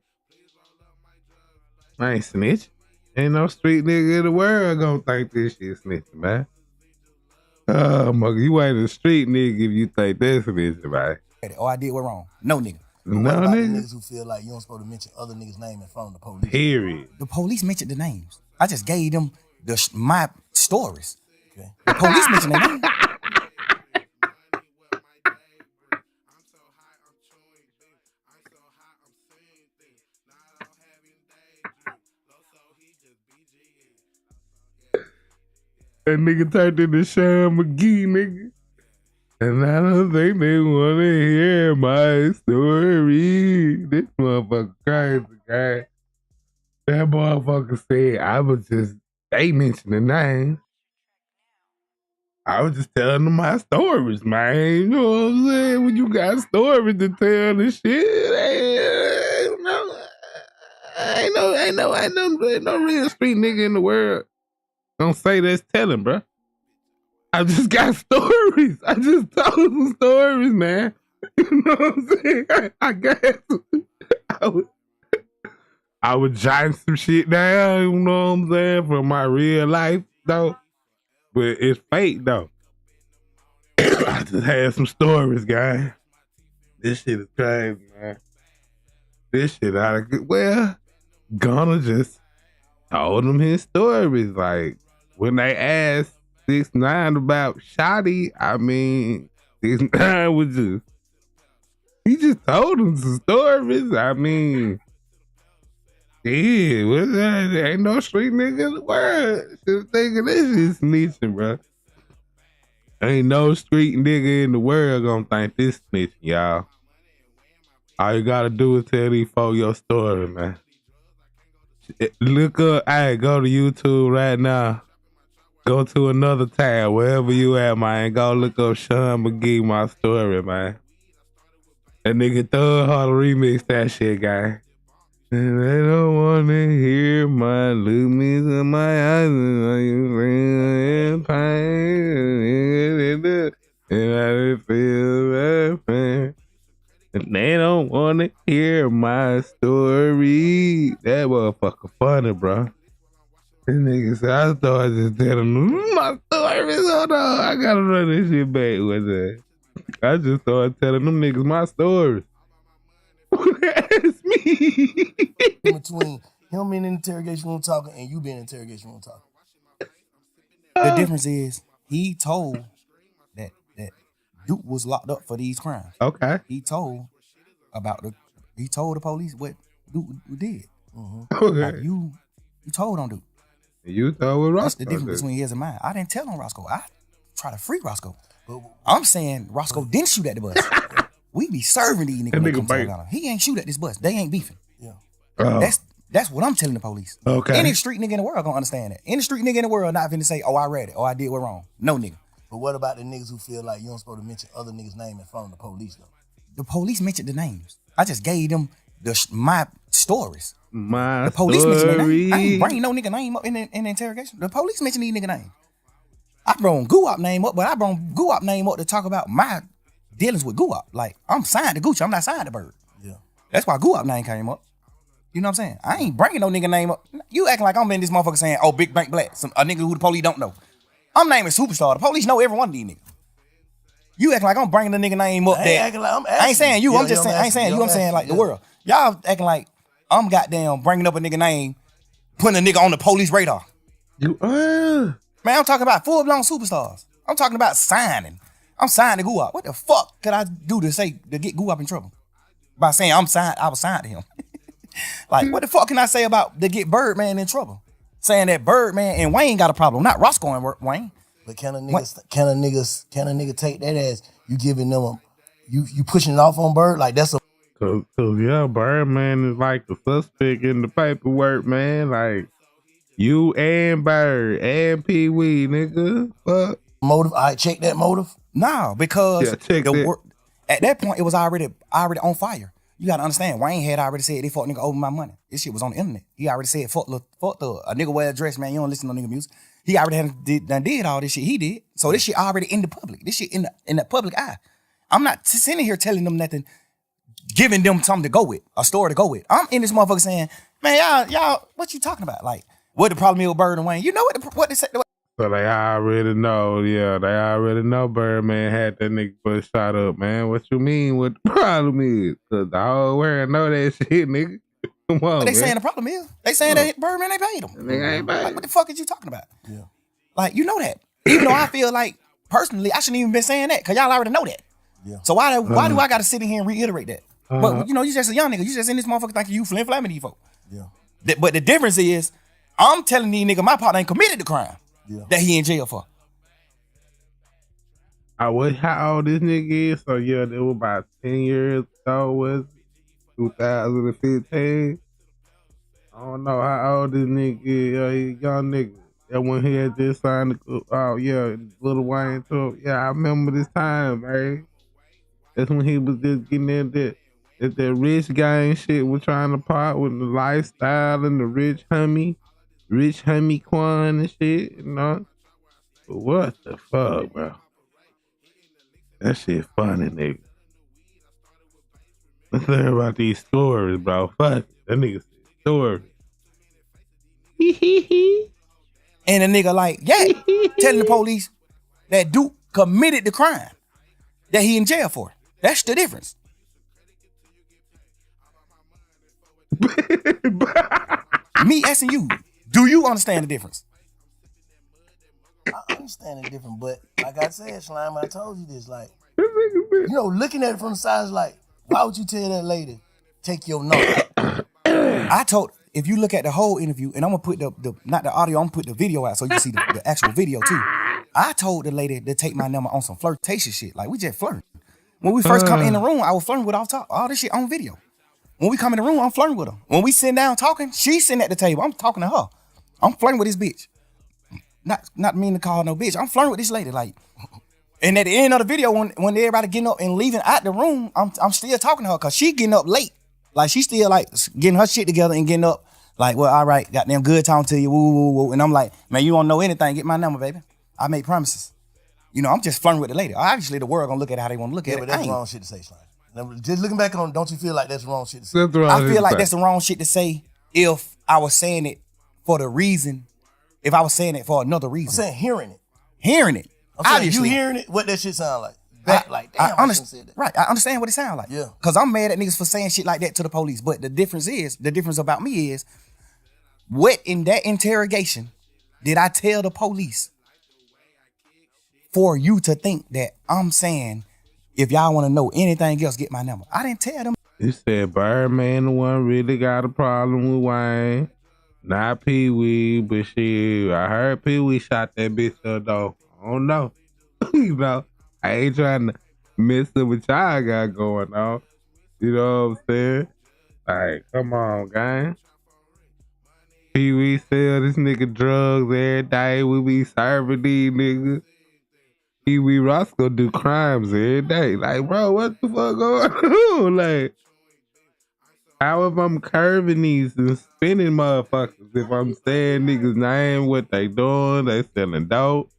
I ain't snitching. Ain't no street nigga in the world gonna think this shit snitching, man. Oh, my, you ain't a street nigga if you think that's snitching, man. Oh, I did what wrong. No, nigga. But what about the niggas who feel like you don't supposed to mention other niggas' name in front of the police? Period. The police mentioned the names. I just gave them my stories. Okay. The police mentioned their names. That nigga turned into Sean McGee, nigga. And I don't think they want to hear my story. This motherfucker crazy, guy. That motherfucker said, they mentioned the name. I was just telling them my stories, man. You know what I'm saying? When you got stories to tell and shit, ain't no real street nigga in the world. Don't say that's telling, bro. I just got stories. I just told some stories, man. You know what I'm saying? I was jotting some shit down, you know what I'm saying, from my real life though. But it's fake though. I just had some stories, guy. This shit is crazy, man. This shit out of good. Well, Gunna just told him his stories. Like when they asked 6ix9ine about Shotty, I mean, 6ix9ine was just he just told him some stories. I mean, yeah, what's that? There ain't no street nigga in the world. Shit thinking this shit snitching, bro. Ain't no street nigga in the world gonna think this snitching, y'all. All you gotta do is tell these folks your story, man. Look up, hey, go to YouTube right now. Go to another tab, wherever you at, man. Go look up Sean McGee, my story, man. That nigga Thug Hard remix that shit, guy. And they don't wanna hear my look me in my eyes and pain. And I feel that pain. And they don't wanna hear my story. That motherfucker funny, bro. This nigga said, I started just telling them my story. Hold on, I gotta run this shit back with that. I just started telling them niggas my stories. It's me. In between him being in the interrogation room talking and you being in the interrogation room talking. The difference is he told that Duke was locked up for these crimes. Okay. He told the police what Duke did. Okay. Like you told on Duke. You told what Roscoe That's the difference between his and mine. I didn't tell on Roscoe. I try to free Roscoe. I'm saying Roscoe didn't shoot at the bus. We be serving these niggas. When they come to Atlanta. He ain't shoot at this bus. They ain't beefing. Yeah. That's what I'm telling the police. Okay. Any street nigga in the world gonna understand that. Any street nigga in the world not finna say, oh, I read it, or I did what wrong. No nigga. But what about the niggas who feel like you don't supposed to mention other niggas' name in front of the police though? The police mentioned the names. I just gave them my stories. My The police mentioned the story. name. I ain't bring no nigga name up in the interrogation. The police mentioned these nigga name. I brought Guwap name up, but I brought Guwap name up to talk about my dealings with Guwap. Like, I'm signed to Gucci. I'm not signed to Bird. Yeah. That's why Guwap name came up. You know what I'm saying? I ain't bringing no nigga name up. You acting like I'm in this motherfucker saying, oh, Big Bank Black, a nigga who the police don't know. I'm naming Superstar. The police know every one of these niggas. You acting like I'm bringing the nigga name up there. I ain't saying you. I'm just saying, I ain't saying you. I'm saying like the world. Y'all acting like I'm goddamn bringing up a nigga name, putting a nigga on the police radar. Man, I'm talking about full-blown superstars. I'm talking about signing. I'm signed to Guwap. What the fuck could I do to get Guwap in trouble? By saying I was signed to him. Like, what the fuck can I say about to get Birdman in trouble? Saying that Birdman and Wayne got a problem, not Roscoe and Wayne. But can a nigga take that as you giving them you pushing it off on Bird? Like that's a Cause yeah, Birdman is like the suspect in the paperwork, man. Like you and Bird and Pee Wee, nigga. Fuck. Motive. I check that motive. No, because Yeah, at that point it was already on fire. You gotta understand, Wayne had already said they fuck nigga over my money. This shit was on the internet. He already said fuck the a nigga wear a dress, man. You don't listen to nigga music. He already did all this shit. He did. So this shit already in the public. This shit in the public eye. I'm not sitting here telling them nothing, giving them something to go with, a story to go with. I'm in this motherfucker saying, man, y'all, what you talking about? Like, what the problem is with Bird and Wayne? You know what they said? So they already know, yeah, they already know Birdman had that nigga put shot up, man. What you mean what the problem is? Cause the whole world know that shit, nigga. Come on, But they man. saying the problem is, they saying that Birdman ain't paid him. Nigga ain't paid. Like, what the fuck is you talking about? Yeah. Like, you know that. Even though I feel like, personally, I shouldn't even been saying that, because y'all already know that. Yeah. So why do I got to sit in here and reiterate that? But, you know, you just a young nigga. You just in this motherfucker thinking you flim-flamming these folks. Yeah. But the difference is, I'm telling these niggas my partner ain't committed the crime that he in jail for. How old this nigga is? So yeah, it was about 10 years ago, was 2015. I don't know how old this nigga is. He a young nigga. That when he had just signed Lil Wayne too. Yeah, I remember this time, man. That's when he was just getting in that rich gang shit was trying to part with the lifestyle and the rich homie Quan and shit, you know. But what the fuck, bro? That shit funny, nigga. Let's learn about these stories, bro. Fuck it. That nigga said Sure. And a nigga like, yeah, telling the police that Duke committed the crime that he in jail for. That's the difference. Me asking you, do you understand the difference? I understand it different, but like I said, Slime, I told you this, like, you know, looking at it from the side is like, why would you tell that lady, take your number? I told, if you look at the whole interview, and I'm gonna put the not the audio, I'm gonna put the video out so you can see the actual video too. I told the lady to take my number on some flirtation shit. Like, we just flirting. When we first come in the room, I was flirting with all this shit on video. When we come in the room, I'm flirting with her. When we sit down talking, she's sitting at the table. I'm talking to her. I'm flirting with this bitch. Not mean to call her no bitch. I'm flirting with this lady. Like, and at the end of the video, when everybody getting up and leaving out the room, I'm still talking to her because she getting up late. Like, she still like getting her shit together and getting up. Like, well, all right, goddamn good talking to you. Woo, woo, woo. And I'm like, man, you don't know anything. Get my number, baby. I make promises. You know, I'm just flirting with the lady. Obviously, the world gonna look at it how they want to look at it. But that's wrong shit to say, Slime. Now, just looking back on, don't you feel like that's wrong shit to say? I feel like that's the wrong shit to say if I was saying it for the reason, if I was saying it for another reason. I'm saying hearing it. Hearing it. I'm saying Obviously. you hearing it, what that shit sound like. Back like, damn, I shouldn't say that. Right, I understand what it sounds like. Yeah. Because I'm mad at niggas for saying shit like that to the police. But the difference about me is, what in that interrogation did I tell the police for you to think that I'm saying, if y'all want to know anything else, get my number? I didn't tell them. You said Birdman the one really got a problem with Wayne. Not Pee Wee, but shit, I heard Pee Wee shot that bitch up though. I don't know. You know, I ain't trying to mess up what y'all got going on. You know what I'm saying? Like, come on, gang. Pee Wee sell this nigga drugs every day. We be serving these niggas. Pee Wee Roscoe do crimes every day. Like, bro, what the fuck going on? Like, how if I'm curving these and spinning motherfuckers? If I'm saying niggas' name, what they doing, they selling dope.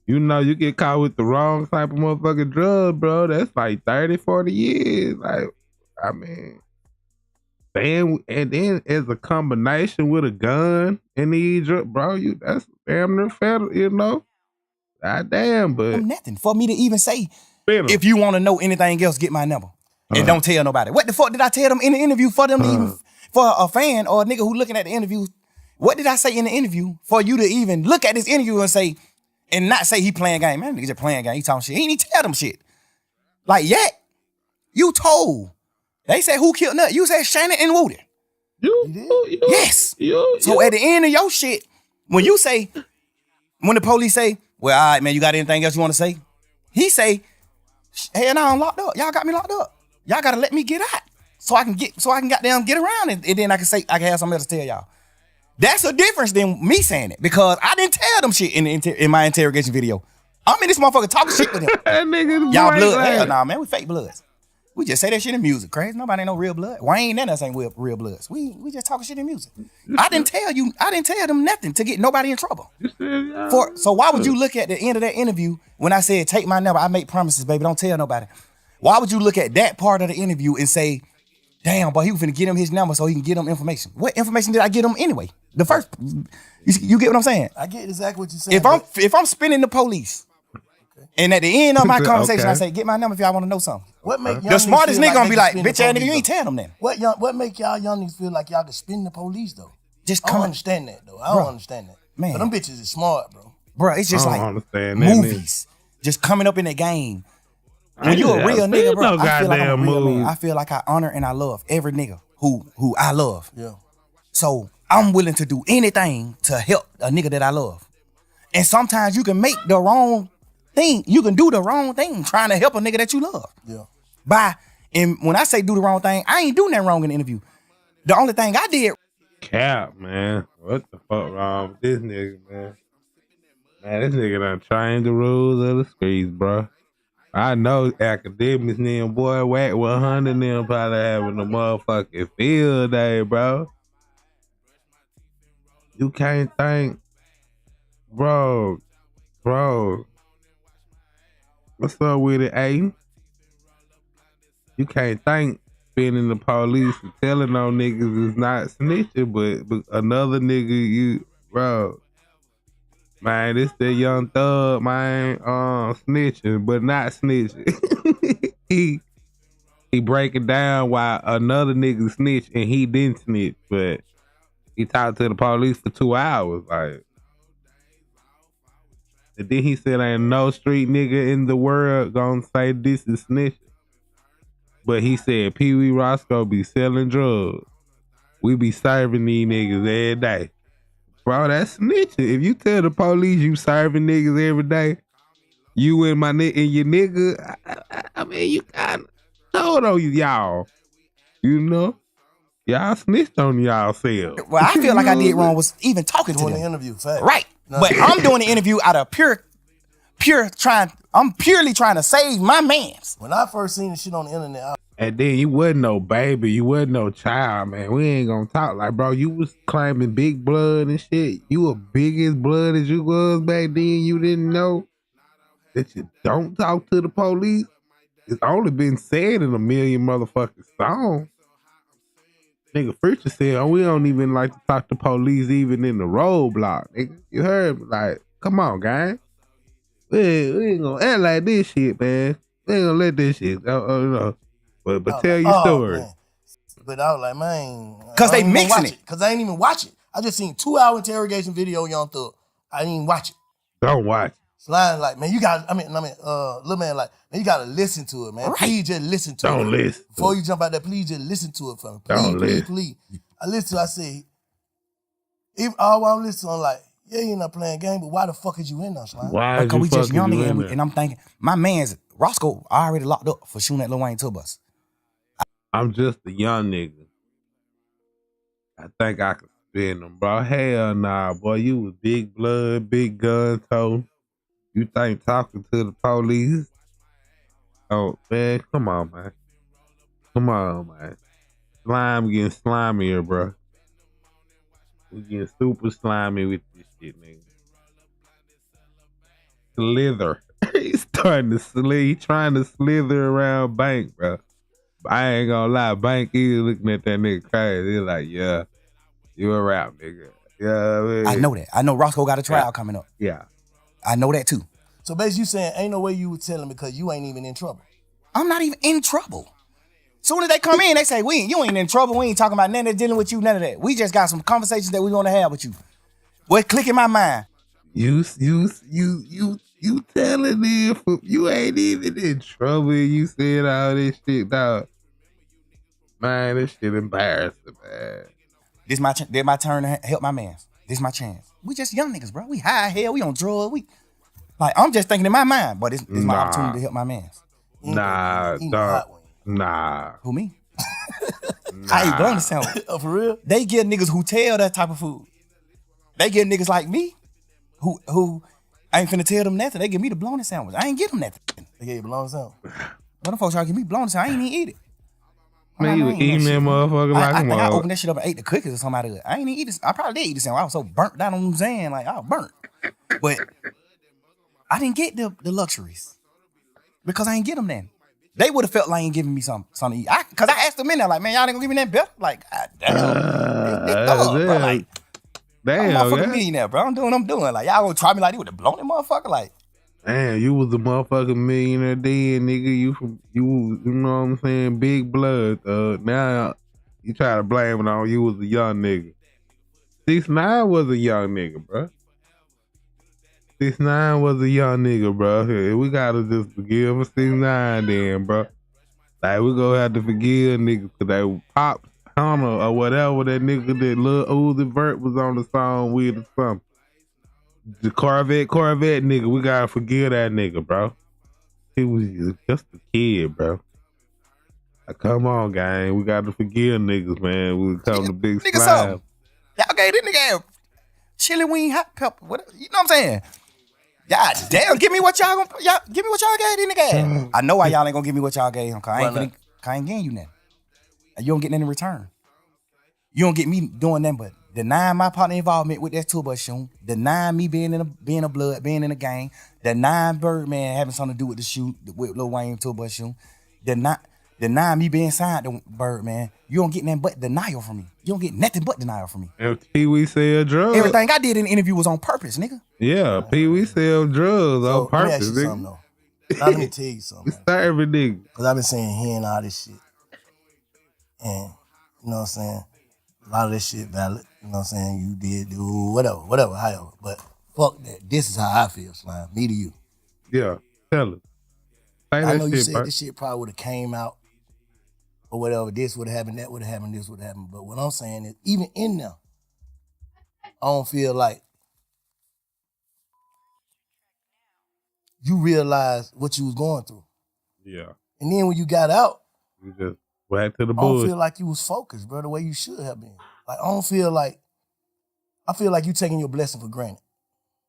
You know, you get caught with the wrong type of motherfucking drug, bro. That's like 30, 40 years. Like, I mean, and then as a combination with a gun and these drugs, bro, that's damn near federal, you know? God damn, but nothing for me to even say, if you want to know anything else, get my number. And don't tell nobody. What the fuck did I tell them in the interview for them to even, for a fan or a nigga who looking at the interview? What did I say in the interview for you to even look at this interview and say, and not say he playing game? Man, nigga just playing game. He talking shit. He ain't even tell them shit. Like, yet, you told. They said, who killed Nut? You said Shannon and Woody. You yes. So at the end of your shit, when you say, when the police say, well, all right, man, you got anything else you want to say? He say, hell no, I'm locked up. Y'all got me locked up. Y'all gotta let me get out so I can goddamn get around and then I can say, I can have something else to tell y'all. That's a difference than me saying it, because I didn't tell them shit in my interrogation video. I'm in this motherfucker talking shit with him. Y'all blood. Hell nah, man, we fake bloods. We just say that shit in music, crazy. Nobody ain't no real blood. Wayne and us ain't real bloods. We just talking shit in music. I didn't tell them nothing to get nobody in trouble. So why would you look at the end of that interview when I said, take my number, I make promises, baby, don't tell nobody? Why would you look at that part of the interview and say, damn, boy, he was finna get him his number so he can get him information? What information did I get him anyway? The first, you get what I'm saying? I get exactly what you're saying. If I'm spinning the police, and at the end of my conversation, I say, get my number if y'all want to know something. What make the smartest nigga gonna be like, bitch ass nigga, you ain't tell them that. What make y'all young niggas feel like y'all can spin the police though? I don't understand that though. I don't understand that. Man, but them bitches is smart, bro. Bro, it's just like movies. Just coming up in the game. When you a real nigga, bro, I feel like I'm a real man. I feel like I honor and I love every nigga who I love. Yeah. So I'm willing to do anything to help a nigga that I love. And sometimes you can make the wrong thing. You can do the wrong thing trying to help a nigga that you love. Yeah. And when I say do the wrong thing, I ain't doing that wrong in the interview. The only thing I did. Cap, man. What the fuck wrong with this nigga, man? Man, this nigga done changed the rules of the streets, bro. I know academics and boy Whack 100 and them probably having a motherfucking field day, bro. You can't think, bro. What's up with it, Aiden? You can't think defending the police and telling on niggas is not snitching, but another nigga, bro, man, this that young thug, man, snitching, but not snitching. he breaking down why another nigga snitched and he didn't snitch, but he talked to the police for 2 hours, like. And then he said, ain't no street nigga in the world gonna say this is snitching. But he said, Pee Wee Roscoe be selling drugs. We be serving these niggas every day. Bro, that's snitching. If you tell the police you serving niggas every day, you and my and your nigga, I mean, you kind of told on y'all. You know? Y'all snitched on y'all selves. Well, I feel like I did wrong was even talking to them. Doing the interview, fact. Right. No. But I'm doing the interview out of I'm purely trying to save my mans. When I first seen the shit on the internet, and then you wasn't no baby, you wasn't no child, man. We ain't gonna talk like, bro, you was claiming big blood and shit. You were big as blood as you was back then. You didn't know that you don't talk to the police. It's only been said in a million motherfucking songs. Nigga Future said, oh, we don't even like to talk to police even in the roadblock. Nigga, you heard me? Like, come on, gang. We ain't gonna act like this shit, man. We ain't gonna let this shit go, no. But tell your story. Man. But I was like, man. Because they mixing it. Because I ain't even watch it. I just seen 2-hour interrogation video, Young Thug. I didn't even watch it. Don't watch it. Slime like, man, you got, little man like, man, you gotta listen to it, man. Right. Please just listen to it. Don't listen. Before you jump out there, please just listen to it for me. Please. I listen to it, I say, if all I'm listening, I'm like, yeah, you're not playing game, but why the fuck is you in there, Slime? Why because we just young nigga and I'm thinking, my man's Roscoe already locked up for shooting at Lil Wayne tour bus. I'm just a young nigga. I think I could spin them, bro. Hell nah, boy. You was big blood, big gun toe. You think talking to the police? Oh, man, come on, man. Come on, man. Slime getting slimier, bro. We getting super slimy with this shit, nigga. Slither. He's starting to slither. He's trying to slither around Bank, bro. But I ain't gonna lie. Bank is looking at that nigga crazy. He's like, yeah, you a rap, nigga. Yeah, I know that. I know Roscoe got a trial coming up. Yeah. I know that too. So basically you saying ain't no way you would tell him because you ain't even in trouble. I'm not even in trouble. Soon as they come in, they say, you ain't in trouble. We ain't talking about none of that, dealing with you, none of that. We just got some conversations that we want to have with you. What click in my mind? You telling me if you ain't even in trouble. You said all this shit, dog. Man, this shit embarrassing, man. This my turn to help my mans. This my chance. We just young niggas, bro. We high hell. We on drugs. I'm just thinking in my mind, but this my opportunity to help my mans. Nah, dog. Nah. Who, me? I ain't blowing the sound. Oh, for real? They get niggas who tell that type of food. They get niggas like me who I ain't finna tell them nothing. They give me the blown sandwich. I ain't get them nothing. They gave you blown sandwich. But them folks try to give me blown sandwich. I ain't even eat it. Man, you was eating that motherfucker like I think I opened that shit up and ate the cookies or something out of it. I ain't even eat it. I probably did eat the sandwich. I was so burnt down on them saying, like, I was burnt. But I didn't get the luxuries because I ain't get them then. They would have felt like ain't giving me something to eat. Because I asked them in there, like, man, y'all ain't gonna give me that better? Like, damn. Bro. Like, damn, I'm a motherfucking millionaire, bro. I'm doing what I'm doing. Like, y'all gonna try me like they would have blown that motherfucker? Like, damn, you was a motherfucking millionaire then, nigga. You know what I'm saying? Big blood. Now you try to blame it on you was a young nigga. 6ix9ine was a young nigga, bro. 6ix9ine was a young nigga, bro. We gotta just forgive 6ix9ine then, bro. Like, we gonna have to forgive niggas because they popped Hunter or whatever that nigga that Lil Uzi Vert was on the song with or something. The Corvette nigga, we gotta forgive that nigga, bro. He was just a kid, bro. Like, come on, gang. We gotta forgive niggas, man. We come to big nigga slime. Y'all gave this nigga chili wing hot pepper. Whatever, you know what I'm saying? God damn, give me what y'all gave this nigga. I know why y'all ain't gonna give me what y'all gave him, cause I ain't getting you nothing. You don't get nothing in return. You don't get me doing nothing but denying my partner involvement with that tour bus shooting, denying me being in a gang, denying Birdman having something to do with the shoot, with Lil Wayne tour bus shooting, deny me being signed to Birdman, you don't get nothing but denial from me. You don't get nothing but denial from me. And Pee Wee sell drugs. Everything I did in the interview was on purpose, nigga. Yeah, Pee Wee sell drugs on Let me purpose, ask you nigga. something though. Now let me tell you something. We starving nigga. Cause I've been saying hearing all this shit. And you know what I'm saying? A lot of this shit valid. You know what I'm saying? You did do whatever, however. But fuck that. This is how I feel, Slime. Me to you. Yeah, tell us. I know you said this shit probably would have came out or whatever. This would have happened, that would have happened, this would have happened. But what I'm saying is, even in there, I don't feel like you realized what you was going through. Yeah. And then when you got out, You just went to the I don't bush. feel like you was focused, bro, the way you should have been. Like, I feel like you taking your blessing for granted.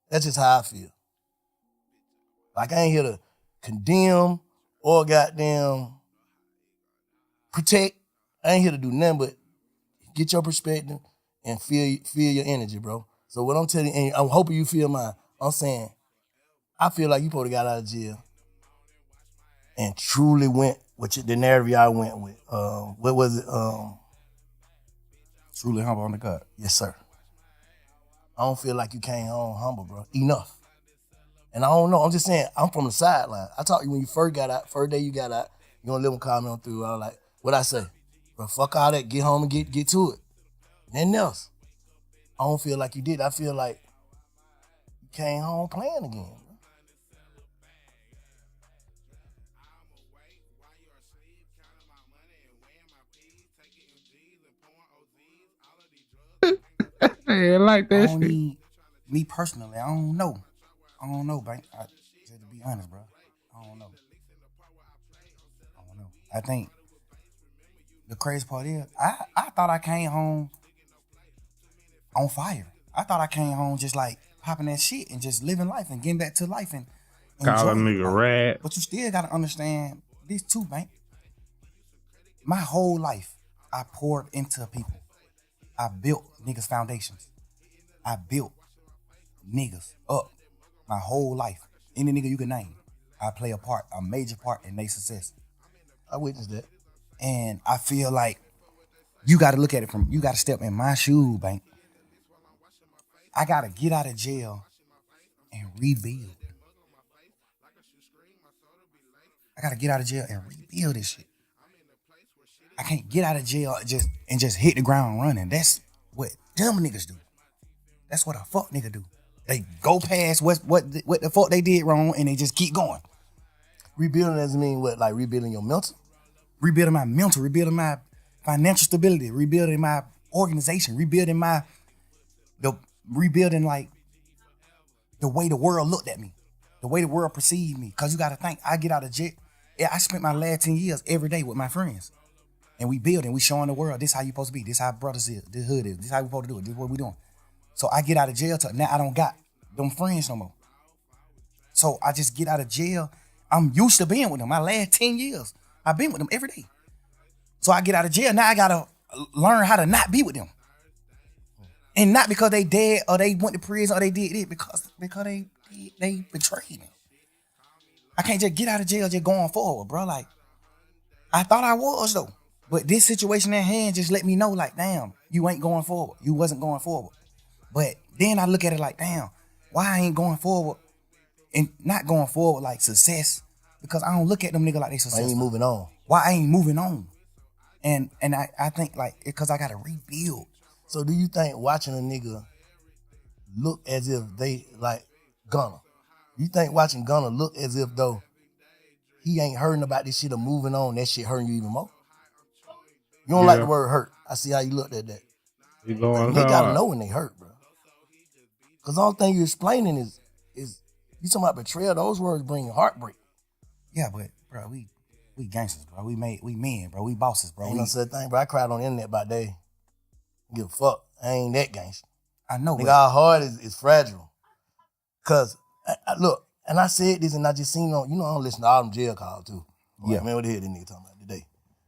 That's just how I feel. Like, I ain't here to condemn or goddamn protect. I ain't here to do nothing but get your perspective and feel your energy, bro. So what I'm telling you, and I'm hoping you feel mine, I'm saying, I feel like you probably got out of jail and truly went with the narrative y'all went with. What was it? Truly humble on the gut. Yes, sir. I don't feel like you came home humble, bro. Enough. And I don't know. I'm just saying, I'm from the sideline. I talked to you when you first got out, first day you got out, you gonna live and call me on through. I was like, what I say? Bro, fuck all that. Get home and get to it. Nothing else. I don't feel like you did. I feel like you came home playing again. I like I that don't shit. need, me personally, I don't know. Bank. Just to be honest, bro. I don't know. I think the crazy part is, I thought I came home on fire. I thought I came home just like popping that shit and just living life and getting back to life and Call a enjoying nigga life. rat. But you still gotta understand this too, Bank. My whole life, I poured into people. I built niggas' foundations. I built niggas up my whole life. Any nigga you can name, I play a major part in their success. I witnessed that. And I feel like you got to look at it you got to step in my shoe, Bank. I got to get out of jail and rebuild. I got to get out of jail and rebuild this shit. I can't get out of jail and just hit the ground running. That's what dumb niggas do. That's what a fuck nigga do. They go past what the fuck they did wrong and they just keep going. Rebuilding doesn't mean what? Like rebuilding your mental? Rebuilding my mental, rebuilding my financial stability, rebuilding my organization, rebuilding like the way the world looked at me, the way the world perceived me. Cause you gotta think, I get out of jail. I spent my last 10 years every day with my friends. And we building, we showing the world, this how you supposed to be, this how brothers is, this hood is, this how we supposed to do it, this what we doing. So I get out of jail, now I don't got them friends no more. So I just get out of jail. I'm used to being with them. My last 10 years, I've been with them every day. So I get out of jail, now I gotta learn how to not be with them. And not because they dead or they went to prison or they did it, because they betrayed me. I can't just get out of jail just going forward, bro. Like, I thought I was though. But this situation at hand just let me know, like, damn, you ain't going forward. You wasn't going forward. But then I look at it like, damn, why I ain't going forward and not going forward like success? Because I don't look at them niggas like they successful. I ain't moving on. Why I ain't moving on? And I think like, because I got to rebuild. So do you think watching a nigga look as if they like Gunna? You think watching Gunna look as if though he ain't hurting about this shit or moving on, that shit hurting you even more? You don't like the word hurt. I see how you looked at that. You going They hard. gotta know when they hurt, bro. Cause the only thing you're explaining is you talking about betrayal. Those words bring heartbreak. Yeah, but bro, we gangsters, bro. We men, bro. We bosses, bro. Ain't no such thing, bro. I cried on the internet about that. Give a fuck. I ain't that gangster. I know, Nigga, our heart is fragile. Cause I look, and I said this, and I just seen on. You know, I don't listen to all them jail calls too. I'm like, man, what the hell this nigga talking about today?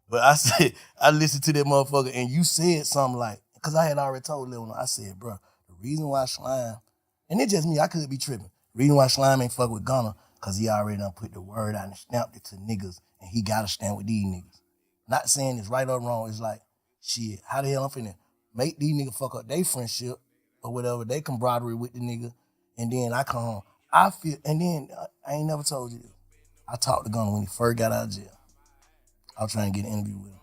But I said, I listened to that motherfucker, and you said something like, because I had already told Lil, I said, bro, the reason why Slime, and it's just me, I could be tripping. The reason why Slime ain't fuck with Gunna, because he already done put the word out and stamped it to niggas, and he got to stand with these niggas. Not saying it's right or wrong. It's like, shit, how the hell I'm finna make these niggas fuck up their friendship or whatever, they camaraderie with the nigga, and then I come home. I feel, and then I ain't never told you this. I talked to Gunna when he first got out of jail. I was trying to get an interview with him.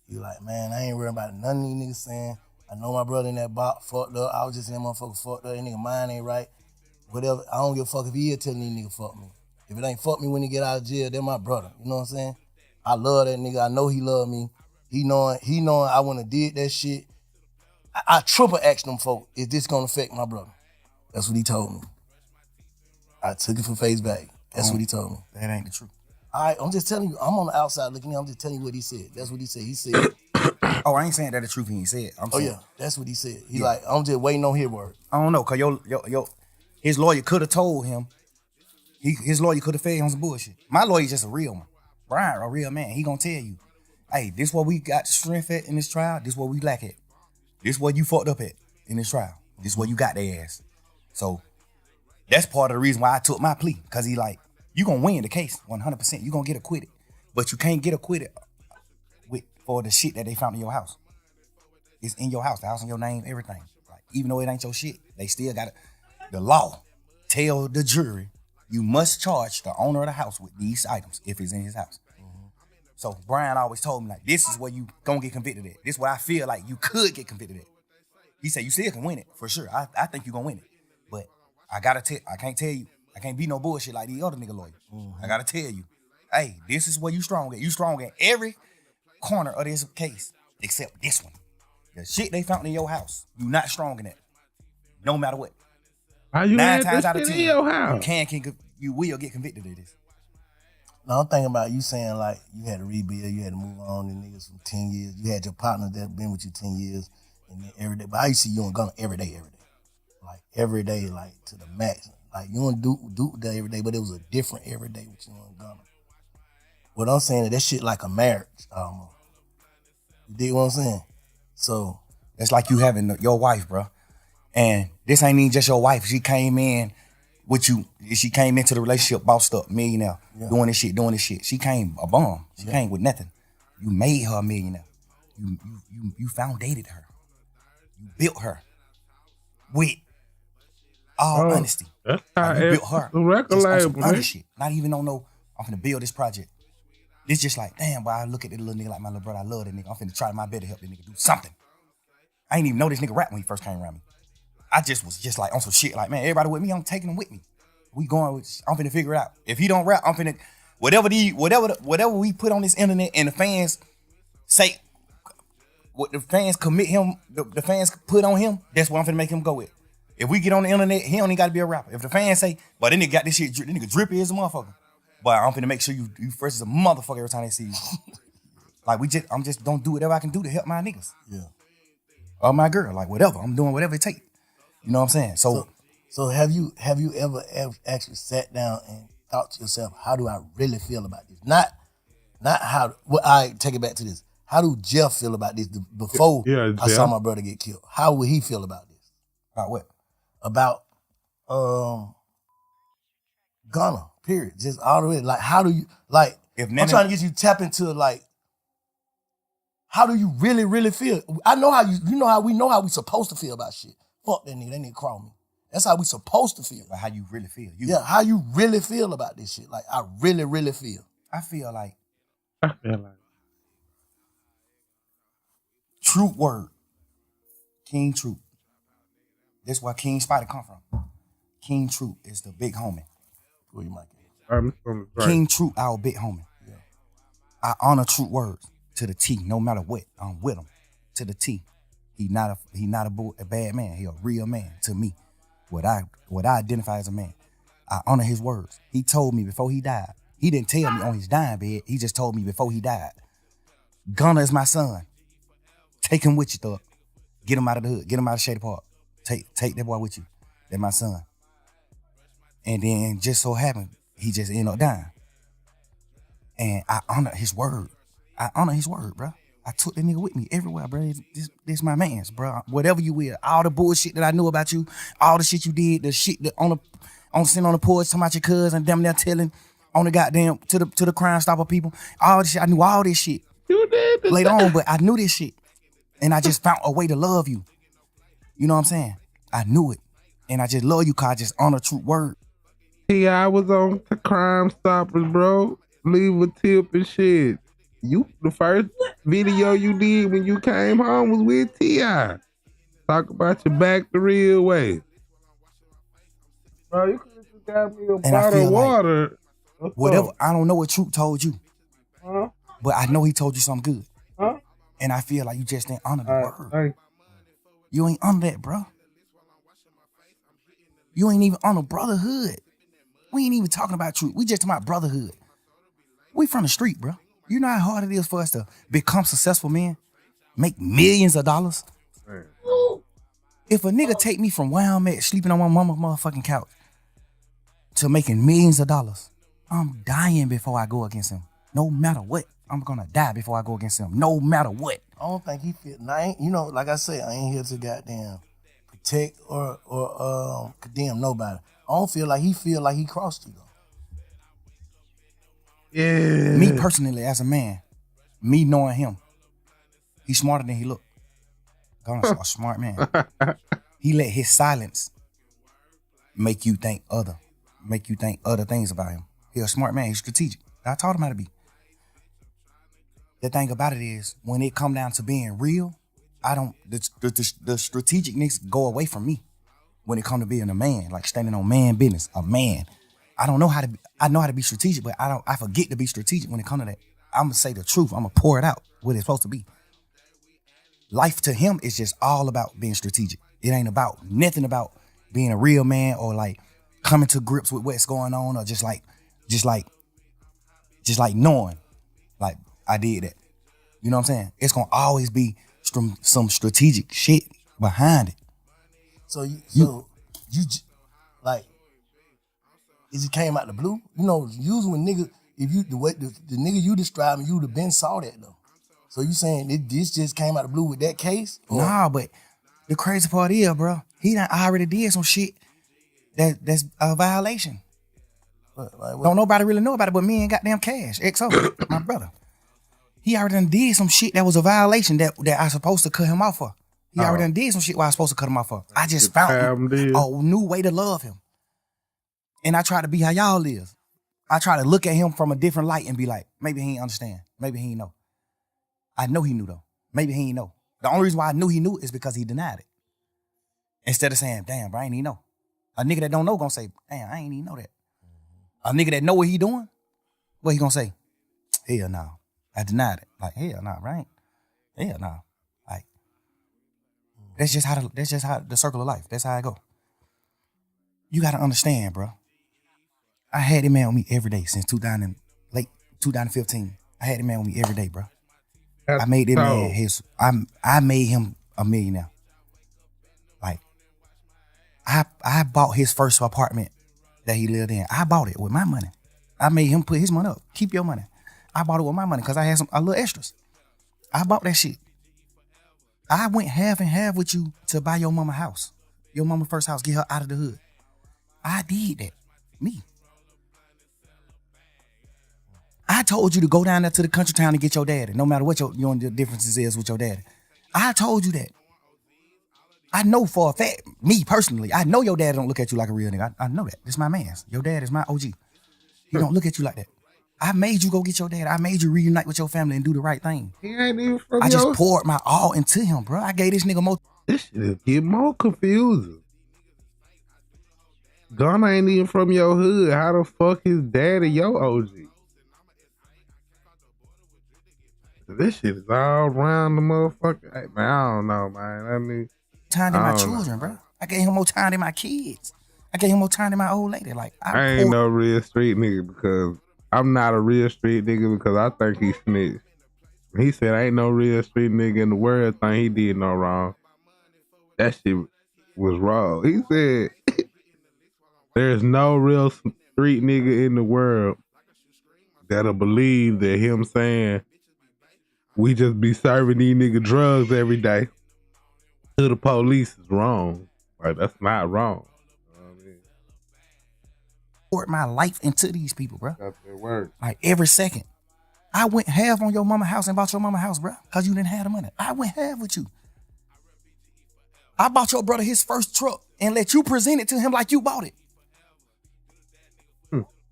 He like, man, I ain't worried about none of these niggas saying, I know my brother in that box fucked up. I was just in that motherfucker fucked up. That nigga mind ain't right. Whatever. I don't give a fuck if he is telling these niggas fuck me. If it ain't fuck me when he get out of jail, they're my brother. You know what I'm saying? I love that nigga. I know he love me. He knowing I wouldn't have did that shit. I triple asked them folk, is this gonna affect my brother? That's what he told me. I took it for face value. That's what he told me. That ain't the truth. All right, I'm just telling you. I'm on the outside looking in. I'm just telling you what he said. That's what he said. He said, oh, I ain't saying that the truth he ain't said. I'm saying, yeah, that's what he said. He like, I'm just waiting on his word. I don't know, cause his lawyer could have told him. His lawyer could have fed him some bullshit. My lawyer's just a real one. Brian, a real man. He gonna tell you, hey, this what we got strength at in this trial. This what we lack at. This what you fucked up at in this trial. This what you got their ass. So that's part of the reason why I took my plea. Cause he like, you gonna win the case 100%. You gonna get acquitted. But you can't get acquitted for the shit that they found in your house. It's in your house. The house in your name, everything. Like, even though it ain't your shit, they still got it. The law tell the jury, you must charge the owner of the house with these items if it's in his house. Mm-hmm. So Brian always told me, like, this is where you gonna get convicted at. This is where I feel like you could get convicted at. He said, you still can win it, for sure. I think you gonna win it. But I can't tell you, I can't be no bullshit like these other nigga lawyers. Mm-hmm. I gotta tell you, hey, this is where you strong at. You strong at every corner of this case, except this one. The shit they found in your house, you not strong in that. No matter what. How you 9 times out of 10, in your house? You will get convicted of this. Now I'm thinking about you saying like you had to rebuild, you had to move on to niggas from 10 years. You had your partners that been with you 10 years, and then every day. But I used to see you and Gunna every day. Like every day, like to the max. Like you and Duke day every day, but it was a different every day with you and Gunna. What I'm saying is that shit like a marriage almost. You dig what I'm saying? So it's like you having your wife, bro. And this ain't even just your wife. She came in with you. She came into the relationship bossed up, millionaire, doing this shit. She came a bum. She came with nothing. You made her a millionaire. You foundated her. You built her with all honesty. That's how you built her. The record just on some label, other shit. Not even on no, I'm finna build this project. It's just like, damn, boy, I look at this little nigga like my little brother. I love that nigga. I'm finna try my best to help this nigga do something. I ain't even know this nigga rap when he first came around me. I just was just like on some shit like, man, everybody with me, I'm taking him with me. We going with, I'm finna figure it out. If he don't rap, I'm finna, whatever we put on this internet and the fans say, what the fans commit him, the fans put on him, that's what I'm finna make him go with. If we get on the internet, he don't even gotta be a rapper. If the fans say, but that nigga got this shit, that nigga drippy as a motherfucker. But I'm finna make sure you fresh as a motherfucker every time they see you. Like I'm just don't do whatever I can do to help my niggas. Yeah. Or my girl, like whatever. I'm doing whatever it takes. You know what I'm saying? So have you ever actually sat down and thought to yourself, how do I really feel about this? Not how. Well, I take it back to this. How do Jeff feel about this before I saw my brother get killed? How would he feel about this? About what? About Gunna. Period. Just all the way. Like, how do you like? I'm trying to get you to tap into like. How do you really, really feel? I know how you know how we supposed to feel about shit. Fuck that nigga crawl me. That's how we supposed to feel. But how you really feel. How you really feel about this shit. Like, I really, really feel. I feel like Truth word. King Truth. That's where King Spider come from. King Truth is the big homie. Where you might get King Truth, our big homie. Yeah. I honor Truth words to the T, no matter what. I'm with him to the T. He not a bad man. He a real man to me. What I identify as a man. I honor his words. He told me before he died. He didn't tell me on his dying bed. He just told me before he died. Gunna is my son. Take him with you, thug. Get him out of the hood. Get him out of Shady Park. Take that boy with you. That's my son. And then just so happened, he just ended up dying. And I honor his word. I honor his word, bro. I took that nigga with me everywhere, bro. This my man's, bro. Whatever you will, all the bullshit that I knew about you, all the shit you did, the shit that sitting on the porch talking about your cousin, damn near telling on the goddamn to the Crime Stopper people, all this shit. I knew all this shit. You did the later on, but I knew this shit. And I just found a way to love you. You know what I'm saying? I knew it. And I just love you because I just honor true word. I was on the Crime Stoppers, bro. Leave a tip and shit. You the first video you did when you came home was with T.I. Talk about your back the real way. Bro, you could have just got me a And I bottle feel of like water. whatever, I don't know what Troop told you. Huh? But I know he told you something good. Huh? And I feel like you just didn't honor the word. Thank You ain't honor that, bro. You ain't even honor brotherhood. We ain't even talking about truth. We just talking about brotherhood. We from the street, bro. You know how hard it is for us to become successful men? Make millions of dollars? Man. If a nigga take me from where I'm at, sleeping on my mama's motherfucking couch, to making millions of dollars, I'm dying before I go against him. No matter what, I'm gonna die before I go against him. No matter what. I don't think he feel. Now, I ain't, you know, like I say, I ain't here to goddamn protect or condemn nobody. I don't feel like he crossed you though. Yeah. Me personally, as a man, me knowing him, he's smarter than he look. Gunna's a smart man. He let his silence make you think other things about him. He's a smart man. He's strategic. I taught him how to be. The thing about it is, when it come down to being real, the strategicness go away from me when it come to being a man, like standing on man business, a man. I know how to be strategic, but I forget to be strategic when it come to that. I'm gonna say the truth. I'm gonna pour it out what it's supposed to be. Life to him is just all about being strategic. It ain't about nothing about being a real man or like coming to grips with what's going on or just like knowing like I did that. You know what I'm saying? It's gonna always be some strategic shit behind it. So like, it just came out the blue. You know, usually when niggas, if you the nigga you describing, you would have been saw that though. So you saying this just came out the blue with that case? Or? Nah, but the crazy part is, bro, he done already did some shit that's a violation. What? Don't nobody really know about it but me and goddamn Cash, XO, my brother. He already done did some shit that was a violation that I supposed to cut him off for. He already done did some shit where I was supposed to cut him off for. I just found a new way to love him. And I try to be how y'all is. I try to look at him from a different light and be like, maybe he ain't understand. Maybe he ain't know. I know he knew though. Maybe he ain't know. The only reason why I knew he knew is because he denied it. Instead of saying, damn, bro, I ain't even know. A nigga that don't know gonna say, damn, I ain't even know that. A nigga that know what he doing, what he gonna say? Hell no. I denied it. Like, hell no, right? Hell no. Like, that's just how the circle of life. That's how I go. You gotta understand, bro. I had him man with me every day since late 2015. I had him man with me every day, bro. I made him man I made him a millionaire. Like, I bought his first apartment that he lived in. I bought it with my money. I made him put his money up. Keep your money. I bought it with my money because I had a little extras. I bought that shit. I went half and half with you to buy your mama house. Your mama first house, get her out of the hood. I did that. Me. I told you to go down there to the country town and get your daddy, no matter what your differences is with your daddy. I told you that. I know for a fact, me personally, I know your dad don't look at you like a real nigga. I know that. This my man's. Your dad is my OG. He don't look at you like that. I made you go get your dad. I made you reunite with your family and do the right thing. He ain't even from I just poured my all into him, bro. I gave this nigga more. This shit get more confusing. Gunna ain't even from your hood. How the fuck his daddy your OG? This shit is all around the motherfucker. Hey, man, I don't know, man. I mean, time than my children, bro. I gave him more time than my kids. I gave him more time than my old lady. Like, I ain't no real street nigga because I'm not a real street nigga because I think he snitched. He said ain't no real street nigga in the world think he did no wrong. That shit was wrong. He said there's no real street nigga in the world that'll believe that him saying we just be serving these nigga drugs every day to the police is wrong. Like, that's not wrong. You know what I mean? Poured my life into these people, bro. That's their word. Like, every second. I went half on your mama house and bought your mama house, bro, because you didn't have the money. I went half with you. I bought your brother his first truck and let you present it to him like you bought it.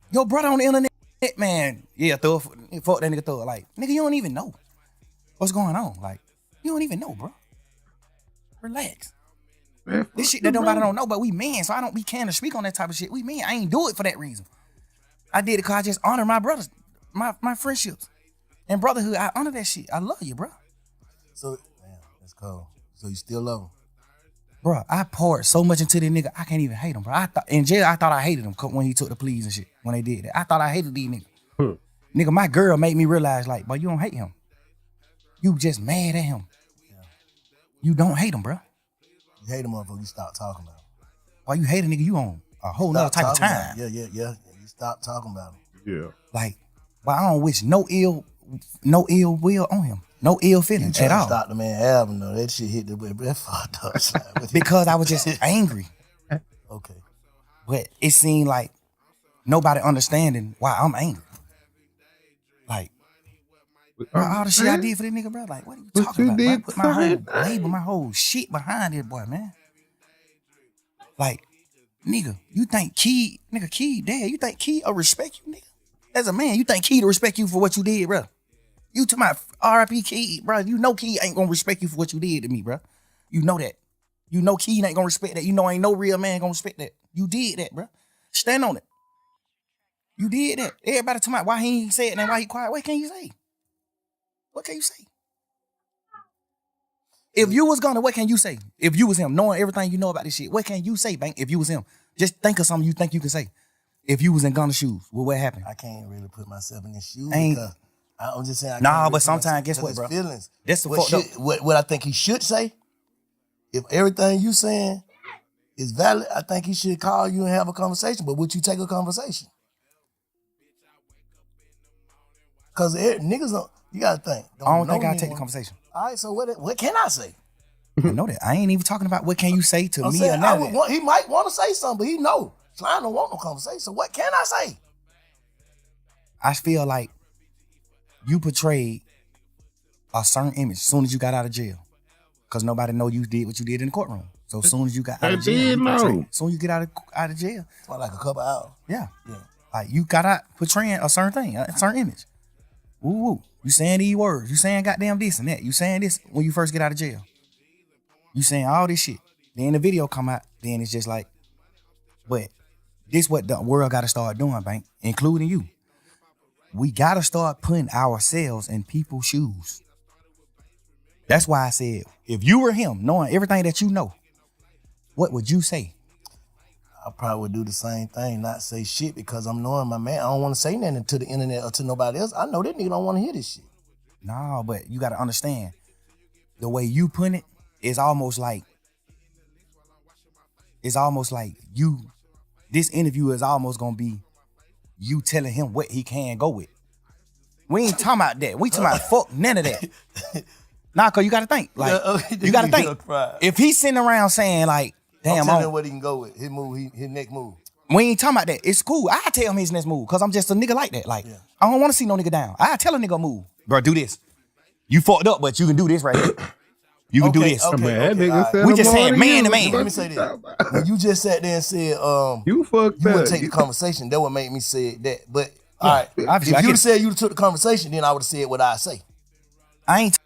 Your brother on the internet, man, yeah, fuck that nigga thug. Like, nigga, you don't even know what's going on. Like, you don't even know, bro. Relax. Man, This shit that nobody don't know, but we men, so I don't be can to speak on that type of shit. We men, I ain't do it for that reason. I did it because I just honor my brothers, my friendships and brotherhood. I honor that shit. I love you, bro. So, damn, that's cold. So you still love him? Bro, I poured so much into this nigga, I can't even hate him, bro. In jail, I thought I hated him when he took the pleas and shit, when they did that. I thought I hated these niggas. Nigga, my girl made me realize, like, but you don't hate him. You just mad at him. Yeah. You don't hate him, bro. You hate him motherfucker, you stop talking about him. Why you hate a nigga, you on a whole nother type of time. Yeah. You stop talking about him. Yeah. Like, but I don't wish no ill will on him. No ill feelings at all. Stop the man album though. That shit hit the that fucked up. Because I was just angry. Okay. But it seemed like nobody understanding why I'm angry. Like, all the shit I did for this nigga, bro. Like, what are you talking about, bro? I put my whole label, my whole shit behind this boy, man. Like, nigga, you think Key, dad, you think Key will respect you, nigga? As a man, you think Key to respect you for what you did, bro? You to my R.I.P. Key, bro. You know Key ain't gonna respect you for what you did to me, bro. You know that. You know Key ain't gonna respect that. You know ain't no real man gonna respect that. You did that, bro. Stand on it. You did that. Everybody talking about why he ain't say it and why he quiet. What can you say? What can you say? If you was Gunna, what can you say? If you was him, knowing everything you know about this shit, what can you say, Bank? If you was him, just think of something you think you can say. If you was in Gunna's shoes, what happened? I can't really put myself in his shoes because I'm just saying. But sometimes, guess what, bro? Feelings. That's the what I think he should say. If everything you saying is valid, I think he should call you and have a conversation. But would you take a conversation? Because niggas don't. You gotta think. I don't think I'll take the conversation. All right, so what can I say? I know that. I ain't even talking about what can you say to me or nothing. He might want to say something, but he know. So I don't want no conversation. So what can I say? I feel like you portrayed a certain image as soon as you got out of jail. Because nobody know you did what you did in the courtroom. So as soon as you got out of jail, as soon as you get out of jail. For like a couple hours. Yeah. Like you got out portraying a certain thing, a certain image. Woo. You saying these words. You saying goddamn this and that. You saying this when you first get out of jail. You saying all this shit. Then the video come out. Then it's just like, but this what the world got to start doing, Bank, including you. We got to start putting ourselves in people's shoes. That's why I said, if you were him, knowing everything that you know, what would you say? I probably would do the same thing, not say shit because I'm knowing my man. I don't want to say nothing to the internet or to nobody else. I know that nigga don't want to hear this shit. No, but you got to understand, the way you put it is almost like you, this interview is almost going to be you telling him what he can go with. We ain't talking about that. We talking about fuck none of that. Nah, cause you got to think. Like, you got to think. If he's sitting around saying like, damn, I'm telling him what he can go with. His move, his next move. We ain't talking about that. It's cool. I tell him his next move because I'm just a nigga like that. Like, I don't want to see no nigga down. I tell a nigga move. Bro, do this. You fucked up, but you can do this right here. You can do this. We just saying man to man. Let me say this. When you just sat there and said, you fucked up. You wouldn't take the conversation. That would make me say that. But all right, if you'd have said you took the conversation, then I would have said what I say. I ain't.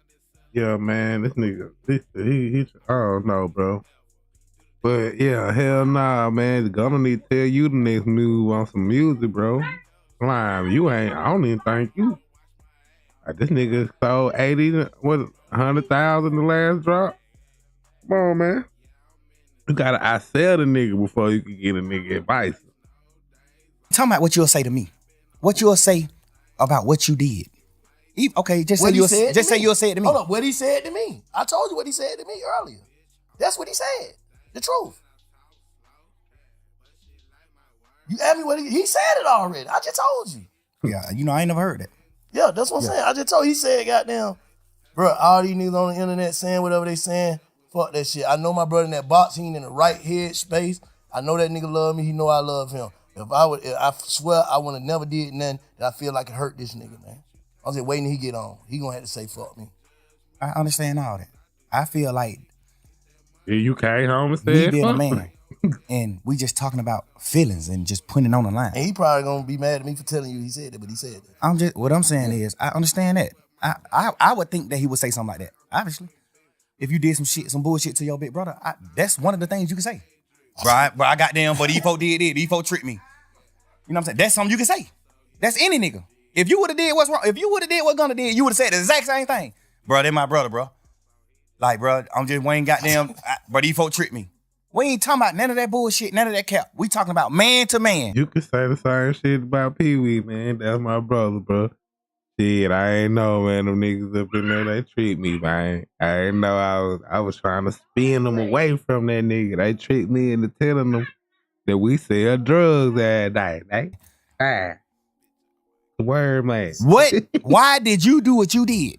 Yeah, man, this nigga, he I don't know, bro. But yeah, hell nah, man. Gonna need to tell you the next move on some music, bro. Slime, you ain't. I don't even think you. Like, this nigga sold 100,000 the last drop. Come on, man. You gotta sell the nigga before you can get a nigga advice. Talking about what you'll say to me. What you'll say about what you did. Okay, just say you'll say it to me. Hold up, what he said to me. I told you what he said to me earlier. That's what he said. The truth. You asked me what he said it already. I just told you. Yeah, I ain't never heard that. Yeah, that's what I'm saying. I just told you. He said, goddamn, bro, all these niggas on the internet saying whatever they saying, fuck that shit. I know my brother in that box, he ain't in the right head space. I know that nigga love me. He know I love him. I swear I would have never did nothing that I feel like it hurt this nigga, man. I'm just waiting till he get on. He gonna have to say fuck me. I understand all that. I feel like Yeah, you came home and me said, being a fuck man, and we just talking about feelings and just putting it on the line. And he probably gonna be mad at me for telling you he said that, but he said that. What I'm saying is, I understand that. I would think that he would say something like that. Obviously, if you did some bullshit to your big brother, that's one of the things you can say. Bro, I got them, but these folk did it. These folk tricked me. You know what I'm saying? That's something you can say. That's any nigga. If you would have did what's wrong, if you would have did what Gunna did, you would have said the exact same thing. Bro, they my brother, bro. Like, bro, I'm just Wayne goddamn, bro, these folk tricked me. We ain't talking about none of that bullshit, none of that cap. We talking about man to man. You can say the same shit about Pee Wee, man. That's my brother, bro. Shit, I ain't know, man. Them niggas up in there, they treat me, man. I ain't know I was trying to spin them away from that nigga. They treat me into telling them that we sell drugs at night. Word, man. What? Why did you do what you did?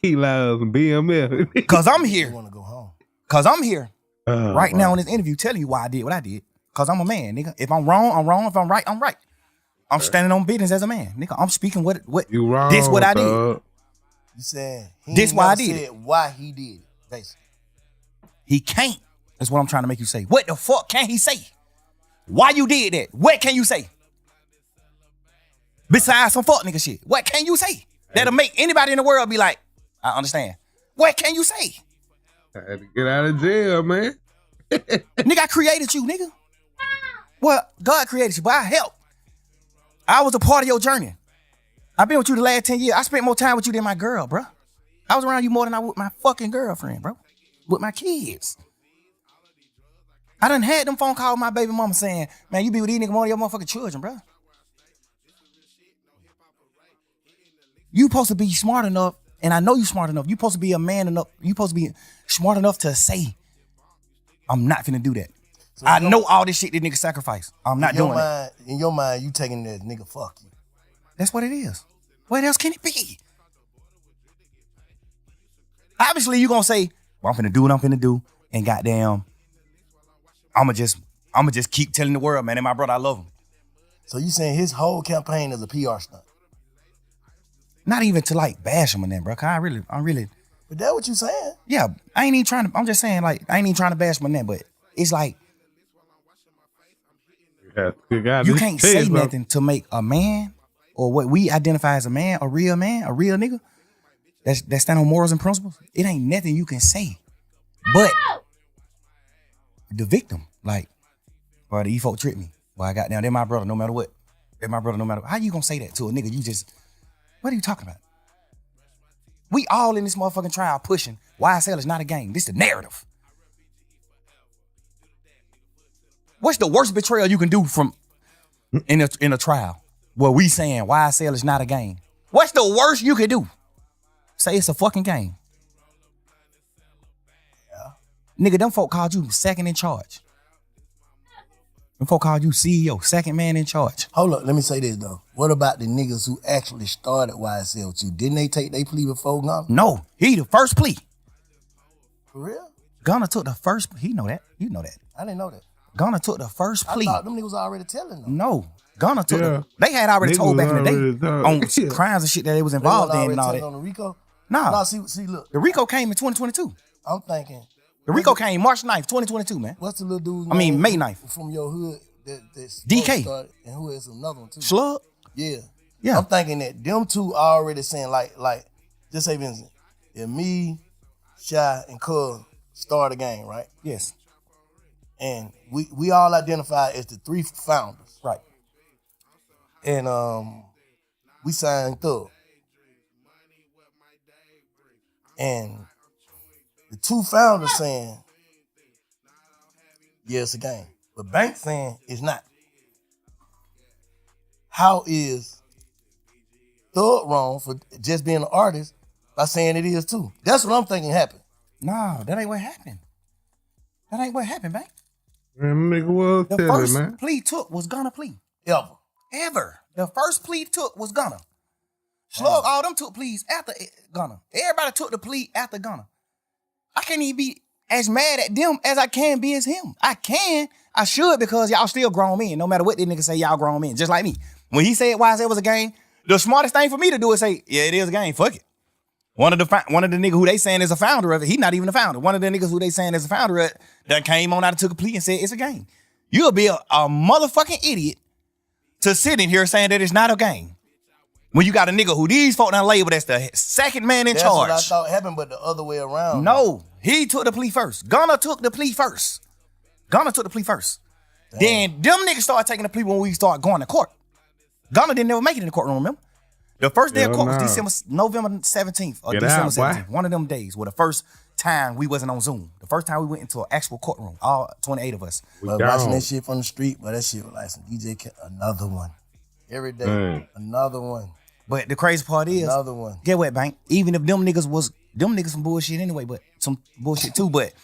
Kilos and BMF. Cause I'm I here. want to go home. Cause I'm here right wow. now in this interview telling you why I did what I did. Cause I'm a man, nigga. If I'm wrong, I'm wrong. If I'm right, I'm right. I'm standing on business as a man, nigga. I'm speaking what you wrong. This what I did. You saying he This ain't why I never did said why he did it, basically. He can't. That's what I'm trying to make you say. What the fuck can he say? Why you did that? What can you say? Besides some fuck nigga shit. What can you say? That'll make anybody in the world be like, I understand. What can you say? I had to get out of jail, man. Nigga, I created you, nigga. Well, God created you, but I helped. I was a part of your journey. I've been with you the last 10 years. I spent more time with you than my girl, bro. I was around you more than I was with my fucking girlfriend, bro. With my kids. I done had them phone calls with my baby mama saying, man, you be with these niggas more than your motherfucking children, bro. You supposed to be smart enough, and I know you smart enough. You supposed to be a man enough. You supposed to be smart enough to say, I'm not finna do that. So I know all this shit that nigga sacrifice. I'm not doing it. In your mind, you taking that nigga fuck you. That's what it is. What else can it be? Obviously, you gonna say, well, I'm finna do what I'm finna do, and goddamn, I'ma just keep telling the world, man, and my brother, I love him. So you saying his whole campaign is a PR stunt? Not even to like bash him and that, bro. Cause I'm really. But that's what you saying. Yeah, I ain't even trying to. I'm just saying, like, I ain't even trying to bash him and that, but it's like you can't say nothing to make a man or what we identify as a real nigga that stand on morals and principles. It ain't nothing you can say, but the victim, like, bro, the folk tricked me. Boy, I got down. They're my brother, no matter what. They're my brother, no matter what. How you gonna say that to a nigga? What are you talking about? We all in this motherfucking trial pushing YSL is not a game. This is the narrative. What's the worst betrayal you can do from in a trial where we saying YSL is not a game? What's the worst you can do? Say it's a fucking game. Yeah. Nigga, them folk called you second in charge. Them folk called you CEO, second man in charge. Hold up, let me say this though. What about the niggas who actually started YSL with you? Didn't they take their plea before Gunna? No, he the first plea. For real? Gunna took the first, he know that. You know that. I didn't know that. Gunna took the first plea. I thought them niggas already telling them. No. Gunna took they had already told back in the day on crimes and shit that they was involved in and all that. On the RICO? No, see, look. The RICO came in 2022. I'm thinking. The RICO came March 9th, 2022, man. What's the little dude? May 9th. From your hood that's DK. Started, and who is another one too? Slug? Yeah. Yeah. I'm thinking that them two already saying like, just say Vincent, if me, Shy, and Cuz start a game, right? Yes. And we all identify as the three founders. Right. And we signed Thug. And the two founders saying, yeah, it's a game. But Bank saying it's not. How is Thug wrong for just being an artist by saying it is too? That's what I'm thinking happened. No, that ain't what happened. That ain't what happened, Bank. Man, nigga was the telling, first man. plea took was Gunna plea. Ever. The first plea took was Gunna. Slug, all them took pleas after Gunna. Everybody took the plea after Gunna. I can't even be as mad at them as I can be as him. I should, because y'all still grown men. No matter what this nigga say, y'all grown men. Just like me. When he said YSL was a game, The smartest thing for me to do is say, yeah, it is a game. Fuck it. One of the niggas who they saying is a founder of it, he not even a founder. One of the niggas who they saying is a founder of it that came on out and took a plea and said it's a game. You'll be a motherfucking idiot to sit in here saying that it's not a game. When you got a nigga who these folk done labeled as the second man in charge. That's what I thought happened, but the other way around. No, he took the plea first. Gunna took the plea first. Damn. Then them niggas started taking the plea when we started going to court. Gunna didn't never make it in the courtroom, remember? The first day of court was November 17th or December 17th. One of them days were the first time we wasn't on Zoom. The first time we went into an actual courtroom, all 28 of us. But watching that shit from the street, but that shit was like some another one. Every day, another one. But the crazy part is, another one. Get what, Bank? Even if them niggas some bullshit anyway, but some bullshit too, but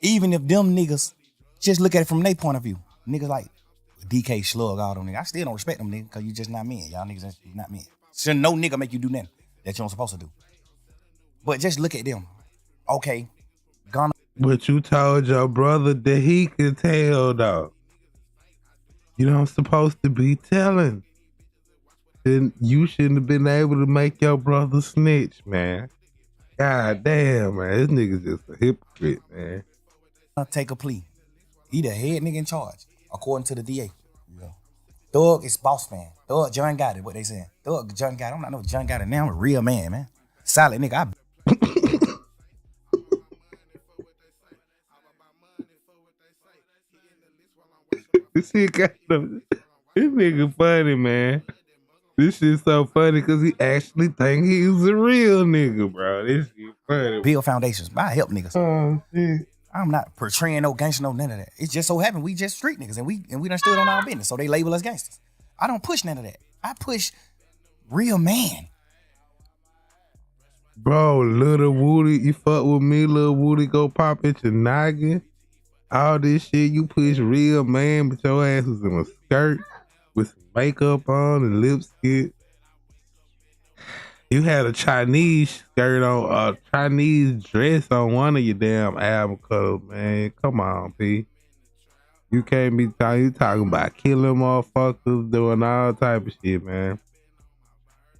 even if them niggas just look at it from their point of view, niggas like DK Slug, all them niggas, I still don't respect them niggas because you just not men. Y'all niggas not men. Should no nigga make you do nothing that you don't supposed to do. But just look at them. Okay, Gunna. But you told your brother that he could tell, though. You don't supposed to be telling. Then you shouldn't have been able to make your brother snitch, man. God damn, man. This nigga's just a hypocrite, man. Take a plea. He the head nigga in charge, according to the DA. Yeah. Thug is boss man. Thug John got it, what they saying. Thug John got it. I'm not no John got it now. I'm a real man. Solid nigga. This nigga funny, man. This shit's so funny because he actually think he's a real nigga, bro. This shit funny. Build foundations. I help niggas. Oh, shit. I'm not portraying no gangster, no none of that. It just so happened we just street niggas and we done stood on our business, so they label us gangsters. I don't push none of that. I push real man. Bro, little Woody, you fuck with me, little Woody go pop at your noggin. All this shit, you push real man, but your ass was in a skirt with some makeup on and lipstick. You had a Chinese skirt on, a Chinese dress on one of your damn album covers, man. Come on, P. You can't be talking about killing motherfuckers, doing all type of shit, man.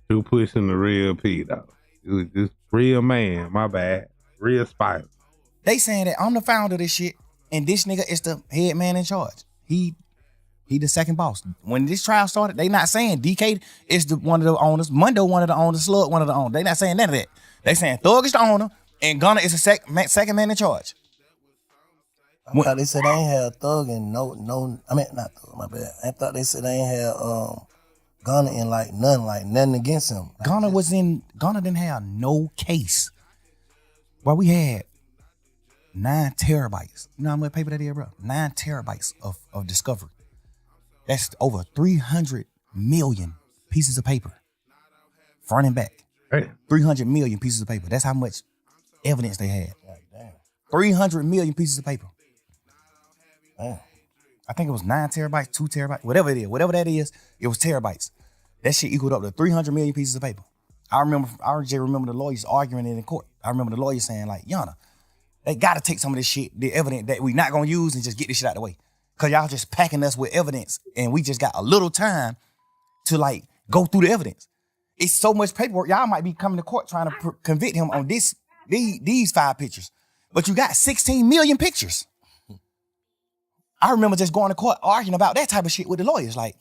You pushing the real P, though. You was just real man, my bad. Real spider. They saying that I'm the founder of this shit, and this nigga is the head man in charge. He the second boss. When this trial started, they not saying DK is one of the owners, Mundo one of the owners, Slug one of the owners. They not saying none of that. They saying Thug is the owner and Gunna is the second man in charge. I thought they said they ain't had Thug and not Thug, my bad. I thought they said they ain't had Gunna in nothing against him. Gunna didn't have no case. Well, we had 9 terabytes. You know how much paper that is, bro? 9 terabytes of discovery. That's over 300 million pieces of paper. Front and back. Hey. 300 million pieces of paper. That's how much evidence they had. God damn. 300 million pieces of paper. Damn. I think it was 9 terabytes, 2 terabytes, whatever it is. Whatever that is, it was terabytes. That shit equaled up to 300 million pieces of paper. I just remember the lawyers arguing it in court. I remember the lawyers saying, like, Yana, they got to take some of this shit, the evidence that we not going to use, and just get this shit out of the way. Because y'all just packing us with evidence, and we just got a little time to, like, go through the evidence. It's so much paperwork. Y'all might be coming to court trying to convict him on these 5 pictures. But you got 16 million pictures. I remember just going to court arguing about that type of shit with the lawyers. Like,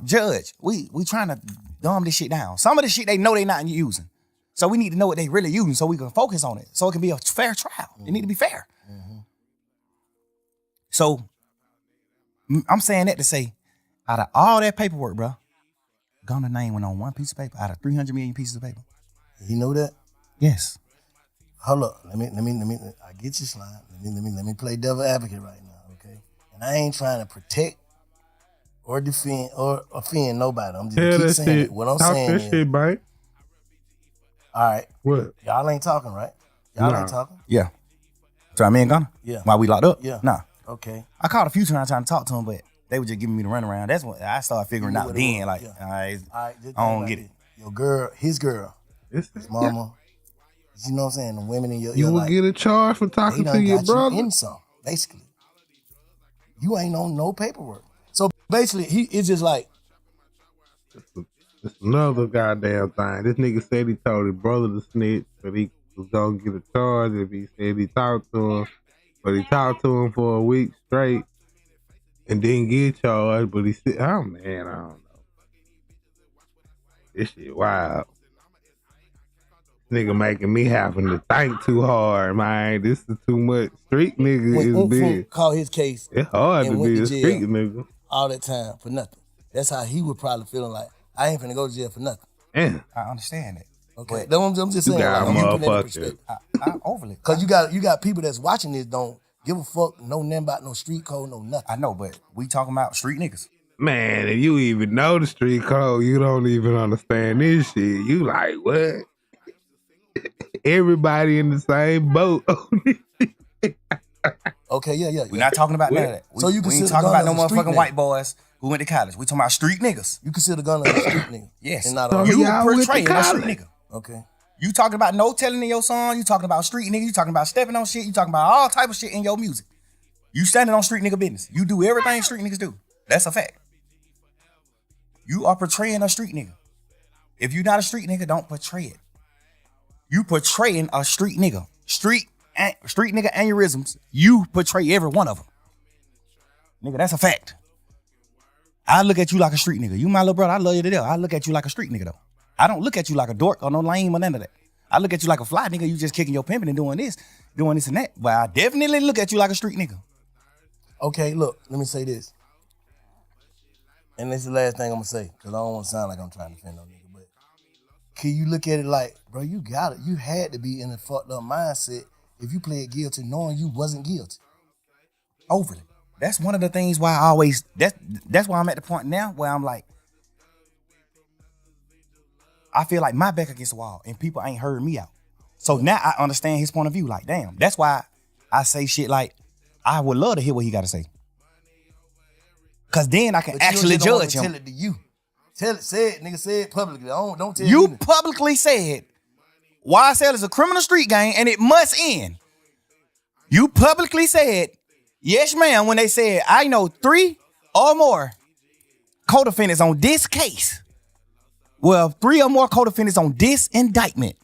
Judge, we trying to dumb this shit down. Some of the shit they know they not using. So we need to know what they really using so we can focus on it. So it can be a fair trial. It need to be fair. Mm-hmm. So I'm saying that to say, out of all that paperwork, bro, Gunna's name went on one piece of paper out of 300 million pieces of paper. You know that? Yes. Hold up. Let me. I get your slide. Let me play devil advocate right now, okay? And I ain't trying to protect or defend or offend nobody. I'm just keep saying it. What I'm saying is, shit, bite. All right. What? Y'all ain't talking, right? Y'all ain't talking? Yeah. So me and Gunna? Yeah. While we locked up? Yeah. Nah. Okay. I called a few times trying to talk to him, but they were just giving me the runaround. That's when I started figuring out then, like, all right, I don't get it. Your girl, his girl, his mama, you know what I'm saying? The women in your You will get a charge for talking to your brother. You in some, basically. You ain't on no paperwork. So basically, it's just like, It's another goddamn thing. This nigga said he told his brother to snitch, but he was gonna get a charge if he said he talked to him. But he talked to him for a week straight and didn't get charged. But he said, oh man, I don't know. This shit wild. This nigga making me having to think too hard, man. This is too much. Street nigga is big. Call his case. It's hard to be a street nigga. All that time for nothing. That's how he would probably feeling like, I ain't finna go to jail for nothing. Yeah. I understand it. Okay, I'm just saying. got Like, motherfuckers. I overly. Because you got people that's watching this don't give a fuck, know nothing about no street code, no nothing. I know, but we talking about street niggas. Man, if you even know the street code, you don't even understand this shit. You like, what? Everybody in the same boat. Okay, yeah. We're not talking about none of that. So you we ain't consider talking about no Gunna as a street motherfucking nigga? white boys who went to college. We talking about street niggas. You consider Gunna a street nigga? Yes. And not So a, he You out with the portraying a street college. nigga. okay. You talking about no telling in your song. You talking about street nigga. You talking about stepping on shit. You talking about all type of shit in your music. You standing on street nigga business. You do everything street niggas do. That's a fact. You are portraying a street nigga. If you're not a street nigga, don't portray it. You portraying a street nigga. Street nigga aneurysms. You portray every one of them. Nigga, that's a fact. I look at you like a street nigga. You my little brother. I love you to death. I look at you like a street nigga though. I don't look at you like a dork or no lame or none of that. I look at you like a fly nigga. You just kicking your pimping and doing this and that. But I definitely look at you like a street nigga. Okay, look, let me say this. And this is the last thing I'm gonna say, because I don't want to sound like I'm trying to defend no nigga, but can you look at it like, bro, you got it. You had to be in a fucked up mindset if you pled guilty knowing you wasn't guilty. Overly. That's one of the things why I always, that's why I'm at the point now where I'm like, I feel like my back against the wall and people ain't heard me out. So now I understand his point of view. Like, damn, that's why I say shit like, I would love to hear what he got to say. Cause then I can But you actually just don't wanna judge him. Tell it to you. Say it, nigga, say it publicly. Don't tell You me. publicly said YSL is a criminal street gang and it must end. You publicly said, yes, ma'am, when they said, I know 3 or more co-defendants on this case. Well, 3 or more co-defendants on this indictment,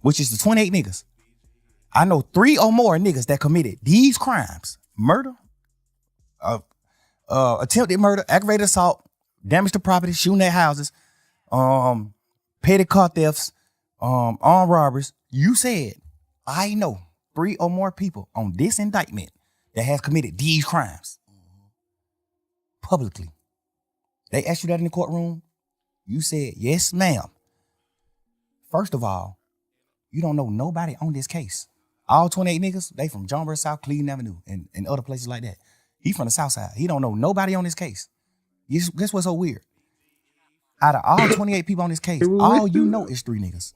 which is the 28 niggas. I know 3 or more niggas that committed these crimes: murder, attempted murder, aggravated assault, damage to property, shooting at houses, petty car thefts, armed robberies. You said, I know 3 or more people on this indictment that has committed these crimes. Publicly. They asked you that in the courtroom. You said, yes, ma'am. First of all, you don't know nobody on this case. All 28 niggas, they from John Burr South, Cleveland Avenue, and other places like that. He from the South Side. He don't know nobody on this case. Guess what's so weird? Out of all 28 people on this case, all you know is 3 niggas.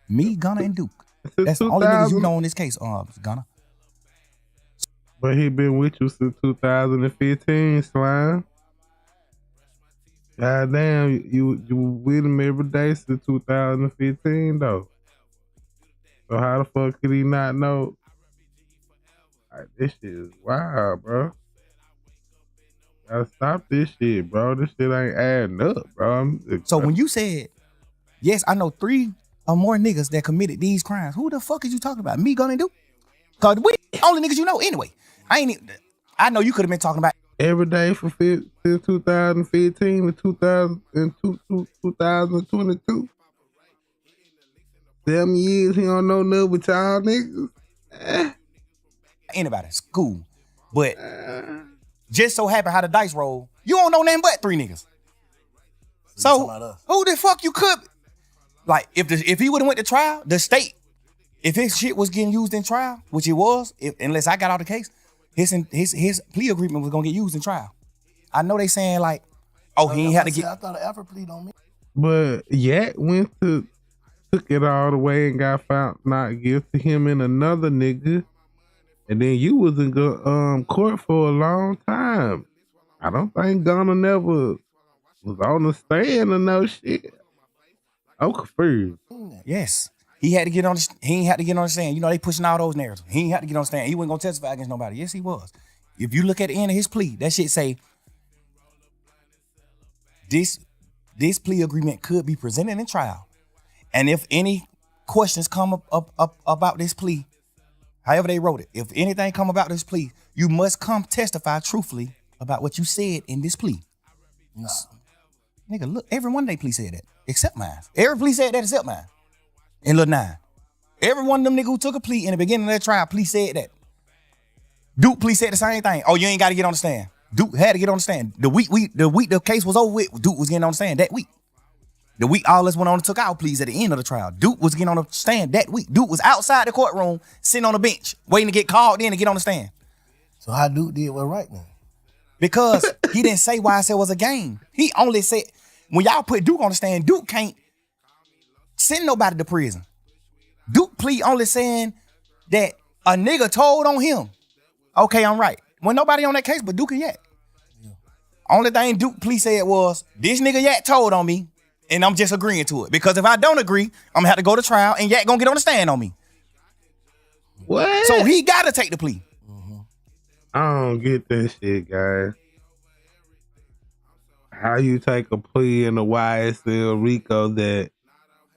Me, Gunna, and Duke. That's the only niggas you know on this case, Gunna. But he been with you since 2015, Slime. God damn, you with him every day since 2015 though. So how the fuck could he not know? Like, this shit is wild, bro. Gotta stop this shit, bro. This shit ain't adding up, bro. So when you said, yes, I know 3 or more niggas that committed these crimes, who the fuck is you talking about? Me, Gunna, and Duke? Cause we only niggas you know anyway. I know you could have been talking about every day since 2015 to 2022. 7 years he don't know nothing with y'all niggas. anybody. It's cool. But just so happen how the dice roll, you don't know nothing but 3 niggas. So who the fuck you could like if he would have went to trial, the state, if his shit was getting used in trial, which it was, unless I got out the case, his plea agreement was gonna get used in trial. I know they saying like, oh, he ain't had to get. I thought an effort plea on me. But Yak took it all the way and got found not guilty, him and another nigga. And then you was in court for a long time. I don't think Gunna never was on the stand or no shit. I'm confused. Yes. He had to get on he ain't had to get on the stand. You know, they pushing all those narratives. He ain't had to get on the stand. He wasn't gonna testify against nobody. Yes, he was. If you look at the end of his plea, that shit say this plea agreement could be presented in trial. And if any questions come up about this plea, however they wrote it, if anything come about this plea, you must come testify truthfully about what you said in this plea. Nah. Nigga, look, every one of they plea said that, except mine. Every plea said that except mine. In Lil 9. Every one of them niggas who took a plea in the beginning of that trial, plea said that. Duke plea said the same thing. Oh, you ain't got to get on the stand. Duke had to get on the stand. The week the case was over with, Duke was getting on the stand that week. The week all us went on and took our pleas at the end of the trial. Duke was getting on the stand that week. Duke was outside the courtroom, sitting on the bench, waiting to get called in to get on the stand. So how Duke did what right now? Because he didn't say why I said it was a game. He only said, when y'all put Duke on the stand, Duke can't send nobody to prison. Duke plea only saying that a nigga told on him. Okay, I'm right. When nobody on that case but Duke and Yak. Yeah. Only thing Duke plea said was, this nigga Yak told on me, and I'm just agreeing to it. Because if I don't agree, I'm gonna have to go to trial and Yak gonna get on the stand on me. What? So he gotta take the plea. Mm-hmm. I don't get that shit, guys. How you take a plea in the YSL RICO that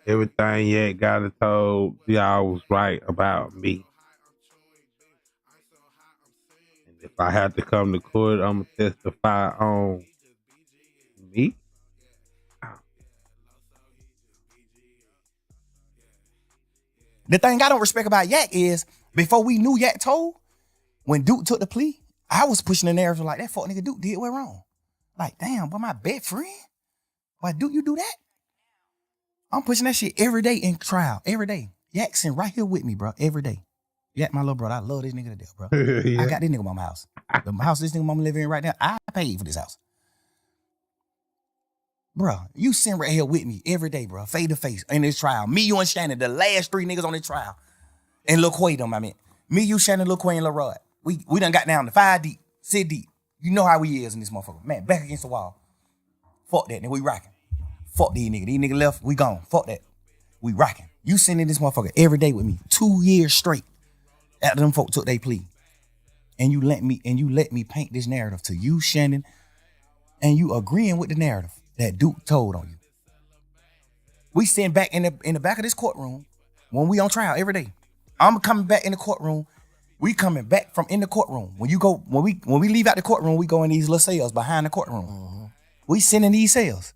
everything Yak gotta told y'all was right about me? And if I have to come to court, I'm gonna testify on me? The thing I don't respect about Yak is, before we knew Yak told, when Duke took the plea, I was pushing the narrative like, that fuck nigga Duke did what wrong. Like, damn, but my best friend? Why Duke you do that? I'm pushing that shit every day in trial, every day. Yak sitting right here with me, bro, every day. Yak, my little brother, I love this nigga to death, bro. Yeah. I got this nigga mama house. The house this nigga mama living in right now, I paid for this house. Bro, you sitting right here with me every day, bro, face to face in this trial. Me, you, and Shannon, the last 3 niggas on this trial. And Lil Quay them, I mean. Me, you, Shannon, Lil Quay, and Lil Rod. We done got down to 5 deep, 6 deep. You know how we is in this motherfucker. Man, back against the wall. Fuck that, nigga, we rocking. Fuck these niggas. These niggas left, we gone. Fuck that. We rocking. You sitting in this motherfucker every day with me, 2 years straight after them folk took their plea. And you let me paint this narrative to you, Shannon, and you agreeing with the narrative that Duke told on you. We sitting back in the back of this courtroom when we on trial every day. I'm coming back in the courtroom. We coming back from in the courtroom. When we leave out the courtroom, we go in these little cells behind the courtroom. Mm-hmm. We sitting in these cells.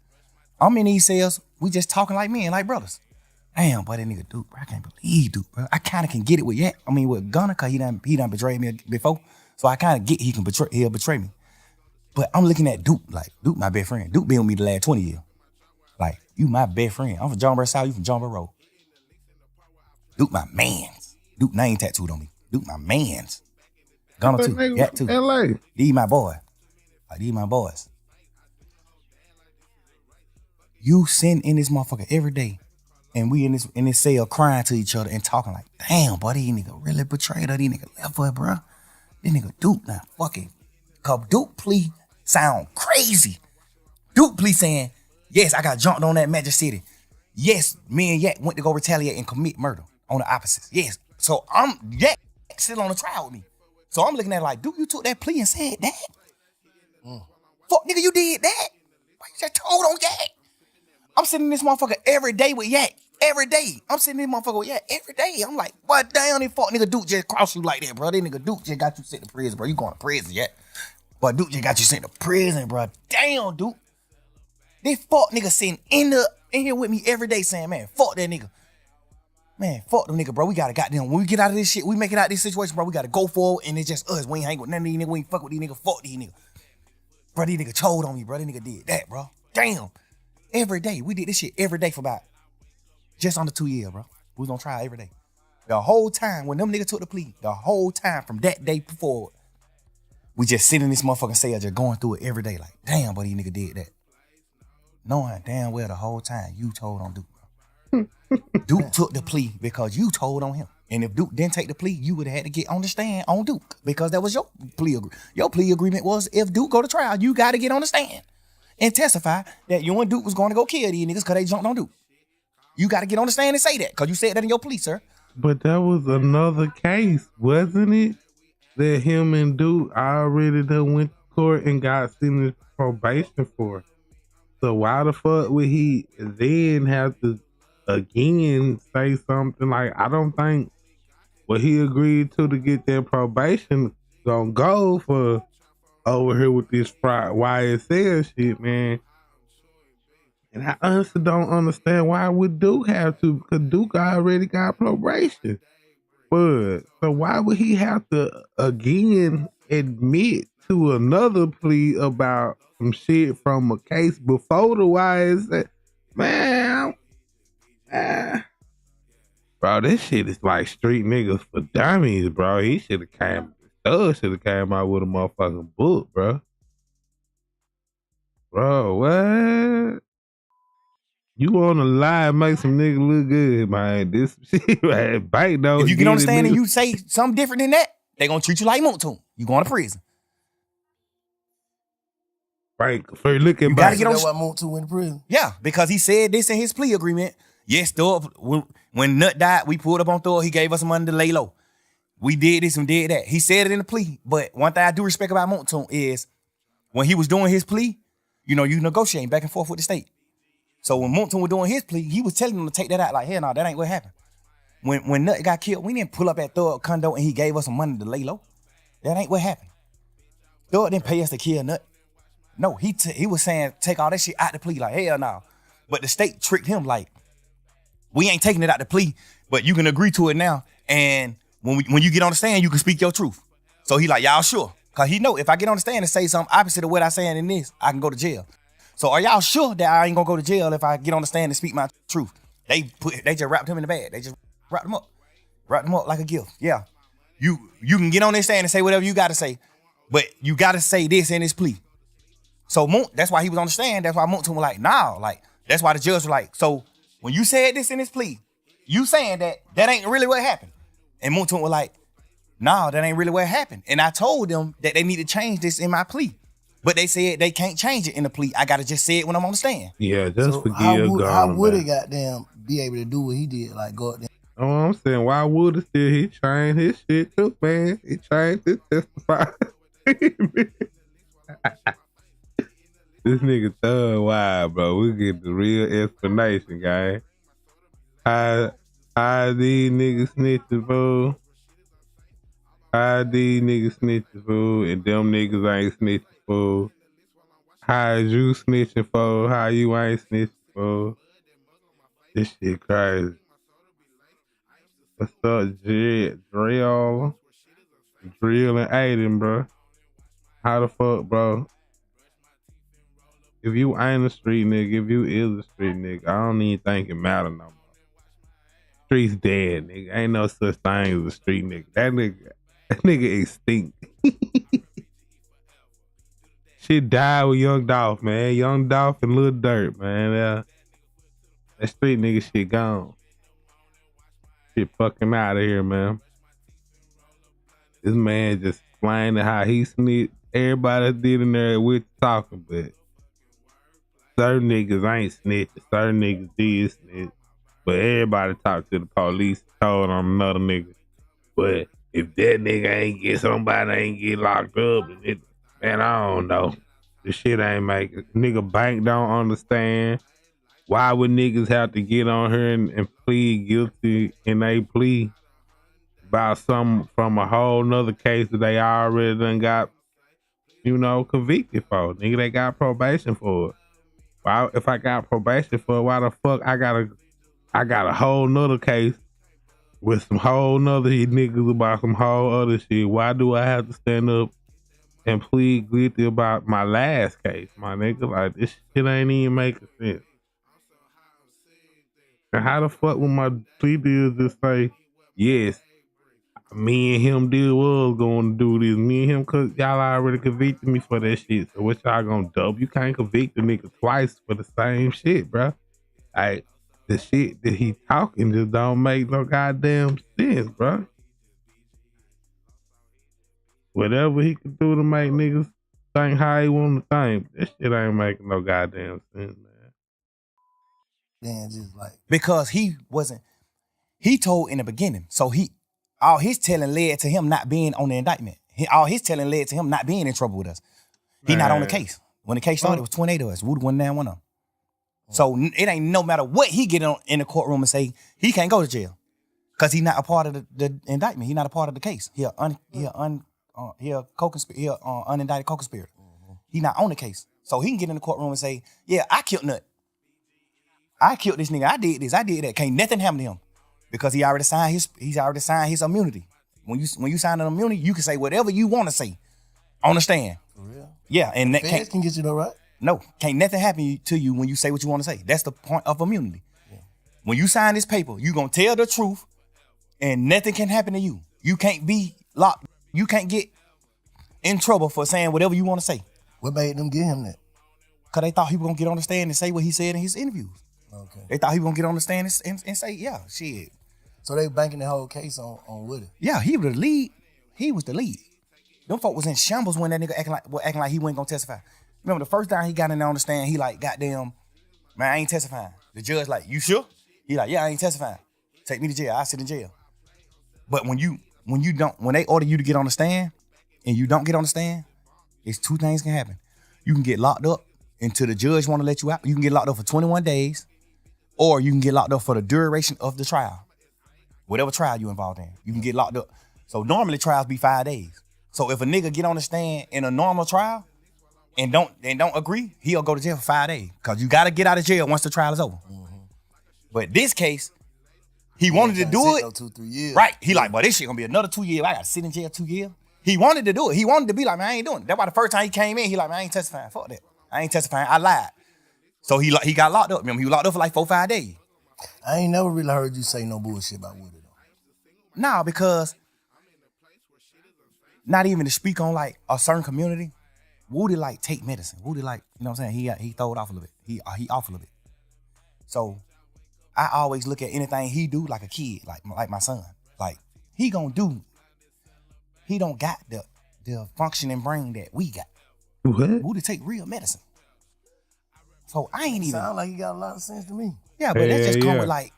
I'm in these cells. We just talking like men, like brothers. Damn, boy, that nigga Duke, bro. I can't believe Duke, bro. I kind of can get it with Yak. I mean, with Gunna, cause he done betrayed me before. So I kind of get he'll betray me. But I'm looking at Duke, like, Duke my best friend. Duke been with me the last 20 years. Like, you my best friend. I'm from John Burr South, you from John Burr Road. Duke my mans. Duke name tattooed on me. Duke my mans. Gunna too, Yak too. LA. These my boy. Like, these my boys. You sitting in this motherfucker every day, and we in this cell crying to each other and talking like, damn, boy, these nigga really betrayed her. These nigga left her, bro. This nigga Duke now fucking. Cause Duke plea sound crazy. Duke plea saying, yes, I got jumped on that Magic City. Yes, me and Yak went to go retaliate and commit murder on the opposites. Yes. So Yak sitting on the trial with me. So I'm looking at it like, Duke, you took that plea and said that? Fuck, nigga, you did that? Why you just told on Yak? I'm sitting in this motherfucker every day with Yak. Every day. I'm sitting in this motherfucker with Yak every day. I'm like, what damn, this fuck nigga Duke just crossed you like that, bro. This nigga Duke just got you sent to prison, bro. You going to prison yet? But Duke just got you sent to prison, bro. Damn, Duke. This fuck nigga sitting in here with me every day saying, man, fuck that nigga. Man, fuck them nigga, bro. We gotta goddamn, when we get out of this shit, we make it out of this situation, bro. We gotta go forward, and it's just us. We ain't hang with none of these niggas. We ain't fuck with these niggas. Fuck these niggas. Bro, these niggas told on me, bro. These nigga did that, bro. Damn. Every day. We did this shit every day for about just under 2 years, bro. We was on trial every day. The whole time, when them niggas took the plea, the whole time from that day forward, we just sit in this motherfucking cell just going through it every day. Like, damn, but these nigga did that. Knowing damn well the whole time you told on Duke, bro. Duke took the plea because you told on him. And if Duke didn't take the plea, you would have had to get on the stand on Duke because that was your plea agreement. Your plea agreement was if Duke go to trial, you got to get on the stand and testify that you and Duke was going to go kill these niggas because they jumped on Duke. You got to get on the stand and say that because you said that in your plea, sir. But that was another case, wasn't it? That him and Duke already done went to court and got sentenced probation for. So why the fuck would he then have to again say something like, I don't think what he agreed to get that probation gonna go for over here with this YSL shit, man. And I honestly don't understand why we do have to, because Duke already got probation. But so why would he have to again admit to another plea about some shit from a case before the YSL? Man, bro, this shit is like street niggas for dummies, bro. He should have came out with a motherfucking book, bro. Bro, what? You wanna lie and make some nigga look good, man. This shit, man, bite though. If you can understand and you say something different than that, they gonna treat you like Moontoon. You going to prison. Right, for looking you back. Gotta get on. What Moontoon went to prison? Yeah, because he said this in his plea agreement. Yes, Thug, when Nut died, we pulled up on Thug. He gave us some money to lay low. We did this and did that. He said it in the plea. But one thing I do respect about Moontoon is when he was doing his plea, you negotiating back and forth with the state. So when Moontoon was doing his plea, he was telling them to take that out. Like, hell no, that ain't what happened. When Nut got killed, we didn't pull up at Thug condo and he gave us some money to lay low. That ain't what happened. Thug didn't pay us to kill Nut. No, he was saying take all that shit out the plea. Like, hell no. But the state tricked him like, we ain't taking it out the plea, but you can agree to it now. And when you get on the stand, you can speak your truth. So he like, y'all sure? Because he know if I get on the stand and say something opposite of what I saying in this, I can go to jail. So are y'all sure that I ain't gonna go to jail if I get on the stand and speak my truth? They just wrapped him in the bag. They just wrapped him up like a gift. Yeah. You can get on this stand and say whatever you gotta say, but you gotta say this in this plea. So that's why he was on the stand. That's why Moontoon was like, nah. Like, that's why the judge was like, so when you said this in this plea, you saying that ain't really what happened. And Moontoon was like, nah, that ain't really what happened. And I told them that they need to change this in my plea. But they said they can't change it in the plea. I gotta just say it when I'm on the stand. Yeah, just forgive God. How would it goddamn be able to do what he did? Like, go up there. Oh, I'm saying, why would it still? He changed his shit too, man. He changed his testify. This nigga Thug wild, bro. We get the real explanation, guys. How these niggas snitching, fool? How these niggas snitching, fool? And them niggas ain't snitching, fool. How is you snitching, fool? How you ain't snitching, fool? This shit crazy. What's up, Drill and Aiden, bro? How the fuck, bro? If you ain't a street nigga, if you is a street nigga, I don't even think it matter no more. Street's dead, nigga. Ain't no such thing as a street nigga. That nigga extinct. Shit died with Young Dolph, man. Young Dolph and Lil Durk, man. That street nigga shit gone. Shit fuck him out of here, man. This man just explained how he snitched. Everybody did in there with talking, but certain niggas ain't snitching. Certain niggas did snitch. But everybody talked to the police, told on another nigga. But if that nigga ain't get somebody ain't get locked up, man, I don't know. This shit ain't making. Nigga Bank don't understand. Why would niggas have to get on here and plead guilty in they plea about something from a whole nother case that they already done got, convicted for? Nigga, they got probation for it. Why, if I got probation for it, why the fuck I got a whole nother case with some whole nother niggas about some whole other shit? Why do I have to stand up and plead guilty about my last case, my nigga? Like, this shit ain't even making sense. And how the fuck would my plea deals just say, yes, me and him deal was going to do this. Me and him, cause y'all already convicted me for that shit. So what y'all gonna do? You can't convict a nigga twice for the same shit, bro. Like, the shit that he talking just don't make no goddamn sense, bro. Whatever he can do to make niggas think how he want to think, that shit ain't making no goddamn sense, man. Then just like, because he told in the beginning. So all his telling led to him not being on the indictment. All his telling led to him not being in trouble with us. He not on the case. When the case started, it was 28 of us. Woody went down one of them. So it ain't no matter what he get in the courtroom and say, he can't go to jail. Because he's not a part of the indictment. He's not a part of the case. He a unindicted co-conspirator. He not on the case. So he can get in the courtroom and say, yeah, I killed Nut. I killed this nigga. I did this. I did that. Can't nothing happen to him. Because he already signed his immunity. When you sign an immunity, you can say whatever you want to say on the stand. For real? Yeah, and that Feds can get you though, right? No, can't nothing happen to you when you say what you want to say. That's the point of immunity. Yeah. When you sign this paper, you gonna tell the truth, and nothing can happen to you. You can't be locked. You can't get in trouble for saying whatever you want to say. What made them give him that? Because they thought he was gonna get on the stand and say what he said in his interviews. Okay. They thought he was gonna get on the stand and say, yeah, shit. So they banking the whole case on Woody. Yeah, he was the lead. He was the lead. Them folk was in shambles when that nigga acting like he wasn't gonna testify. Remember the first time he got in there on the stand, he like, goddamn, man, I ain't testifying. The judge like, you sure? He like, yeah, I ain't testifying. Take me to jail. I sit in jail. But when they order you to get on the stand and you don't get on the stand, it's two things can happen. You can get locked up until the judge want to let you out. You can get locked up for 21 days, or you can get locked up for the duration of the trial. Whatever trial you involved in, you can get locked up. So normally trials be 5 days. So if a nigga get on the stand in a normal trial and don't agree, he'll go to jail for 5 days. Cause you gotta get out of jail once the trial is over. Mm-hmm. But this case, he wanted to do it. 2-3 years. Right. He like, boy, this shit gonna be another 2 years. I gotta sit in jail 2 years. He wanted to do it. He wanted to be like, man, I ain't doing it. That's why the first time he came in, he like, man, I ain't testifying. Fuck that. I ain't testifying. I lied. So he got locked up. Remember, he was locked up for like 4-5 days. I ain't never really heard you say no bullshit about Woody though. Nah, because not even to speak on like a certain community, Woody like take medicine. Woody like, you know what I'm saying? He throw it off a little bit. He off a little bit. So I always look at anything he do like a kid, like my son. Like he don't got the functioning brain that we got. What? Woody take real medicine. So I ain't even sound like he got a lot of sense to me. Yeah, but that just come with like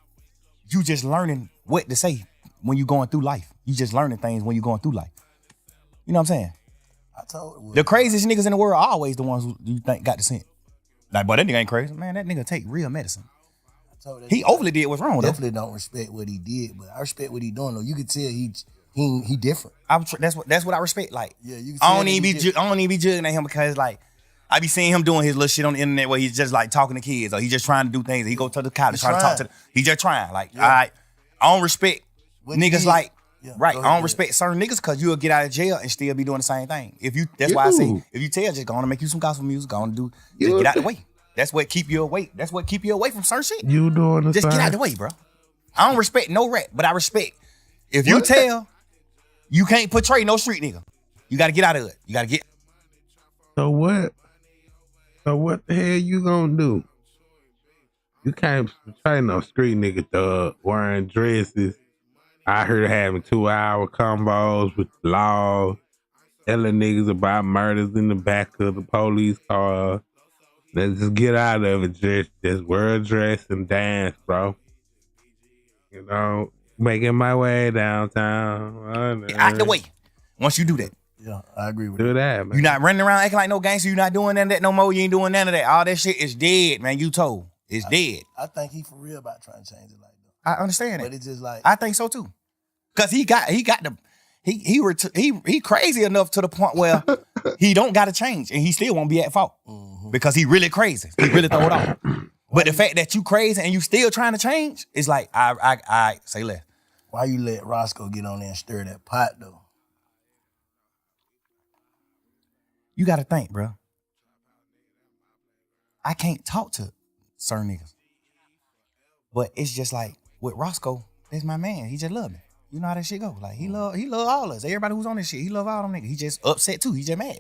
you just learning what to say when you going through life. You just learning things when you going through life. You know what I'm saying? I told the craziest niggas in the world are always the ones who you think got the sense. Like, boy, that nigga ain't crazy. Man, that nigga take real medicine. He overly did what's wrong. Definitely don't respect what he did, but I respect what he doing though. You can tell he different. That's what I respect. Like, yeah, you can I don't even be judging at him because like I be seeing him doing his little shit on the internet where he's just like talking to kids or he just trying to do things. He go to the college trying to talk to. He just trying. Like, all right, I don't respect what niggas like. Yeah, right, I don't respect certain niggas because you'll get out of jail and still be doing the same thing. That's why I say if you tell, just go on and make you some gospel music, go on and just get out the way. That's what keep you away. That's what keep you away from certain shit. You doing the just same. Get out the way, bro. I don't respect no rat, but I respect if you tell, you can't portray no street nigga. You got to get out of it. You got to get. So what? So what the hell you gonna do? You can't portray no street nigga thug wearing dresses. I heard having 2-hour combos with the law, telling niggas about murders in the back of the police car. Let's just get out of it, just wear a dress and dance, bro. You know, making my way downtown. Get out the way. Once you do that. Yeah, I agree with do that, man. You're not running around acting like no gangster. You're not doing none of that no more. You ain't doing none of that. All that shit is dead, man. You told. It's dead. I think he for real about trying to change it like that. I understand that. But it's just like I think so too. Cause he crazy enough to the point where he don't gotta change and he still won't be at fault. Mm-hmm. Because he really crazy. He really throw it off. But the fact that you crazy and you still trying to change, it's like I say less. Why you let Roscoe get on there and stir that pot though? You gotta think, bro. I can't talk to certain niggas. But it's just like with Roscoe, that's my man. He just love me. You know how that shit go. Like he love all us. Everybody who's on this shit, he love all them niggas. He just upset too. He just mad.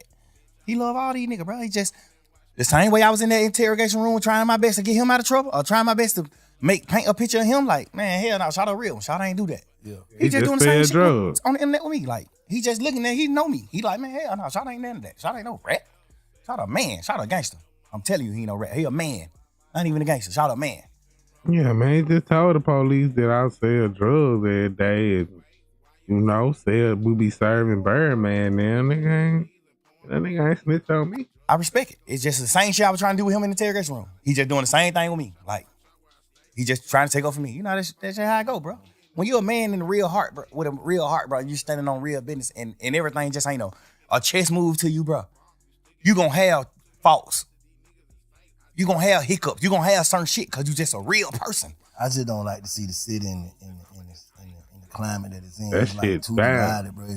He love all these niggas, bro. He just the same way I was in that interrogation room trying my best to get him out of trouble or trying my best to paint a picture of him. Like, man, hell no, Shawty real. Shawty ain't do that. Yeah. He just doing the same shit on the internet with me. Like, he just looking there, he know me. He like, man, hell no, Shawty ain't none of that. Shawty ain't no rat. Shawty a man. Shawty a gangster. I'm telling you, he ain't no rat. He a man. Not even a gangster. Shawty a man. Yeah, man, he just told the police that I sell drugs every day and, you know, said we be serving Birdman now. That nigga ain't snitch on me. I respect it. It's just the same shit I was trying to do with him in the interrogation room. He just doing the same thing with me. Like, he just trying to take over me. You know, that's just how I go, bro. When you're a man in a real heart, bro, with a real heart, bro, you standing on real business and everything just ain't a chess move to you, bro. You gonna have faults. You gonna have hiccups. You gonna have certain shit because you just a real person. I just don't like to see the city in the climate that it's in. That It's like shit's too bad. divided, bro.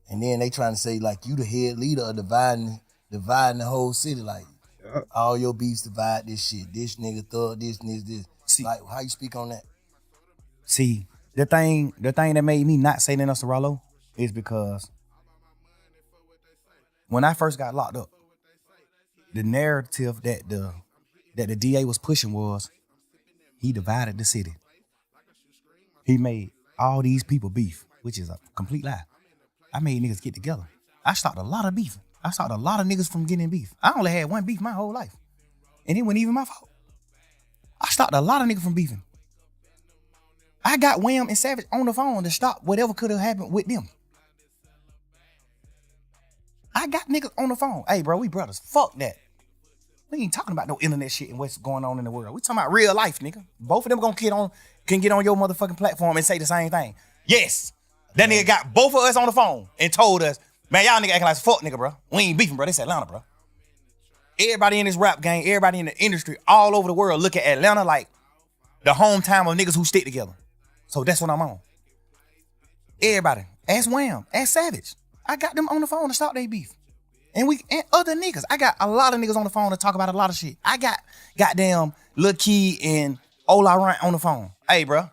And then they trying to say like you the head leader of dividing the whole city. Like all your beefs divide this shit. This nigga thug this and this. See, like how you speak on that? See, the thing that made me not say nothing to Ralo is because when I first got locked up, the narrative that the DA was pushing was he divided the city. He made all these people beef, which is a complete lie. I made niggas get together. I stopped a lot of beef. I stopped a lot of niggas from getting beef. I only had one beef my whole life. And it wasn't even my fault. I stopped a lot of niggas from beefing. I got Wham and Savage on the phone to stop whatever could have happened with them. I got niggas on the phone. Hey, bro, we brothers. Fuck that. We ain't talking about no internet shit and what's going on in the world. We talking about real life, nigga. Both of them can get on your motherfucking platform and say the same thing. Yes. That nigga got both of us on the phone and told us, man, y'all nigga acting like fuck nigga, bro. We ain't beefing, bro. This Atlanta, bro. Everybody in this rap game, everybody in the industry, all over the world look at Atlanta like the hometown of niggas who stick together. So that's what I'm on. Everybody. Ask Wham. Ask Savage. I got them on the phone to stop their beef. And other niggas. I got a lot of niggas on the phone to talk about a lot of shit. I got goddamn Lil Key and Ola Rant on the phone. Hey, bro.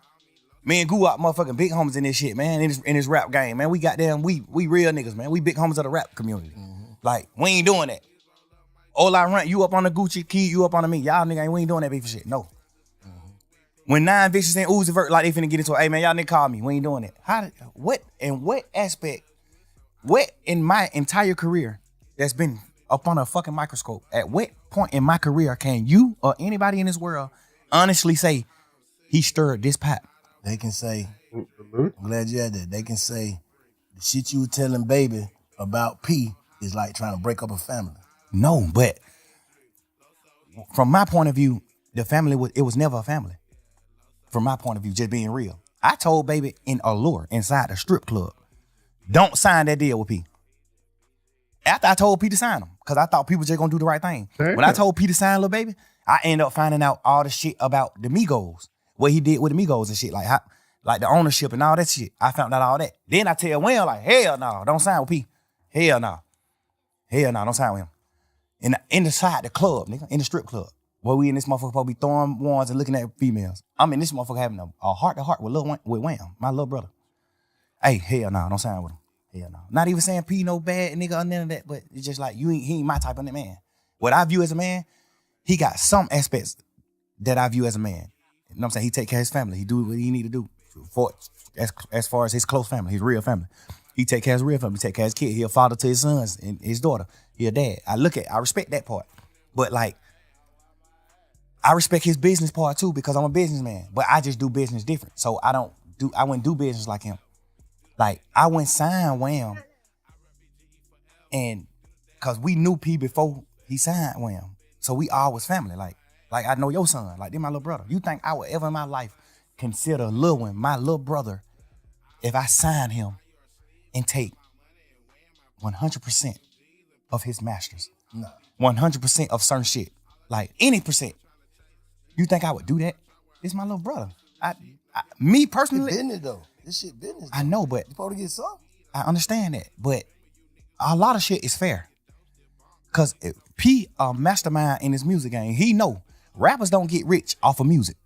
Me and Goo out motherfucking big homies in this shit, man. In this rap game, man. We real niggas, man. We big homies of the rap community. Mm-hmm. Like, we ain't doing that. Ola Rant, you up on the Gucci, Key, you up on the me. Y'all nigga we ain't doing that beef shit. No. Mm-hmm. When 9 Vicious and Uzi Vert, like they finna get into it, hey man, y'all nigga call me. We ain't doing that. What aspect, what in my entire career that's been up on a fucking microscope, at what point in my career can you or anybody in this world honestly say he stirred this pot? They can say, I'm glad you had that. They can say the shit you were telling baby about P is like trying to break up a family. No, but from my point of view, the family was never a family. From my point of view, just being real. I told baby in Allure inside the strip club, don't sign that deal with P. After I told P to sign them, because I thought people just gonna do the right thing. Sure. When I told P to sign Lil Baby, I ended up finding out all the shit about the Migos, what he did with the Migos and shit, like the ownership and all that shit. I found out all that. Then I tell Wham, like, hell no, don't sign with P. Hell no. Hell no, don't sign with him. Inside the club, nigga, in the strip club, where we in this motherfucker supposed to be throwing ones and looking at females. I'm in this motherfucker having a heart-to-heart with Wham, my little brother. Hey, hell no, don't sign with him. Hell no. Not even saying P no bad nigga or none of that, but it's just like he ain't my type of man. What I view as a man, he got some aspects that I view as a man. You know what I'm saying? He take care of his family. He do what he need to do as far as his close family, his real family. He take care of his real family. He take care of his kid. He a father to his sons and his daughter. He a dad. I respect that part. But like, I respect his business part too because I'm a businessman. But I just do business different. So I wouldn't do business like him. Like, I went sign Wham, and cause we knew P before he signed Wham. So we all was family. Like I know your son. Like, they're my little brother. You think I would ever in my life consider Lil Wayne my little brother if I signed him and take 100% of his masters? No. 100% of certain shit. Like, any percent. You think I would do that? It's my little brother. Me personally. It's business though. This shit business though. I know, but. You supposed to get some. I understand that. But a lot of shit is fair. Cause P a mastermind in his music game. He know rappers don't get rich off of music.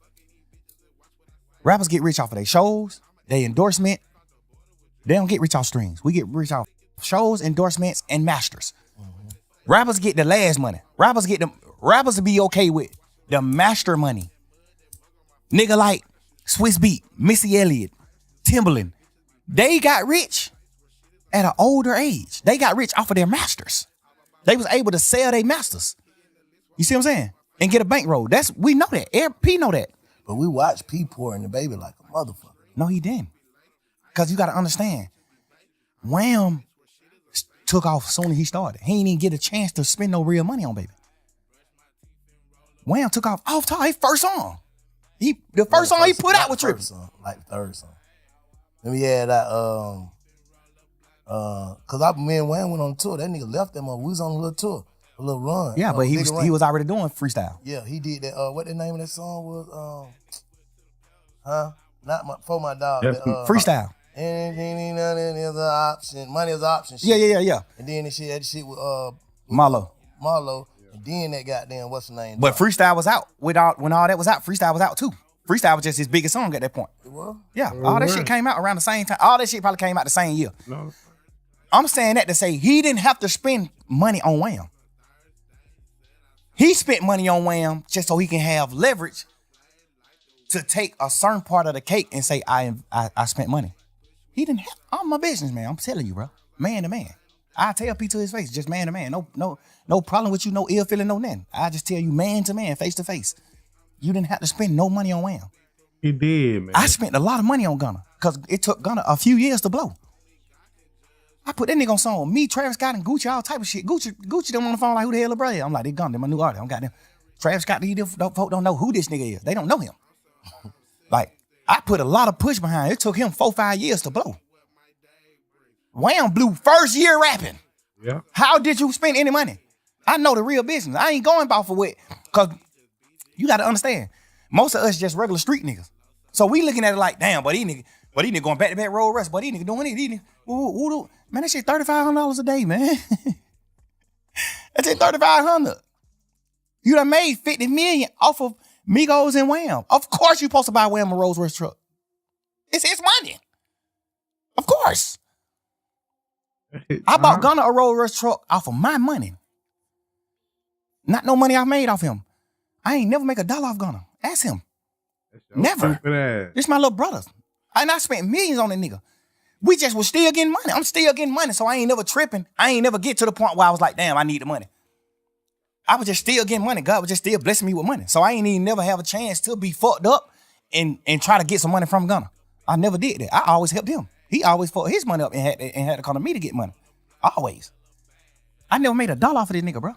Rappers get rich off of their shows, their endorsement. They don't get rich off streams. We get rich off shows, endorsements, and masters. Mm-hmm. Rappers get the last money. Rappers will be okay with the master money. Nigga like Swiss Beat, Missy Elliott, Timbaland, they got rich at an older age. They got rich off of their masters. They was able to sell their masters. You see what I'm saying? And get a bankroll. We know that. P know that. But we watched P pour in the baby like a motherfucker. No, he didn't. Because you got to understand, Wham took off as soon as he started. He ain't even get a chance to spend no real money on Baby. Wham took off top his first song. The first song he put out was tripping. Like the third song. Then we had that cause me and Wham went on tour. That nigga left them. We was on a little tour, a little run. Yeah, but he was already doing freestyle. Yeah, he did that. What the name of that song was? For my dog. Freestyle. Anything is an option. Money is an option. Shit. Yeah. And then that shit with Marlo. And then that goddamn what's the name? But freestyle was out. When all that was out, freestyle was out too. Freestyle was just his biggest song at that point. It was? Yeah, all that shit came out around the same time. All that shit probably came out the same year. No. I'm saying that to say he didn't have to spend money on Wham. He spent money on Wham just so he can have leverage to take a certain part of the cake and say, I spent money. He didn't have, I'm my businessman. I'm telling you, bro. Man to man. I tell P to his face, just man to man. No problem with you, no ill feeling, no nothing. I just tell you man to man, face to face. You didn't have to spend no money on Wham. He did, man. I spent a lot of money on Gunna because it took Gunna a few years to blow. I put that nigga on song with me, Travis Scott, and Gucci, all type of shit. Gucci them on the phone like, who the hell is brother? I'm like, they Gunna, they my new artist. I'm got them. Travis Scott, these folk don't know who this nigga is. They don't know him. Like, I put a lot of push behind it. It took him 4-5 years to blow. Wham blew first year rapping. Yeah. How did you spend any money? I know the real business. I ain't going about for what, because you got to understand, most of us just regular street niggas. So we looking at it like, damn, but these niggas going back to back road rush, but these niggas doing it. Man, that shit $3,500 a day, man. That shit $3,500. You done made $50 million off of Migos and Wham. Of course you supposed to buy Wham a Rolls Royce truck. It's his money. Of course. I bought Gunna a Rolls Royce truck off of my money. Not no money I made off him. I ain't never make $1 off Gunna. Ask him. Never. This my little brother. And I spent millions on that nigga. We just was still getting money. I'm still getting money, so I ain't never tripping. I ain't never get to the point where I was like, damn, I need the money. I was just still getting money. God was just still blessing me with money. So I ain't even never have a chance to be fucked up and try to get some money from Gunna. I never did that. I always helped him. He always fucked his money up and had to come to me to get money. Always. I never made $1 off of this nigga, bro.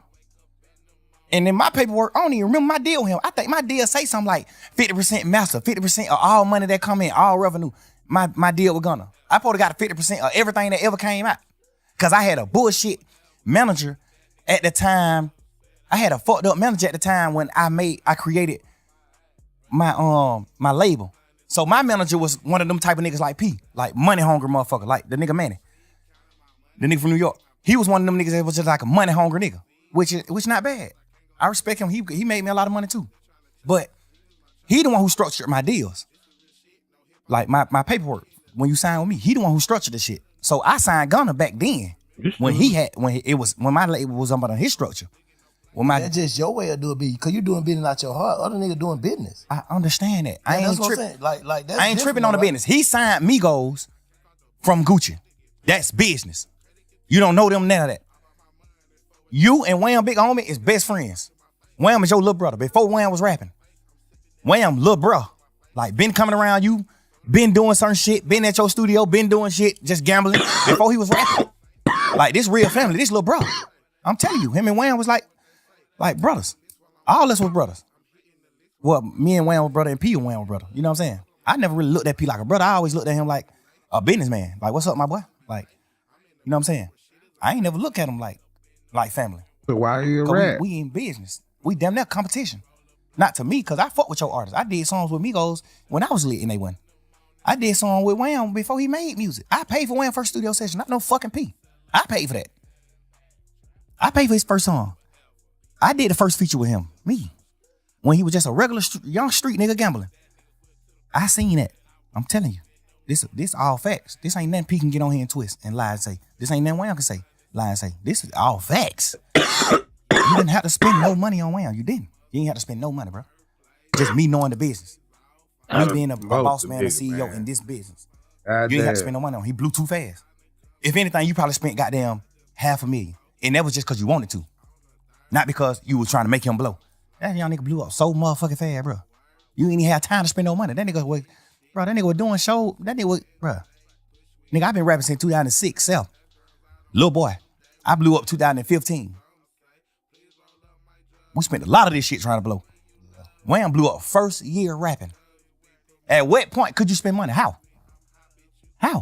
And in my paperwork, I don't even remember my deal with him. I think my deal say something like 50% master, 50% of all money that come in, all revenue. My deal with Gunna. I probably got 50% of everything that ever came out. Cause I had a bullshit manager at the time. I had a fucked up manager at the time when I created my label. So my manager was one of them type of niggas like P, like money hungry motherfucker, like the nigga Manny, the nigga from New York. He was one of them niggas that was just like a money hungry nigga, which not bad. I respect him. He made me a lot of money too, but he the one who structured my deals, like my paperwork. When you sign with me, he the one who structured the shit. So I signed Gunna back then when my label was under his structure. That's just your way of doing business, because you doing business out your heart. Other niggas doing business. I understand that. I ain't tripping. Like that's I ain't tripping on the business. He signed Migos from Gucci. That's business. You don't know them none of that. You and Wham Big Homie is best friends. Wham is your little brother. Before Wham was rapping, Wham little bro. Like been coming around you, been doing certain shit, been at your studio, been doing shit, just gambling before he was rapping. Like this real family, this little bro. I'm telling you, him and Wham was like brothers. All us was brothers. Well, me and Wham was brother and P and Wham was brother. You know what I'm saying? I never really looked at P like a brother. I always looked at him like a businessman. Like, what's up, my boy? Like, you know what I'm saying? I ain't never look at him like family. So why are you a rat? We in business. We damn near competition. Not to me, because I fuck with your artists. I did songs with Migos when I was lit and they won. I did songs with Wham before he made music. I paid for Wham's first studio session, not no fucking P. I paid for that. I paid for his first song. I did the first feature with him, me, when he was just a regular young street nigga gambling. I seen that. I'm telling you, this all facts. This ain't nothing P can get on here and twist and lie and say. This ain't nothing Wham can say, lie and say. This is all facts. You didn't have to spend no money on Wham. You didn't. You ain't have to spend no money, bro. Just me knowing the business. Me being a boss man, a CEO in this business. You ain't have to spend no money on him. He blew too fast. If anything, you probably spent goddamn $500,000. And that was just because you wanted to. Not because you was trying to make him blow. That young nigga blew up so motherfucking fast, bro. You ain't even have time to spend no money. That nigga was doing show. That nigga was, bro. Nigga, I've been rapping since 2006, self. Little boy. I blew up 2015. We spent a lot of this shit trying to blow. Wham blew up first year rapping. At what point could you spend money? How? I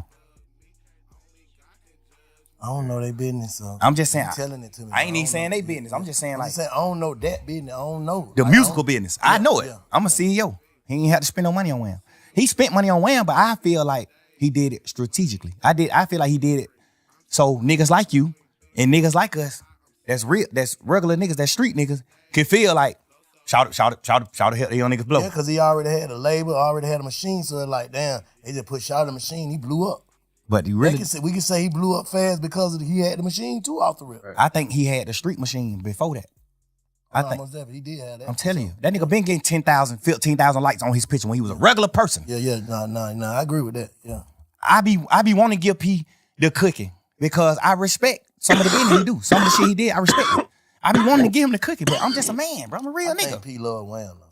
don't know their business. So I'm just saying. Telling it to me. I ain't even saying they business. I'm just saying I'm like. just saying, I don't know that business. I don't know. The like, musical business. I know it. Yeah. I'm a CEO. He ain't had to spend no money on Wham. He spent money on Wham, but I feel like he did it strategically. I feel like he did it so niggas like you and niggas like us, that's regular niggas, that's street niggas, can feel like, shout it, help the young niggas blow. Yeah, because he already had a label, already had a machine, so it's like, damn, they just put Shout the machine, he blew up. But he really, we can say he blew up fast because he had the machine too off the rip. I think he had the street machine before that. I think almost definitely he did have that. I'm telling you, that nigga been getting 10,000, 15,000 likes on his picture when he was a regular person. Yeah, no, I agree with that. Yeah, I be wanting to give P the cookie because I respect some of the business he do, some of the shit he did. I respect it. I be wanting to give him the cookie, but I'm just a man, bro. I'm a real nigga. think P love Wham though.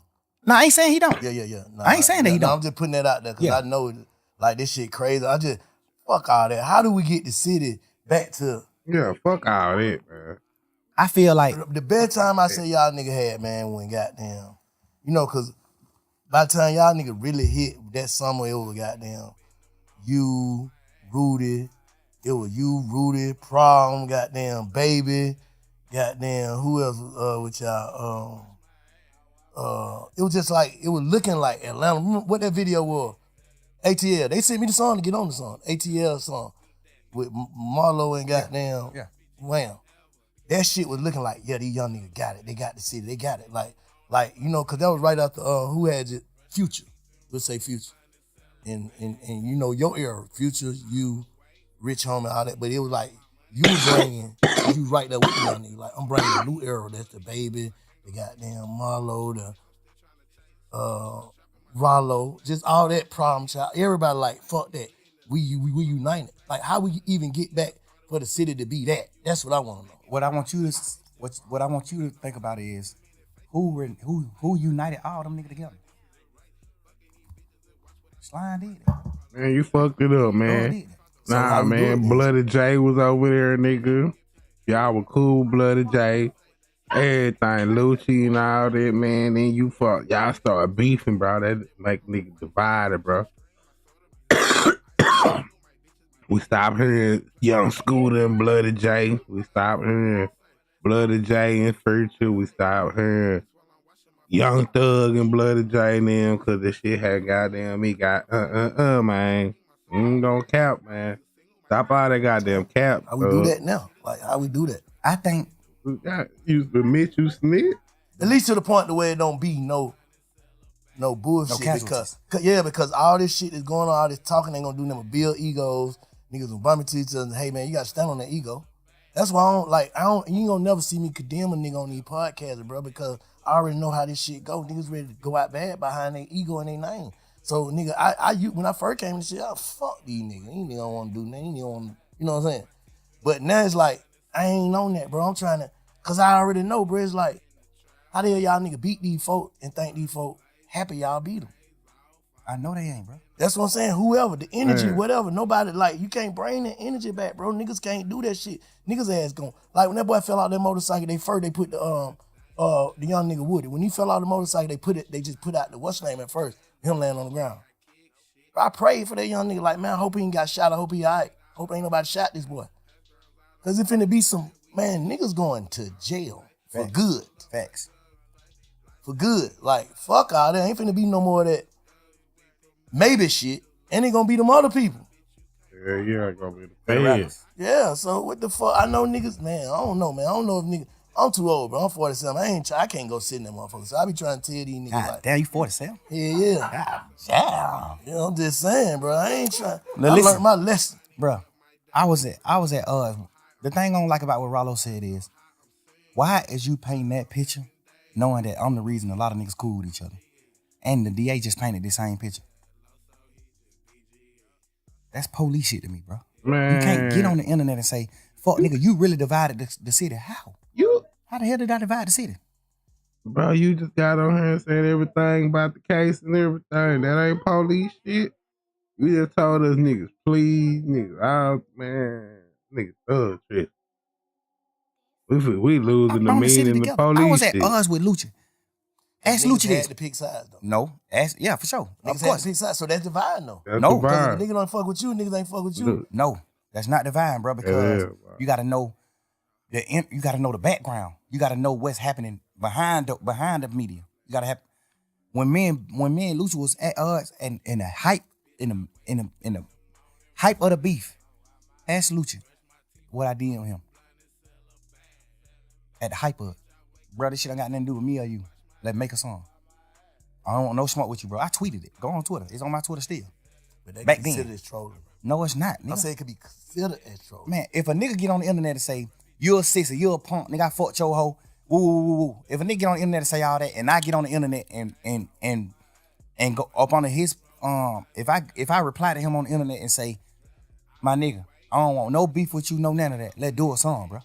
No, I ain't saying he don't. Yeah. No, I ain't saying that he don't. I'm just putting that out there because I know like this shit crazy. I just fuck all that. How do we get the city back to? Yeah, fuck all that, man. I feel like The best time I say y'all nigga had, man, when goddamn, cause by the time y'all nigga really hit that summer, it was goddamn you, Rudy, Prom, goddamn Baby, goddamn who else with y'all? It was just like it was looking like Atlanta. Remember what that video was? ATL. They sent me the song to get on the song. ATL song with Marlo and goddamn Wham. That shit was looking like, yeah, these young niggas got it. They got the city. They got it. Like, cause that was right after who had it? Future. Let's say Future. And your era, Future, you, Rich Homie, all that. But it was like you right there with the young niggas. Like I'm bringing a new era. That's the Baby, the goddamn Marlo, the Ralo, just all that Problem Child. Everybody like, fuck that. We united. Like how we even get back for the city to be that? That's what I want to know. what I want you to think about is who united all them niggas together. Slime did it. Man, you fucked it up, man. Nah, man, Bloody J was over there, nigga. Y'all were cool, Bloody J. Everything, Lucci and all that, man. Then y'all started beefing, bro. That make niggas divided, bro. We stopped hearing Young Scooter and Bloody J. We stopped hearing Bloody J and Future. We stopped hearing Young Thug and Bloody J and them because the shit had goddamn me got man. Ain't gonna cap, man. Stop all that goddamn cap. How we do that now? Like how we do that? I think you admit you snitch. At least to the point where it don't be no bullshit. No because all this shit is going on, all this talking ain't gonna do nothing but build egos. Niggas will bump into each other and hey man, you gotta stand on that ego. That's why you ain't gonna never see me condemn a nigga on these podcasts, bro, because I already know how this shit go. Niggas ready to go out bad behind their ego and their name. So nigga, when I first came in this shit, I fuck these niggas. These niggas don't wanna do nothing. These niggas wanna, you know what I'm saying? But now it's like, I ain't on that, bro. I'm trying to, cause I already know, bro. It's like, how the hell y'all nigga beat these folk and think these folk happy y'all beat them? I know they ain't, bro. That's what I'm saying. Whoever, the energy, whatever, nobody, like, you can't bring that energy back, bro. Niggas can't do that shit. Niggas ass gone. Like, when that boy fell out that motorcycle, they put the young nigga Woody. When he fell out the motorcycle, they just put out the what's name at first, him laying on the ground. I prayed for that young nigga, like, man, I hope he ain't got shot. I hope he all right. Hope ain't nobody shot this boy. Cause it finna be some, man, niggas going to jail for good. Facts. For good. Like, fuck all that. Ain't finna be no more of that maybe shit. And it gonna be them other people. Yeah, gonna be the feds. Yeah, so what the fuck? I know niggas, man, I don't know, man. I don't know if niggas, I'm too old, bro. I'm 47. I can't go sit in that motherfucker. So I be trying to tell these niggas God like, damn, you 47? Yeah. God damn. You know, I'm just saying, bro. I ain't trying. Now, I listen, learned my lesson. Bro, I was at the thing I don't like about what Ralo said is, why is you painting that picture knowing that I'm the reason a lot of niggas cool with each other? And the DA just painted the same picture. That's police shit to me, bro. Man. You can't get on the internet and say, fuck nigga, you really divided the city. How? How the hell did I divide the city? Bro, you just got on here and said everything about the case and everything. That ain't police shit. You just told us niggas, please, niggas, oh man, niggas thug shit. We losing the I'm meaning sitting in the together. police I was at shit. odds with Lucha. Ask Niggas Lucha had this. to pick sides though. No, yeah, for sure. Niggas Of had course. to pick sides, so that's dividing though. That's No, the Because if vibe. a nigga don't fuck with you, niggas ain't fuck with you. No, that's not divine, bro. Because It is, bro. you got to know you got to know the background. You got to know what's happening behind the media. You got to have when me and Lucha was at odds and in the hype in the hype of the beef. Ask Lucha what I did on him at the hype of it. Bro, this shit ain't got nothing to do with me or you. Let's make a song. I don't want no smoke with you, bro. I tweeted it. Go on Twitter. It's on my Twitter still. But they Back consider then. it trolling. No, it's not. Nigga. I say it could be considered as trolling. Man, if a nigga get on the internet and say, you're a sissy, you're a punk, nigga, I fucked your hoe, woo, woo, woo, woo. If a nigga get on the internet and say all that, and I get on the internet and go up on his, if I reply to him on the internet and say, my nigga, I don't want no beef with you, no none of that. Let's do a song, bro.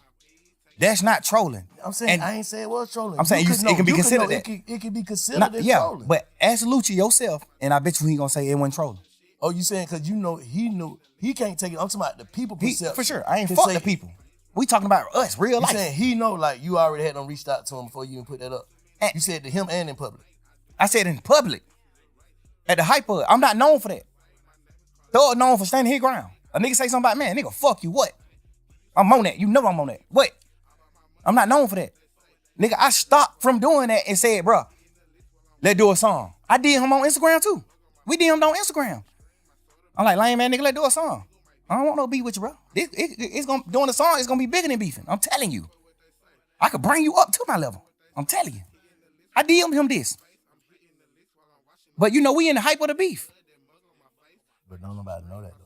That's not trolling. I'm saying And I ain't saying it was trolling. I'm saying it can be considered that. It can be considered as yeah, trolling. but ask Lucci yourself, and I bet you he gonna say it wasn't trolling. Oh, you saying because you know he knew he can't take it. I'm talking about the people perception. For sure, I ain't to fuck say- the people. We talking about us, real You life. saying he know like you already had them reached out to him before you even put that up. And- You said to him and in public. I said in public, at the hype of it. I'm not known for that. Thug known for standing his ground. A nigga say something about, man, nigga, fuck you, what? I'm on that. You know I'm on that. What? I'm not known for that. Nigga, I stopped from doing that and said, bro, let's do a song. I did him on Instagram too. We did him on Instagram. I'm like, lame man, nigga, let's do a song. I don't want no beef with you, bro. It's gonna doing the song, it's gonna be bigger than beefing. I'm telling you. I could bring you up to my level. I'm telling you. I DM'd him this. But you know, we in the hype of the beef. But don't nobody know that though.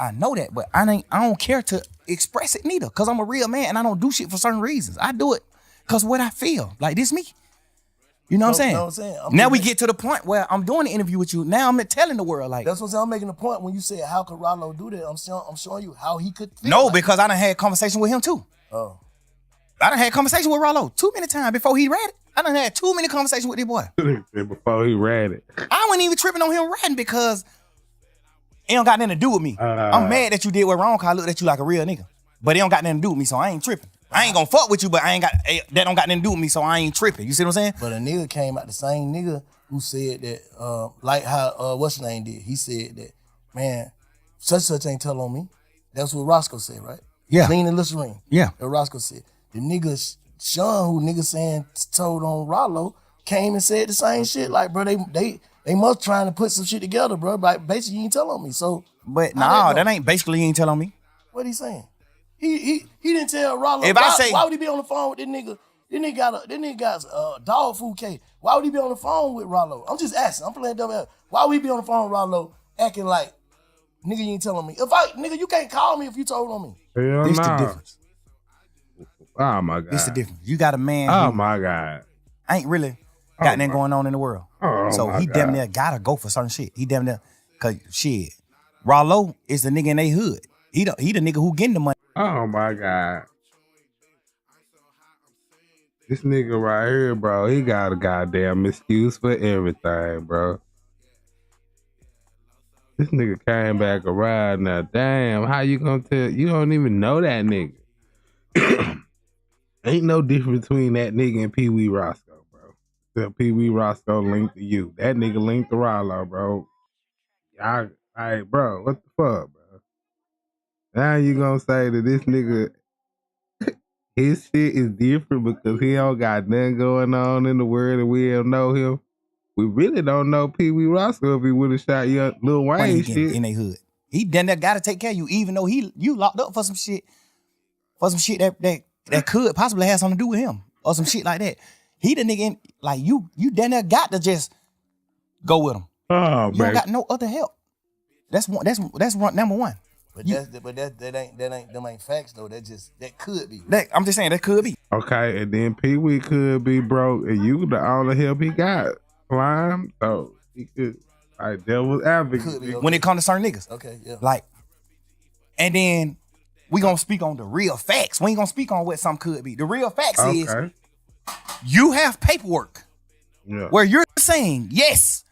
I know that, but I don't care to express it neither, cause I'm a real man and I don't do shit for certain reasons. I do it cause what I feel. Like this me. You know what I'm saying? Now we get to the point where I'm doing the interview with you. Now I'm telling the world like that's what I'm saying. I'm making a point when you said how could Ralo do that. I'm showing you how he could feel no, like because I done had conversation with him too. Oh. I done had conversation with Ralo too many times before he read it. I done had too many conversations with this boy. Before he read it. I wasn't even tripping on him writing because it don't got nothing to do with me. I'm mad that you did what wrong, cause I looked at you like a real nigga. But it don't got nothing to do with me, so I ain't tripping. I ain't gonna fuck with you, but that don't got nothing to do with me, so I ain't tripping. You see what I'm saying? But a nigga came out, the same nigga who said that, like how what's his name did. He said that, man, such ain't tell on me. That's what Roscoe said, right? Yeah. Clean and Listerine. Yeah. That Roscoe said. The nigga Sean, who nigga saying told on Ralo, came and said the same shit. Like, bro, they must trying to put some shit together, bro. Like, basically, you ain't tell on me. So, But how nah, that ain't basically he ain't tell on me. what he saying? He didn't tell Ralo. If why, I say- why would he be on the phone with this nigga? This nigga got dog food cake. Why would he be on the phone with Ralo? I'm just asking. I'm playing double. Why would he be on the phone with Ralo acting like nigga you ain't telling me? Nigga, you can't call me if you told on me. Hell This nah. the difference. Oh my God. This the difference. You got a man Oh who my God. ain't really got nothing going on in the world. Oh, so my he damn God. near gotta go for certain shit. He damn near, cause shit, Ralo is the nigga in they hood. He the nigga who getting the money. Oh my God. This nigga right here, bro, he got a goddamn excuse for everything, bro. This nigga came back around now. Damn, how you gonna tell? You don't even know that nigga. Ain't no difference between that nigga and Pee Wee Roscoe, bro. Except Pee Wee Roscoe linked to you. That nigga linked to Ralo, bro. Bro, what the fuck, bro? Now you gonna say that this nigga, his shit is different because he don't got nothing going on in the world and we don't know him. We really don't know Pee Wee Roscoe if he would have shot young Lil money Wayne he getting shit. in they hood. He damn near gotta take care of you, even though you locked up for some shit that could possibly have something to do with him or some shit like that. He the nigga in, like you damn near got to just go with him. Oh, You man. don't got no other help. That's number one. But them ain't facts though. That could be. I'm just saying that could be. Okay, and then Pee Wee could be broke, and you the only help he got. Climb, so he could, like, devil's advocate. Could be, okay. When it comes to certain niggas. Okay, yeah. Like, and then we gonna speak on the real facts. We ain't gonna speak on what something could be. The real facts is Okay. you have paperwork Yeah. where you're saying, yes,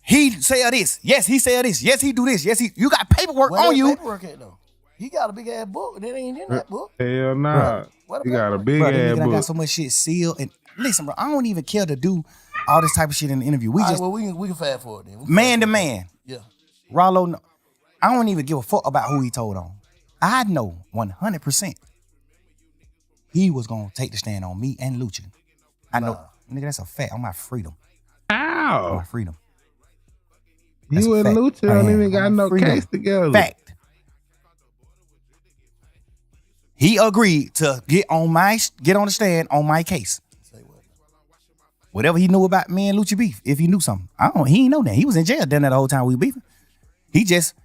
he said this. Yes, he said this. Yes, he do this. Yes, you got paperwork Where on that you. paperwork at though? He got a big ass book that ain't in that book. Hell nah. You got a big bro, that ass nigga done got book. so much shit sealed. And listen, bro, I don't even care to do all this type of shit in the interview. We just we can fast forward then. man to man. Yeah. Ralo, I don't even give a fuck about who he told on. I know 100% he was gonna take the stand on me and Lucci. I know, nigga, that's a fact. On my freedom. How? On my freedom. You and Lucci don't even got no case together. Fact. He agreed to get on the stand on my case. Whatever he knew about me and Lucci beef, if he knew something. He ain't know that. He was in jail down there the whole time we beefing. You just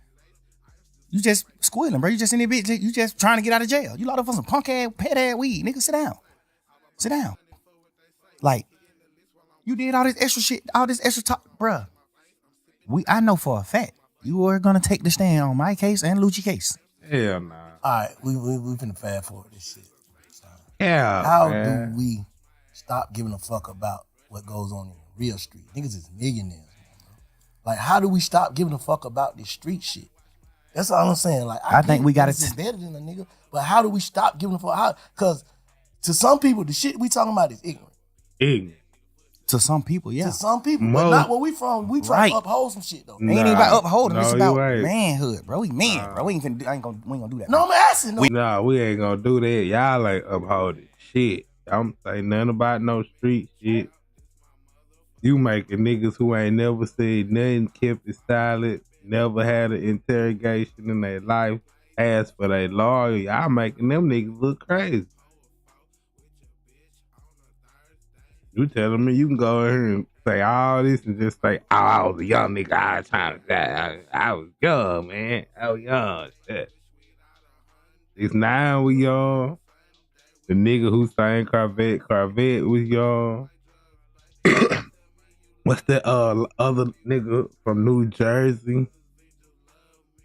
squealing, bro. You just in there bitch. You just trying to get out of jail. You locked up for some punk ass, pet ass weed. Nigga, sit down. Sit down. Like, you did all this extra shit, all this extra talk, bruh. I know for a fact you were gonna take the stand on my case and Lucci case. Hell nah. All right, we finna fast forward this shit. Yeah. How do we stop giving a fuck about what goes on in the real street? Niggas is millionaires, man. Like, how do we stop giving a fuck about this street shit? That's all I'm saying. Like, I think we got it better than a nigga, but how do we stop giving a fuck? Because to some people, the shit we talking about is ignorant. Ignorant. To some people, yeah. To some people, but not where we from. We try to uphold some shit though. Ain't even about upholding. It's about manhood, bro. We men, bro. We ain't gonna do that. No, I'm asking. We ain't gonna do that. Y'all ain't upholding shit. I'm saying nothing about no street shit. You making niggas who ain't never said nothing, kept it silent, never had an interrogation in their life, asked for their lawyer. Y'all making them niggas look crazy. You telling me you can go in here and say all this and just say, oh, I was a young nigga, I was trying to die. I was young, man. I was young. Shit. It's 9 we young. The nigga who sang Corvette was young. What's that other nigga from New Jersey?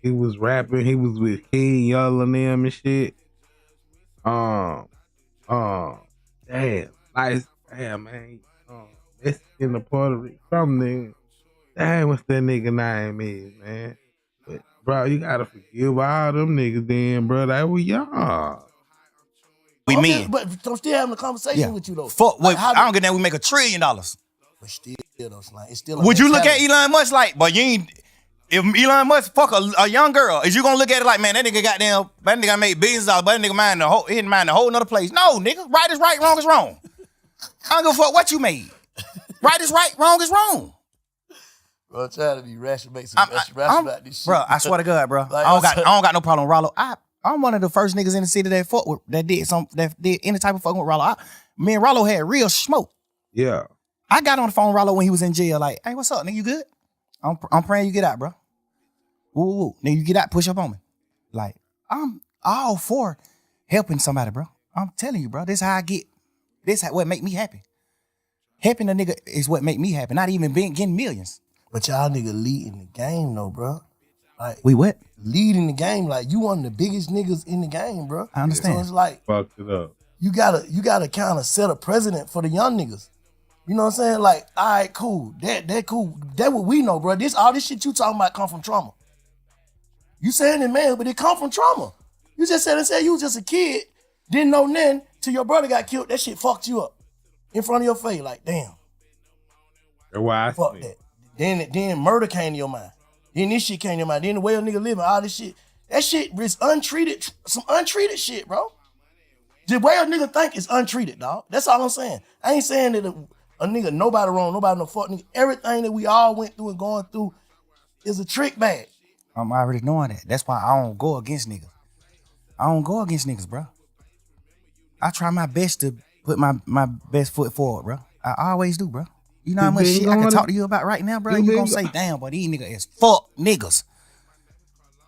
He was rapping. He was with King Young and them and shit. Damn. Nice. Damn, man. It's in the Puerto Rico. Some nigga. Damn, what's that nigga name is, man? But, bro, you gotta forgive all them niggas then, bro. They were young. We men. But I'm still having a conversation with you, though. Fuck, like, I don't get that we make $1 trillion. But still, though, it's still would you look at Elon Musk like, but you ain't, if Elon Musk fuck a young girl, is you gonna look at it like, man, that nigga made billions of dollars, but that nigga he didn't mind a whole nother place. No, nigga, right is right, wrong is wrong. I don't give a fuck what you made. Right is right, wrong is wrong. Bro, I'm trying to be rational, make some rational about this shit. Bro, I swear to God, bro. Like, I don't got no problem with Ralo. I'm one of the first niggas in the city that did any type of fucking with Ralo. Me and Ralo had real smoke. Yeah. I got on the phone with Ralo when he was in jail, like, hey, what's up, nigga? You good? I'm praying you get out, bro. Woo. Nigga, you get out, push up on me. Like, I'm all for helping somebody, bro. I'm telling you, bro. This how I get. This what make me happy. Helping a nigga is what make me happy. Not even getting millions. But y'all nigga leading the game though, bro. Like, we what? Leading the game. Like, you one of the biggest niggas in the game, bro. I understand. So it's like, fucked it up. You gotta kind of set a precedent for the young niggas. You know what I'm saying? Like, all right, cool. That cool. That what we know, bro. All this shit you talking about come from trauma. You saying it, man, but it come from trauma. You just said you was just a kid, didn't know nothing till your brother got killed. That shit fucked you up in front of your face. Like, damn. Why? Fuck that. Then murder came to your mind. Then this shit came to your mind. Then the way a nigga living, all this shit. That shit is untreated, some untreated shit, bro. The way a nigga think is untreated, dog. That's all I'm saying. I ain't saying that a nigga, nobody wrong, nobody no fuck nigga. Everything that we all went through and going through is a trick bag. I'm already knowing that. That's why I don't go against niggas. I don't go against niggas, bro. I try my best to put my best foot forward, bro. I always do, bro. You know how much shit I can talk to you about right now, bro? You gonna say, damn, but these niggas is fuck niggas.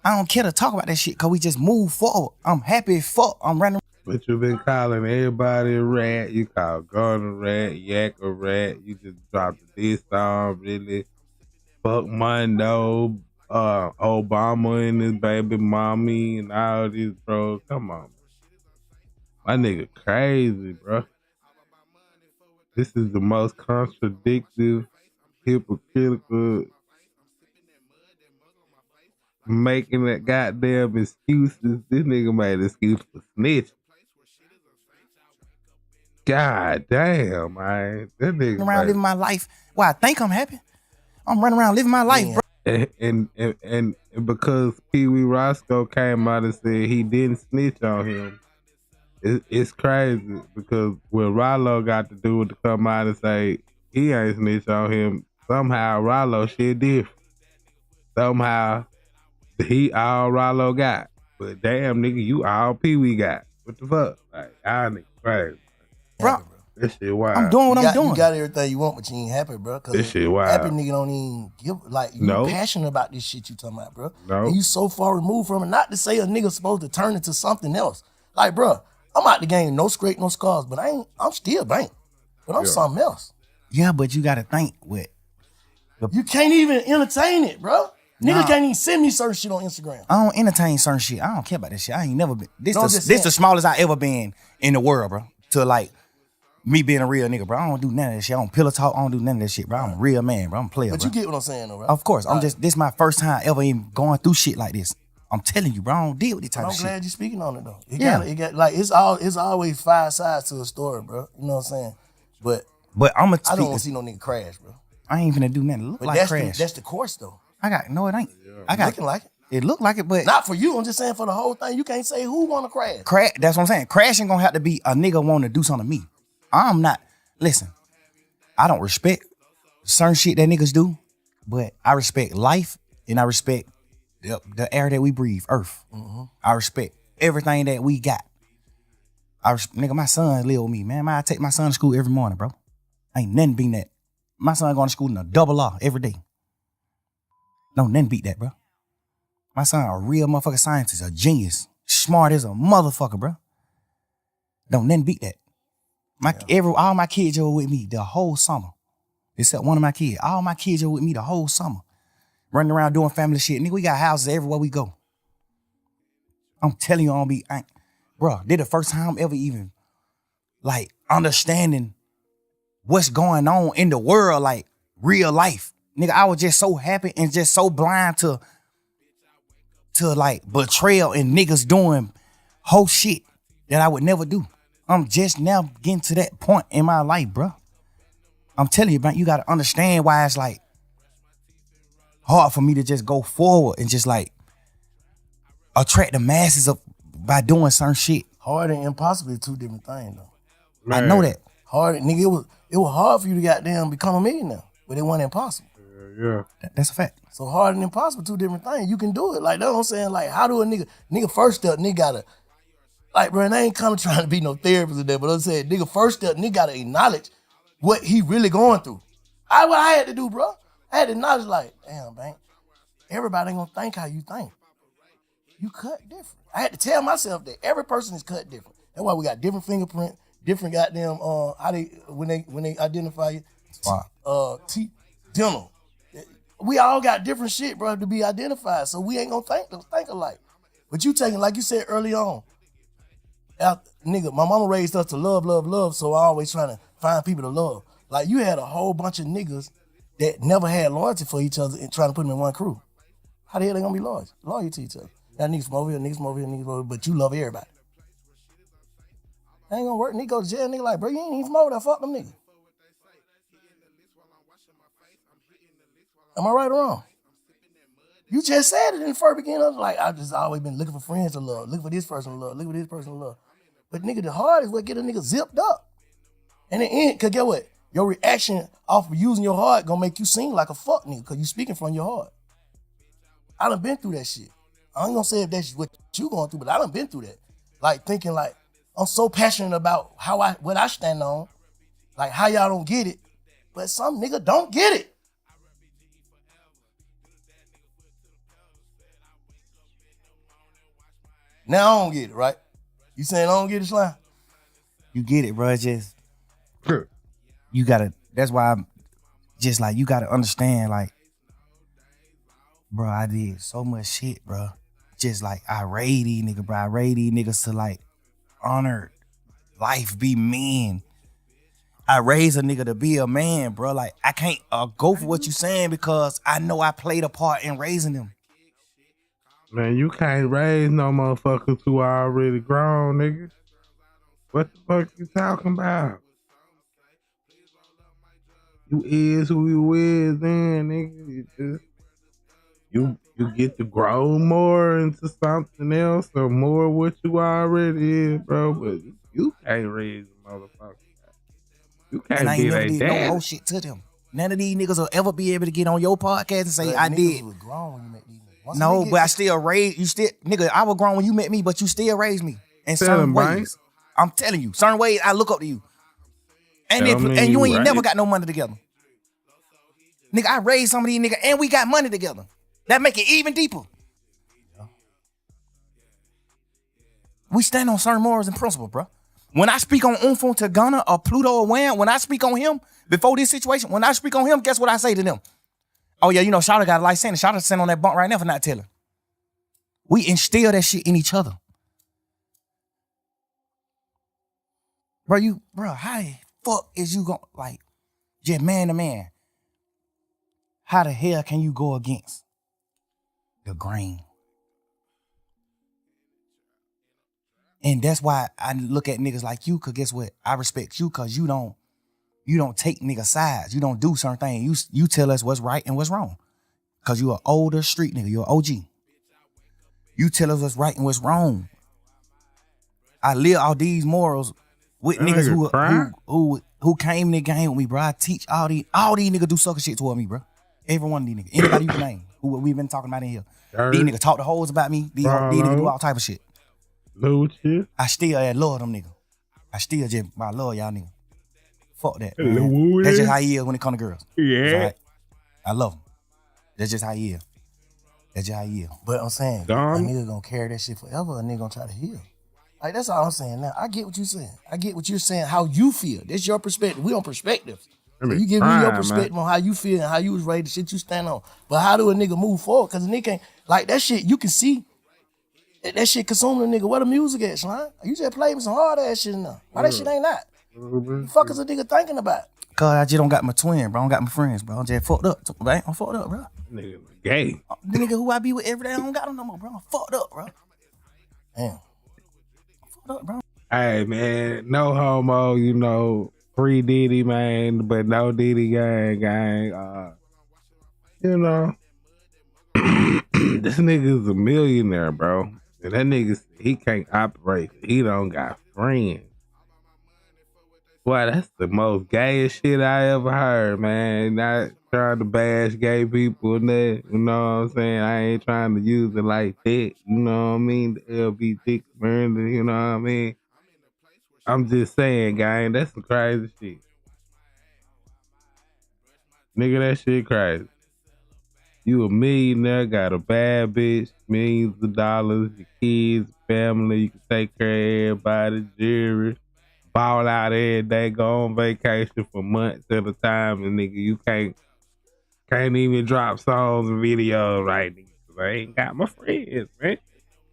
I don't care to talk about that shit because we just move forward. I'm happy as fuck. I'm running. But you been calling everybody a rat. You call Gunna a rat, Yak a rat. You just dropped this song, really. Fuck Mondo, Obama and his baby mommy and all this, bro. Come on. My nigga crazy, bro. This is the most contradictive, hypocritical, making that goddamn excuses. This nigga made an excuse for snitching. God damn, man. That nigga around living my life. Well, I think I'm happy. I'm running around living my life, bro. And because Pee Wee Roscoe came out and said he didn't snitch on him, it's crazy because what Ralo got to do to come out and say he ain't snitch on him, somehow Ralo shit different. Somehow he all Ralo got. But damn nigga, you all Pee Wee got. What the fuck? Like, y'all nigga crazy. Bro, this shit wild. I'm doing what I'm doing. You got everything you want, but you ain't happy, bro. This shit wild. Happy nigga don't even give, like, you passionate about this shit you talking about, bro. And you so far removed from it. Not to say a nigga supposed to turn into something else. Like, bro, I'm out the game, no scrape, no scars, but I'm still bank. But I'm something else. Yeah, but you gotta think with. You can't even entertain it, bro. Niggas can't even send me certain shit on Instagram. I don't entertain certain shit. I don't care about this shit. I ain't never been. This the smallest I ever been in the world, bro. To like me being a real nigga, bro. I don't do none of that shit. I don't pillow talk. I don't do none of that shit, bro. I'm a real man, bro. I'm a player, but bro. You get what I'm saying, though, bro. Of course. This is my first time ever even going through shit like this. I'm telling you, bro. I don't deal with this type of shit. I'm glad you're speaking on it, though. It got like it's always 5 sides to a story, bro. You know what I'm saying? But I don't want to see no nigga crash, bro. I ain't finna do nothing. Look like crash. That's the course, though. No, it ain't. Looking like it. It looked like it, but not for you. I'm just saying for the whole thing. You can't say who want to crash. That's what I'm saying. Crashing gonna have to be a nigga want to do something to me. I'm not. Listen, I don't respect certain shit that niggas do, but I respect life and I respect the air that we breathe, Earth. Mm-hmm. I respect everything that we got. Nigga, my son live with me, man. I take my son to school every morning, bro. Ain't nothing beating that. My son going to school in a double R every day. Don't nothing beat that, bro. My son a real motherfucking scientist, a genius, smart as a motherfucker, bro. Don't nothing beat that. All my kids are with me the whole summer, except one of my kids. All my kids are with me the whole summer, running around doing family shit. Nigga, we got houses everywhere we go. I'm telling you, bro. This the first time ever even like understanding what's going on in the world, like real life. Nigga, I was just so happy and just so blind to like betrayal and niggas doing whole shit that I would never do. I'm just now getting to that point in my life, bro. I'm telling you, man, you gotta understand why it's like hard for me to just go forward and just like attract the masses by doing certain shit. Hard and impossible is two different things, though. Man. I know that. Hard, nigga, it was hard for you to goddamn become a millionaire, but it wasn't impossible. Yeah. That's a fact. So hard and impossible, two different things. You can do it. Like, that's what I'm saying. Like, how do a nigga first step, nigga gotta, like, bro, and I ain't coming trying to be no therapist or that, but I'm saying, nigga first step, nigga gotta acknowledge what he really going through. What I had to do, bro. I had to acknowledge, like, damn, man, everybody ain't gonna think how you think. You cut different. I had to tell myself that every person is cut different. That's why we got different fingerprint, different goddamn, when they identify you, teeth, dental. We all got different shit, bro, to be identified. So we ain't gonna think alike. But you taking, like you said early on, nigga, my mama raised us to love, love, love, so I always trying to find people to love. Like, you had a whole bunch of niggas that never had loyalty for each other and trying to put them in one crew. How the hell they gonna be loyal to each other? That niggas from over here, niggas from over here, niggas from over here, but you love everybody. That ain't gonna work. Nigga go to jail, nigga like, bro, you ain't even from over there, fuck them niggas. Am I right or wrong? You just said it in the first beginning. I was like, I've just always been looking for friends to love, looking for this person to love, looking for this person to love. But nigga, the hard is what get a nigga zipped up. And in the end, cause get what? Your reaction off of using your heart gonna make you seem like a fuck nigga, cause you speaking from your heart. I done been through that shit. I ain't gonna say if that's what you going through, but I done been through that. Like thinking like, I'm so passionate about what I stand on, like how y'all don't get it, but some nigga don't get it. Now I don't get it, right? You saying I don't get it, Slime? You get it, bro. Just you gotta. That's why I'm just like, you gotta understand, like, bro, I did so much shit, bro. Just like I raised these niggas, bro. I raised these niggas to like honor life, be men. I raised a nigga to be a man, bro. Like, I can't go for what you saying because I know I played a part in raising them. Man, you can't raise no motherfuckers who are already grown, nigga. What the fuck you talking about? You is who you is, then, nigga. You get to grow more into something else or more what you already is, bro. But you can't raise a motherfucker. You And can't I ain't be never like did no whole that. shit to them. None of these niggas will ever be able to get on your podcast and say, But I niggas did. was grown when you met these niggas. Once a No, nigga but I get- still raised you. Still, nigga, I was grown when you met me, but you still raised me in Tell certain him, Bank. ways. I'm telling you, certain ways I look up to you. And Tell me and you you ain't never right. got no money together. Nigga, I raised some of these niggas and we got money together. That make it even deeper. We stand on certain morals and principles, bro. When I speak on Unfo to Gunna or Pluto or Wham, when I speak on him before this situation, when I speak on him, guess what I say to them? Oh yeah, you know, Shawty got a life sentence. Shawty sitting on that bunk right now for not telling. We instill that shit in each other. Bro, how the fuck is you going, like, just man to man, how the hell can you go against the grain? And that's why I look at niggas like you, cause guess what? I respect you cause you don't take nigga sides. You don't do certain things. You tell us what's right and what's wrong. Cause you an older street nigga, you're an OG. You tell us what's right and what's wrong. I live all these morals with That niggas nigga cry. who came in the game with me, bro. I teach all these niggas do sucker shit toward me, bro. Every one of these niggas. Anybody you can name who we've been talking about in here. These niggas talk the hoes about me. These niggas do all type of shit. Lucci. I still love them niggas. I love y'all niggas. Fuck that, man. Louis. That's just how he is when it come to girls. Yeah. It's all right. I love him. That's just how he is. That's just how he is. But I'm saying, Gone. a nigga gonna carry that shit forever. A nigga gonna try to heal. Like, that's all I'm saying now. I get what you're saying. I get what you're saying, how you feel. That's your perspective. We on perspectives. So you give me your perspective on how you feel and how you was raised, the shit you stand on. But how do a nigga move forward? Because a nigga can't, like, that shit, you can see that shit consuming a nigga. Where the music at, son? You just play me some hard ass shit now. Why that shit ain't that? What the fuck is a nigga thinking about? Cause I just don't got my twin, bro. I don't got my friends, bro. I'm just fucked up, right? I'm fucked up, bro. Nigga gay. The nigga who I be with every day, I don't got him no more, bro. I'm fucked up, bro. Damn. I'm fucked up, bro. Hey man, no homo, you know, free Diddy man, but no Diddy gang. You know, this nigga's a millionaire, bro. And that nigga, he can't operate. He don't got friends. Boy, that's the most gayest shit I ever heard, man. Not trying to bash gay people and that, you know what I'm saying? I ain't trying to use it like that, you know what I mean? The LGBT community, you know what I mean? I'm just saying, gang, that's some crazy shit. Nigga, that shit crazy. You a millionaire, got a bad bitch, millions of dollars, your kids, family, you can take care of everybody, jury, ball out every day, go on vacation for months at a time, and nigga, you can't even drop songs and videos right, nigga, 'cause I ain't got my friends, man.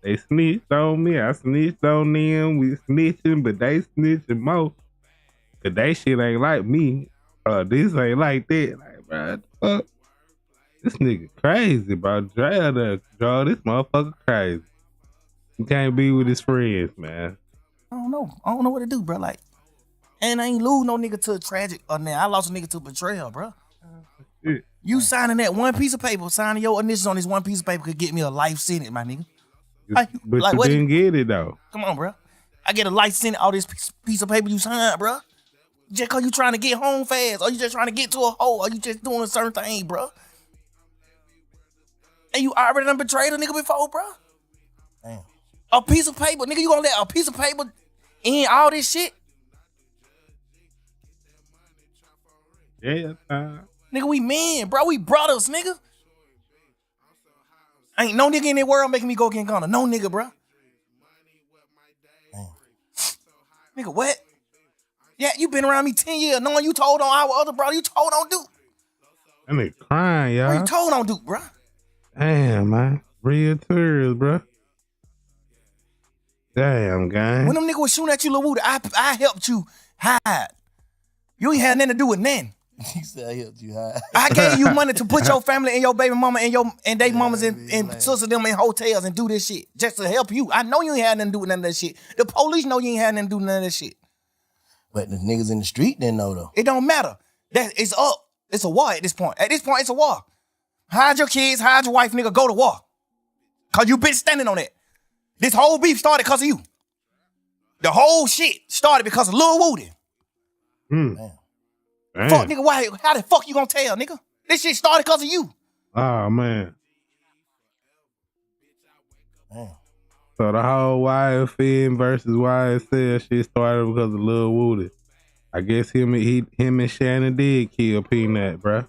They snitched on me, I snitched on them, we snitching, but they snitching more. Cause they shit ain't like me. This ain't like that. Like, bro, what the fuck? This nigga crazy, bro. Draw this motherfucker crazy. He can't be with his friends, man. I don't know what to do, bro. Like, and I ain't lose no nigga to a tragic or now. I lost a nigga to betrayal, bro. You signing that one piece of paper, signing your initials on this one piece of paper could get me a life sentence, my nigga. But you didn't get it though. Come on, bro. I get a life sentence all this piece of paper you signed, bro. Just cause you trying to get home fast, or you just trying to get to a hole, or you just doing a certain thing, bro. And you already done betrayed a nigga before, bro. Damn. A piece of paper, nigga, you gonna let a piece of paper in all this shit? Yeah, Nigga, we men, bro. We brothers, nigga. Ain't no nigga in the world making me go get Gunna. No nigga, bro. Damn. Nigga, what? Yeah, you been around me 10 years knowing you told on our other brother. You told on Duke. That nigga crying, y'all. Bro, you told on Duke, bro. Damn, man. Real tears, bro. Damn, gang. When them niggas was shooting at you, Lil Woody, I helped you hide. You ain't had nothing to do with nothing. He said I helped you high. I gave you money to put your family and your baby mama and they mamas and sisters them in hotels and do this shit just to help you. I know you ain't had nothing to do with none of that shit. The police know you ain't had nothing to do with none of that shit. But the niggas in the street didn't know though. It don't matter. That it's up. It's a war at this point. At this point, it's a war. Hide your kids, hide your wife, nigga, go to war. Cause you been standing on that. This whole beef started because of you. The whole shit started because of Lil Woody. Damn. Fuck, nigga, how the fuck you gonna tell, nigga? This shit started because of you. Oh, man. Damn. So the whole YFN versus YSL shit started because of Lil Woody. I guess him and Shannon did kill Peanut, bruh.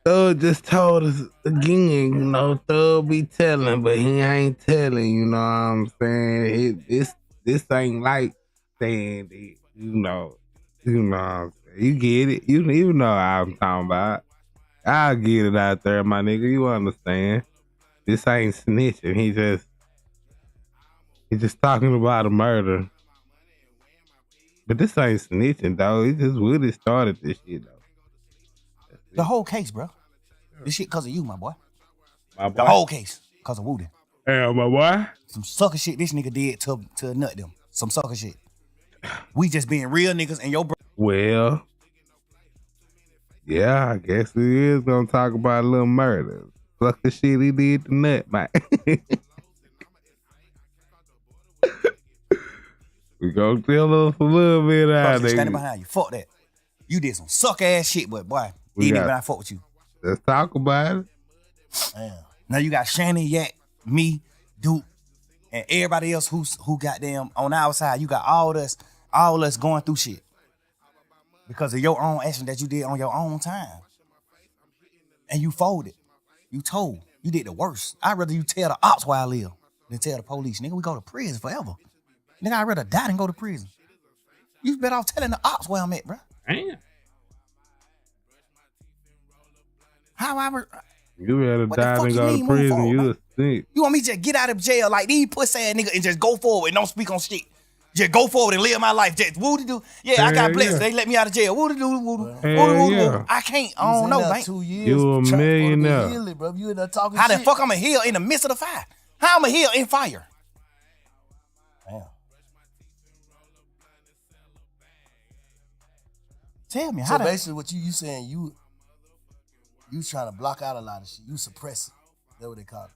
Thug just told us again, you know, Thug be telling, but he ain't telling, you know what I'm saying? This ain't like saying that, you know what I'm saying? You get it. You know what I'm talking about. I'll get it out there, my nigga. You understand. This ain't snitching. He just talking about a murder. But this ain't snitching, though. It just Woody started this shit, though. The whole case, bro. This shit because of you, my boy. My boy. The whole case because of Woody. Yeah, my boy. Some sucker shit this nigga did to nut them. Some sucker shit. We just being real niggas and your bro. Well, yeah, I guess we is gonna talk about a little murder. Fuck the shit he did to nut, man. We gonna tell us a little bit out there. Standing behind you. Fuck that. You did some suck ass shit, but boy, didn't even I fuck with you. Let's talk about it. Damn. Now you got Shannon, Yak, me, Duke, and everybody else who got them on our side. You got all us going through shit because of your own action that you did on your own time, and you folded. You told. You did the worst. I'd rather you tell the ops where I live than tell the police. Nigga, we go to prison forever. Nigga, I'd rather die than go to prison. You better off telling the ops where I'm at, bro. Damn. How I You rather What the die fuck than you go mean to move prison. forward, You bro? a snitch. You want me to just get out of jail like these pussy ass nigga and just go forward and don't speak on shit? Just go forward and live my life. Just woody do. Yeah, I got Hell blessed. yeah. They let me out of jail. Woody do. Woody. Hell Woody. yeah. I can't. I don't know, man. 2 years. You a trying to millionaire. heal it, bro. You in there talking How shit. the fuck I'm a heal in the midst of the fire? How I'm a heal in fire? Damn. Tell me So how. basically, what you saying, you trying to block out a lot of shit. You suppress it. That's what they call it.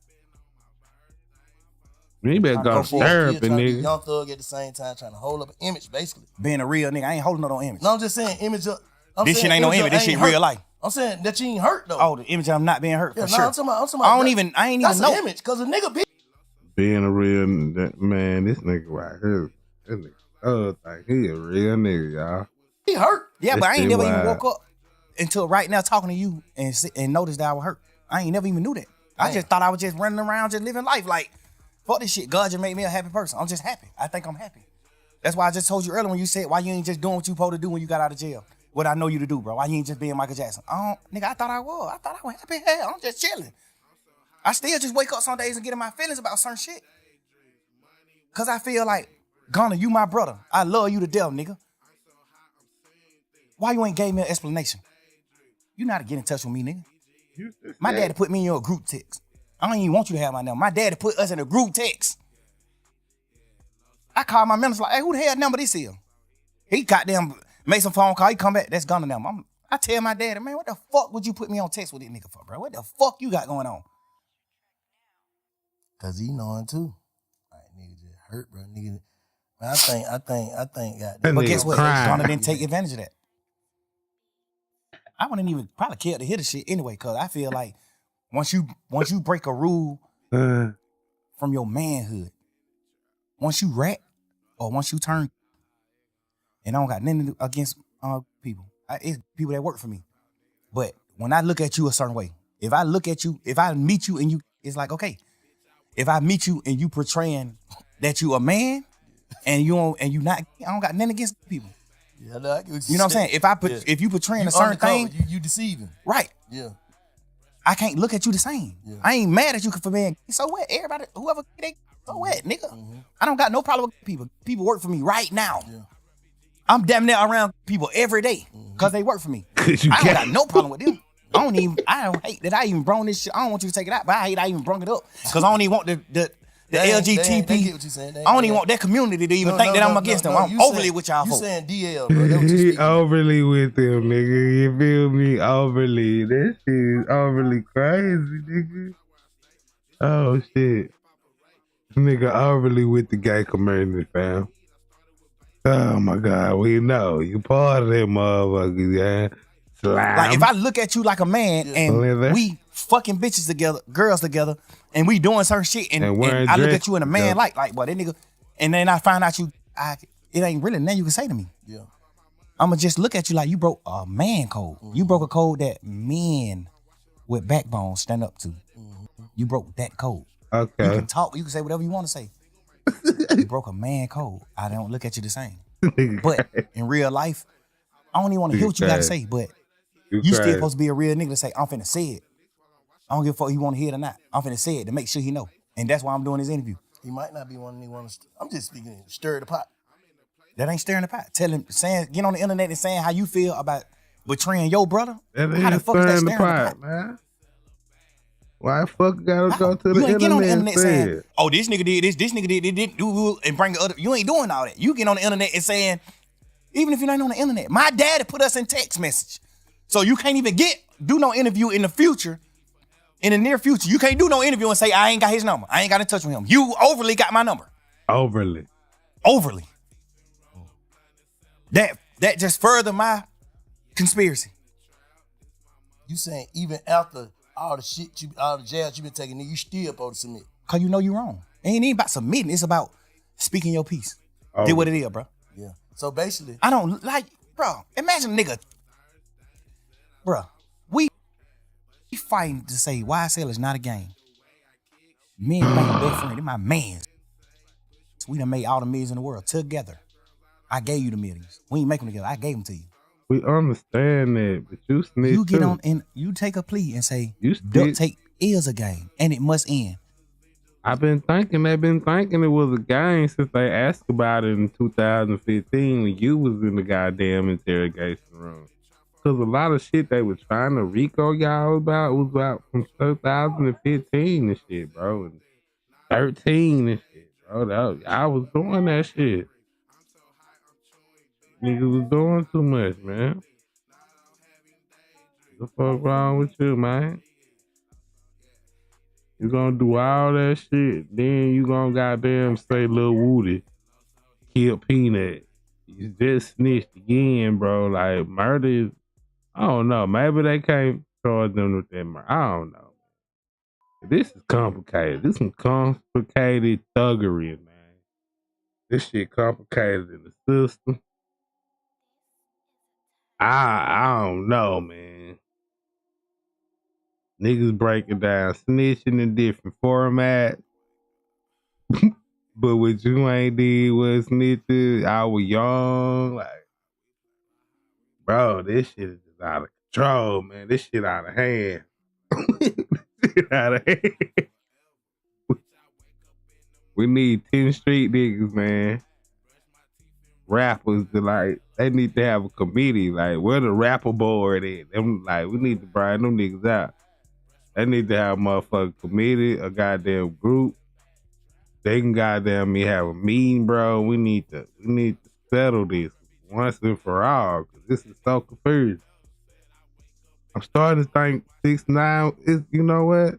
You better go to therapy, Trying to be nigga. Young Thug at the same time, trying to hold up an image, basically. Being a real nigga, I ain't holding no image. No, I'm just saying image. This shit ain't no image. This shit real life. I'm saying that you ain't hurt though. Oh, the image of I'm not being hurt yeah, for no, sure. I'm talking about I ain't even that's know. an image, cause a nigga be. Being a real man, this nigga right here, this nigga think he a real nigga, y'all. He hurt. Yeah, but I ain't This never shit even wild. woke up until right now talking to you and noticed that I was hurt. I ain't never even knew that. I just thought I was just running around, just living life like, fuck this shit. God just made me a happy person. I'm just happy. I think I'm happy. That's why I just told you earlier when you said, why you ain't just doing what you supposed to do when you got out of jail? What I know you to do, bro. Why you ain't just being Michael Jackson? Nigga, I thought I was. I thought I was happy. Hell, I'm just chilling. I still just wake up some days and get in my feelings about certain shit. Cause I feel like, Gunna, you my brother. I love you to death, nigga. Why you ain't gave me an explanation? You know how to get in touch with me, nigga. My daddy put me in your group text. I don't even want you to have my number. My daddy put us in a group text. I called my members like, hey, who the hell number this is? He goddamn made some phone call. He come back. That's Gunna number. I tell my daddy, man, what the fuck would you put me on text with this nigga for, bro? What the fuck you got going on? Cause he knowing too. Like nigga just hurt, bro. Nigga. I think That But nigga guess what? crying. Gunna didn't take advantage of that. I wouldn't even probably care to hear the shit anyway, cause I feel like once you break a rule from your manhood, once you rat or once you turn, and I don't got nothing to do against people. It's people that work for me. But when I look at you a certain way, if I look at you, if I meet you and you, it's like, okay, if I meet you and you portraying that you a man and you not, I don't got nothing against people. Yeah, no, I get what You know what I'm saying? If you portraying a certain thing, you deceiving. right? Yeah. I can't look at you the same. Yeah. I ain't mad at you for being. So what? Everybody, whoever they, so what, nigga? I don't got no problem with people. People work for me right now. Yeah. I'm damn near around people every day because they work for me. Cause you I don't can't. got no problem with them. I don't hate that I even brung this shit. I don't want you to take it out, but I hate I even brung it up. Because I don't even want the LGTP. They get what you saying. I don't even want that community to even think that I'm against them. I'm overly with y'all You folks. saying DL, bro. That's what you speaking. Overly with them, nigga. You feel me? Overly. That shit is overly crazy, nigga. Oh shit. Nigga overly with the gay community, fam. Oh my God, we know you part of that motherfucker, yeah. Slime. Like if I look at you like a man and we fucking bitches together, girls together, and we doing certain shit, and I look at you in a man like boy, that nigga, and then I find out it ain't really nothing you can say to me. Yeah. I'ma just look at you like you broke a man code. You broke a code that men with backbone stand up to. You broke that code. Okay. You can talk, you can say whatever you want to say. You broke a man code. I don't look at you the same. But in real life, I don't even want to hear what you gotta say, but you still supposed to be a real nigga to say, I'm finna say it. I don't give a fuck if you want to hear it or not. I'm finna say it to make sure he know. And that's why I'm doing this interview. He might not be one of niggas. I'm just speaking, stir the pot. That ain't stirring the pot. Tell him, get on the internet and saying how you feel about betraying your brother. How the fuck is that stirring the pot, man? Why the fuck gotta go to the you ain't internet? Get on the internet saying, oh, this nigga did this nigga did this, and bring the other. You ain't doing all that. You get on the internet and saying, even if you're not on the internet, my daddy put us in text message. So you can't even do no interview in the future, in the near future. You can't do no interview and say, I ain't got his number. I ain't got in touch with him. You overly got my number. Overly. That just further my conspiracy. You saying even after all the shit, all the jabs you been taking, you still supposed to submit? Cause you know you wrong. It ain't even about submitting. It's about speaking your piece. Did what it is, bro. Yeah. So basically, I don't like, bro. Imagine a nigga, bro. We fighting to say YSL is not a game. Me and my best friend, they're my mans. We done made all the millions in the world together. I gave you the millions. We ain't make them together. I gave them to you. We understand that, but you snitch. You get too. on and you take a plea and say, duct tape is a game and it must end. They've been thinking it was a game since they asked about it in 2015 when you was in the goddamn interrogation room. Cause a lot of shit they were trying to RICO y'all about was about from 2015 and shit, bro, and 13 and shit, bro. I was doing that shit. Niggas was doing too much, man. What the fuck wrong with you, man? You gonna do all that shit, then you gonna goddamn say Lil Woody killed Peanut. You just snitched again, bro. Like murder is, I don't know. Maybe they can't charge them with that murder. I don't know. This is complicated. This is some complicated thuggery, man. This shit complicated in the system. I don't know, man. Niggas breaking down snitching in different formats. But what you ain't did was snitching. I was young. Like, bro, this shit is just out of control, man. This shit out of hand. Shit out of hand. We need 10th Street niggas, man. Rappers, they need to have a committee. Like, where the rapper board at? Them, like, we need to bring them niggas out. They need to have a motherfucking committee, a goddamn group. They can goddamn me have a meeting, bro. We need to settle this once and for all, because this is so confusing. I'm starting to think 6ix9ine is, you know what?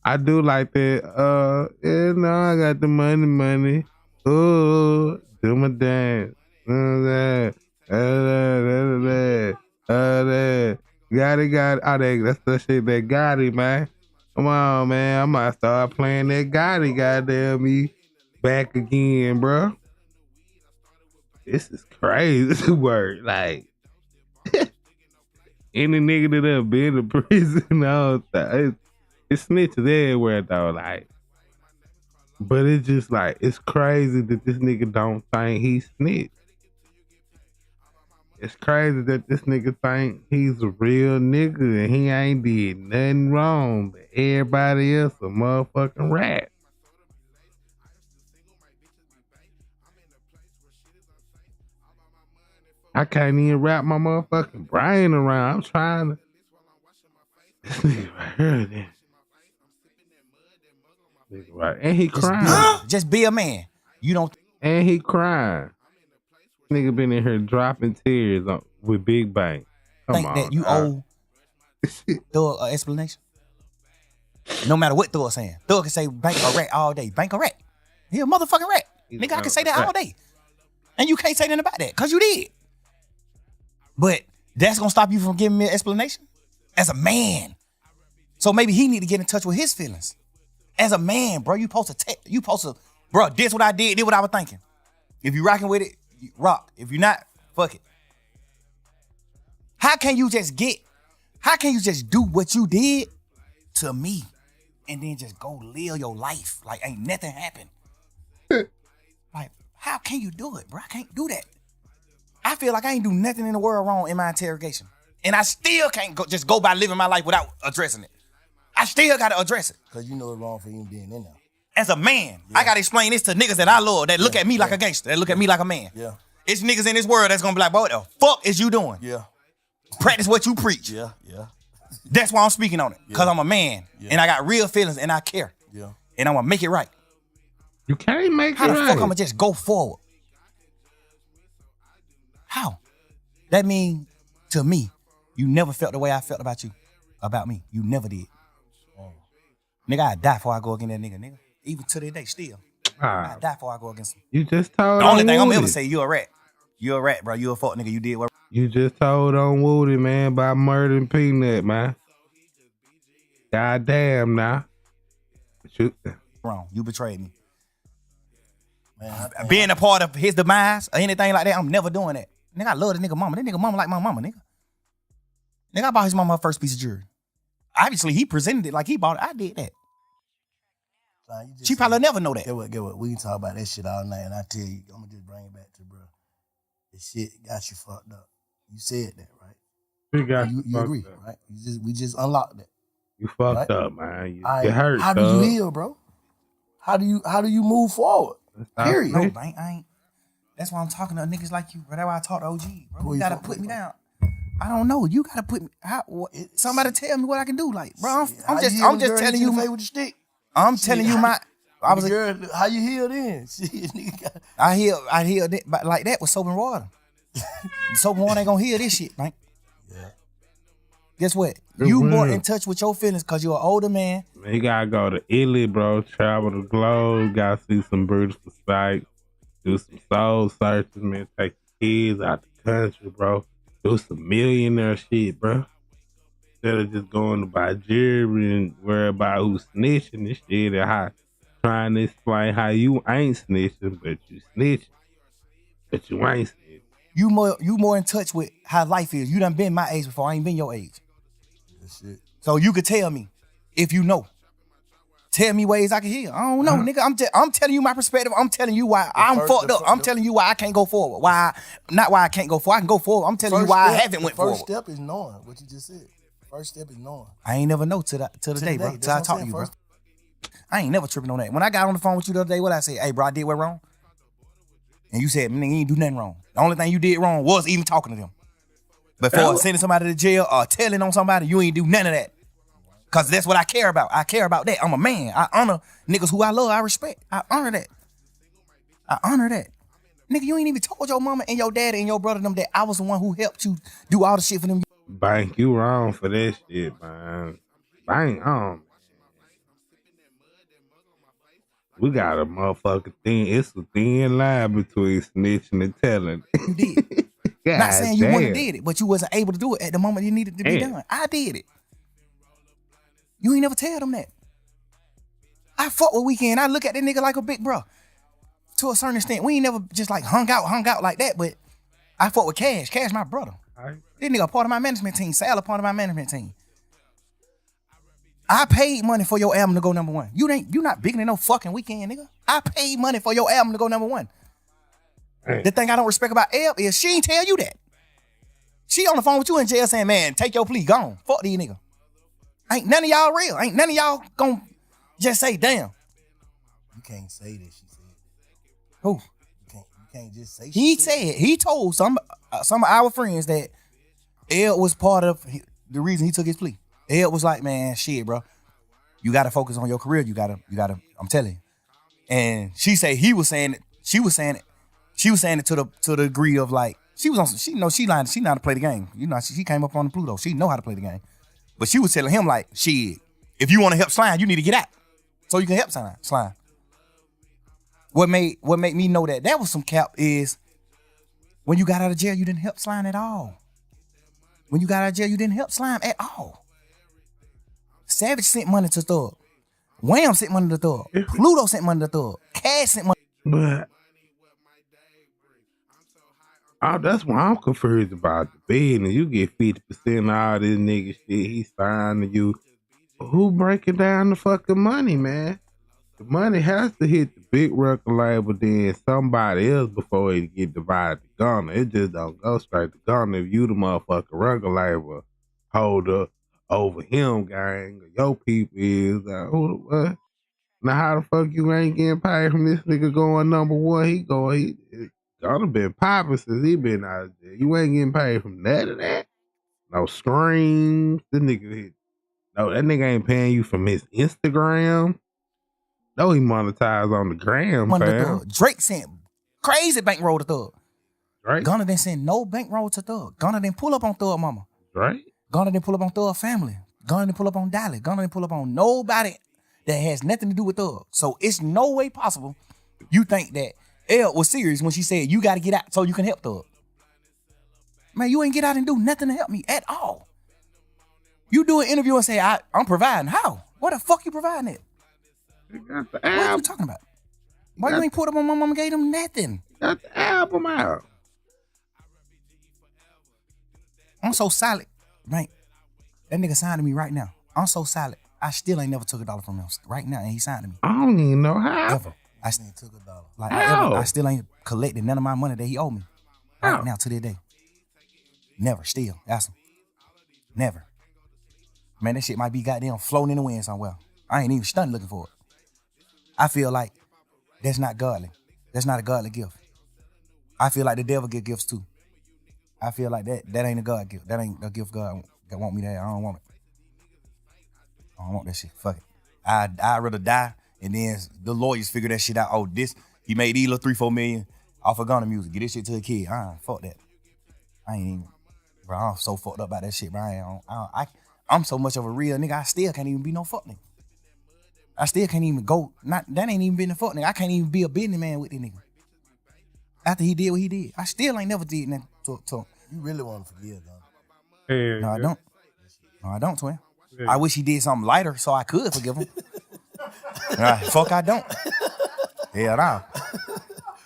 I do like that. Yeah, no, I got the money. Ooh, do my dance. Got it. Oh, that's the shit that got it, man. Come on, man. I might start playing that Gotti, goddamn me, back again, bro. This is crazy work. Like, any nigga that done been to prison, all that, it's snitches everywhere, though. Like, but it's just like, it's crazy that this nigga don't think he snitched. It's crazy that this nigga think he's a real nigga and he ain't did nothing wrong, but everybody else a motherfucking rat. I can't even wrap my motherfucking brain around. I'm trying to. This nigga right here, then. Nigga right, and he crying. Just be a man. You don't And he crying. Nigga been in here dropping tears with Big Bang. Come think on, that you owe Thug an explanation. No matter what Thug saying. Thug can say bank a rat all day. Bank a rat. He a motherfucking rat. Nigga, I can say that all day. And you can't say nothing about that, because you did. But that's going to stop you from giving me an explanation? As a man. So maybe he need to get in touch with his feelings. As a man, bro, you supposed to, bro, this what I did what I was thinking. If you rocking with it, you rock. If you're not, fuck it. How can you just do what you did to me and then just go live your life like ain't nothing happened? Like, how can you do it, bro? I can't do that. I feel like I ain't do nothing in the world wrong in my interrogation. And I still can't just go by living my life without addressing it. I still got to address it. Because you know it's wrong for you being in there. As a man, I got to explain this to niggas that I love, that look at me like a gangster, that look at me like a man. Yeah. It's niggas in this world that's going to be like, boy, what the fuck is you doing? Yeah. Practice what you preach. Yeah. That's why I'm speaking on it. Because I'm a man. Yeah. And I got real feelings and I care. Yeah. And I'm going to make it right. You can't make it right. How the fuck I'm going to just go forward? How? That mean, to me, you never felt the way I felt about you. About me. You never did. Nigga, I'd die before I go against that nigga. Even to this day, still. I'd die before I go against him. You just told the only thing I'm Woody. ever say, you a rat. You a rat, bro. You a fuck nigga. You did what? You just told on Woody, man, about murdering Peanut, man. Goddamn, now. Wrong. You betrayed me. Man, being a part of his demise or anything like that, I'm never doing that. Nigga, I love the nigga mama. That nigga mama like my mama, nigga. Nigga, I bought his mama her first piece of jewelry. Obviously, he presented it like he bought it. I did that. She probably never know that. Get what? We can talk about that shit all night, and I tell you, I'm gonna just bring it back to bro. This shit got you fucked up. You said that, right? You agree, up. Right? We just unlocked that. You fucked up, man. You hurt. How do you heal, bro? How do you move forward? Period. No, I ain't. That's why I'm talking to niggas like you, bro. That's why I talk to OG, bro. You gotta put me down. I don't know. You gotta put me. Somebody tell me what I can do. Like, bro, I'm just telling you. With the stick. I'm telling you my. I was girl. How you heal then? I healed it like that with soap and water. Soap and water ain't gonna heal this shit, man. Yeah. Guess what? You more in touch with your feelings because you're an older man. Man, you gotta go to Italy, bro. Travel the globe. Gotta see some beautiful sights. Do some soul searches, man. Take the kids out the country, bro. Do some millionaire shit, bro. Instead of just going to buy jewelry and worry about who's snitching and shit and how trying to explain how you ain't snitching, but you snitching. But you ain't snitching. You more in touch with how life is. You done been my age before. I ain't been your age. That's it. So you could tell me if you know. Tell me ways I can heal. I don't know, nigga. I'm telling you my perspective. I'm telling you why I'm fucked up. I'm telling you why I can't go forward. Not why I can't go forward. I can go forward. I'm telling you why I haven't went forward. First step is knowing what you just said. First step is knowing. I ain't never know till the day, bro. Till I talk to you, bro. I ain't never tripping on that. When I got on the phone with you the other day, what I say? Hey, bro, I did what wrong? And you said, nigga, you ain't do nothing wrong. The only thing you did wrong was even talking to them. Before sending somebody to jail or telling on somebody, you ain't do none of that. Because that's what I care about. I care about that. I'm a man. I honor niggas who I love. I respect. I honor that. Nigga, you ain't even told your mama and your daddy and your brother them that I was the one who helped you do all the shit for them. Bank, you wrong for that shit, man. Bank, we got a motherfucking thing. It's a thin line between snitching and telling. You did. Not saying you wouldn't have did it, but you wasn't able to do it at the moment you needed to be done. I did it. You ain't never tell them that. I fuck with Weekend. I look at that nigga like a big bro. To a certain extent. We ain't never just like hung out like that, but I fuck with Cash. Cash my brother. Right. This nigga a part of my management team. Sal a part of my management team. I paid money for your album to go number one. You not bigger than no fucking Weekend, nigga. I paid money for your album to go number one. Hey. The thing I don't respect about Eb is she ain't tell you that. She on the phone with you in jail saying, man, take your plea, gone. Fuck these niggas. Ain't none of y'all real. Ain't none of y'all gonna just say, damn. You can't say that she said. Who? You can't just say he said, he told some of our friends that Ed was part of the reason he took his plea. Ed was like, man, shit, bro. You gotta focus on your career. You gotta, I'm telling you. And she said she was saying it to the degree of like, she lying, she know how to play the game. You know, she came up on the Pluto. She know how to play the game. But she was telling him like, shit, if you want to help Slime, you need to get out. So you can help Slime. What made me know that was some cap is when you got out of jail, you didn't help Slime at all. When you got out of jail, you didn't help Slime at all. Savage sent money to Thug. Wham sent money to Thug. Pluto sent money to Thug. Cash sent money. But that's why I'm confused about the business. You get 50% of all this nigga shit he signed to you. Who breaking down the fucking money, man? The money has to hit the big record label, then somebody else before it get divided to Gunna. It just don't go straight to Gunna. If you the motherfucking record label holder over him, gang, your people is what? Now how the fuck you ain't getting paid from this nigga going number one? He Gunna been popping since he been out there. You ain't getting paid from none of that. No streams. The nigga hit. No, that nigga ain't paying you from his Instagram. No, he monetized on the gram, fam. Drake sent crazy bankroll to Thug. Right? Gunna didn't send no bankroll to Thug. Gunna didn't pull up on Thug mama. Right? Gunna didn't pull up on Thug family. Gunna didn't pull up on Dolly. Gunna didn't pull up on nobody that has nothing to do with Thug. So it's no way possible you think that Elle was serious when she said you got to get out so you can help Thug. Man, you ain't get out and do nothing to help me at all. You do an interview and say, I'm providing. How? What the fuck you providing it? What are you talking about? Why you ain't put up on my mama gave them nothing? Got the album out. I'm so solid, right? That nigga signed to me right now. I'm so solid. I still ain't never took $1 from him right now, and he signed to me. I don't even know how. Ever. I still took $1. Like I still ain't collected none of my money that he owed me. Right now to this day. Never. Still. Ask him. Never. Man, that shit might be goddamn floating in the wind somewhere. I ain't even stunned looking for it. I feel like that's not godly. That's not a godly gift. I feel like the devil get gifts too. I feel like that ain't a God gift. That ain't a gift God want me to have. I don't want it. I don't want that shit. Fuck it. I'd rather die and then the lawyers figure that shit out. Oh, he made these little 3-4 million off of Gunna music. Get this shit to a kid. Fuck that. I ain't even, bro, I'm so fucked up about that shit, bro. I'm so much of a real nigga, I still can't even be no fuck nigga. I still can't even go, that ain't even been a fuck nigga. I can't even be a businessman with this nigga. After he did what he did. I still ain't never did nothing to him. You really want to forgive, though? Yeah, no, I don't. No, I don't, twin. Yeah. I wish he did something lighter so I could forgive him. Fuck, I don't. Hell nah.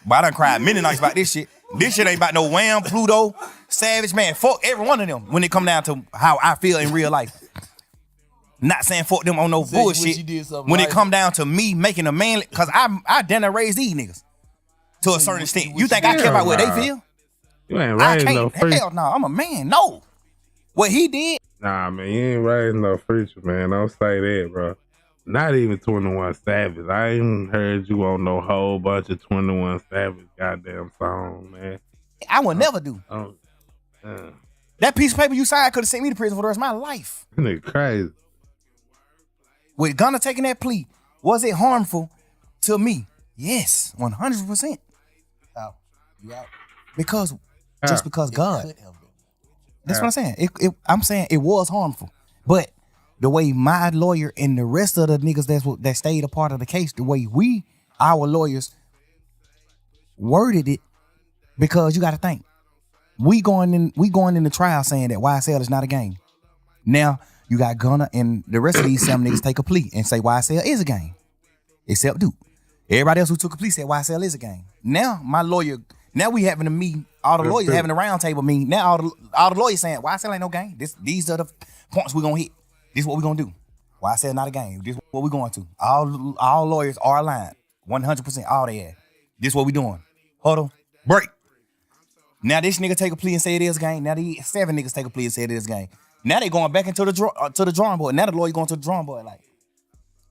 But I done cried many nights about this shit. This shit ain't about no Wham, Pluto, Savage, man. Fuck every one of them when it come down to how I feel in real life. Not saying fuck them on no bullshit. When it come down to me making a man, cause I done raised these niggas to a certain extent. You think I care about what they feel? You ain't raised no freak. Hell no, I'm a man. No. What he did. Nah, man, you ain't raised no preacher, man. Don't say that, bro. Not even 21 Savage. I ain't heard you on no whole bunch of 21 Savage goddamn song, man. I would never do. That piece of paper you signed could have sent me to prison for the rest of my life. Nigga crazy. With Gunna taking that plea, was it harmful to me? Yes, 100%. How? You out? Because God. That's what I'm saying. I'm saying it was harmful, but the way my lawyer and the rest of the niggas that stayed a part of the case, the way our lawyers worded it, because you got to think, we going in the trial saying that YSL is not a game. Now you got Gunna and the rest of these 7 niggas take a plea and say YSL is a game, except Duke. Everybody else who took a plea said YSL is a game. Now my lawyer. Now we having a meeting, all the lawyers having a round table meeting. Now all the lawyers saying, YSL ain't no game. These are the points we're going to hit. This is what we're going to do. YSL not a game. This is what we're going to. All lawyers are aligned. 100%, all they have. This is what we doing. Huddle, break. Now this nigga take a plea and say it is a game. Now these 7 niggas take a plea and say it is a game. Now they going back into the drawing board. Now the lawyer going to the drawing board like,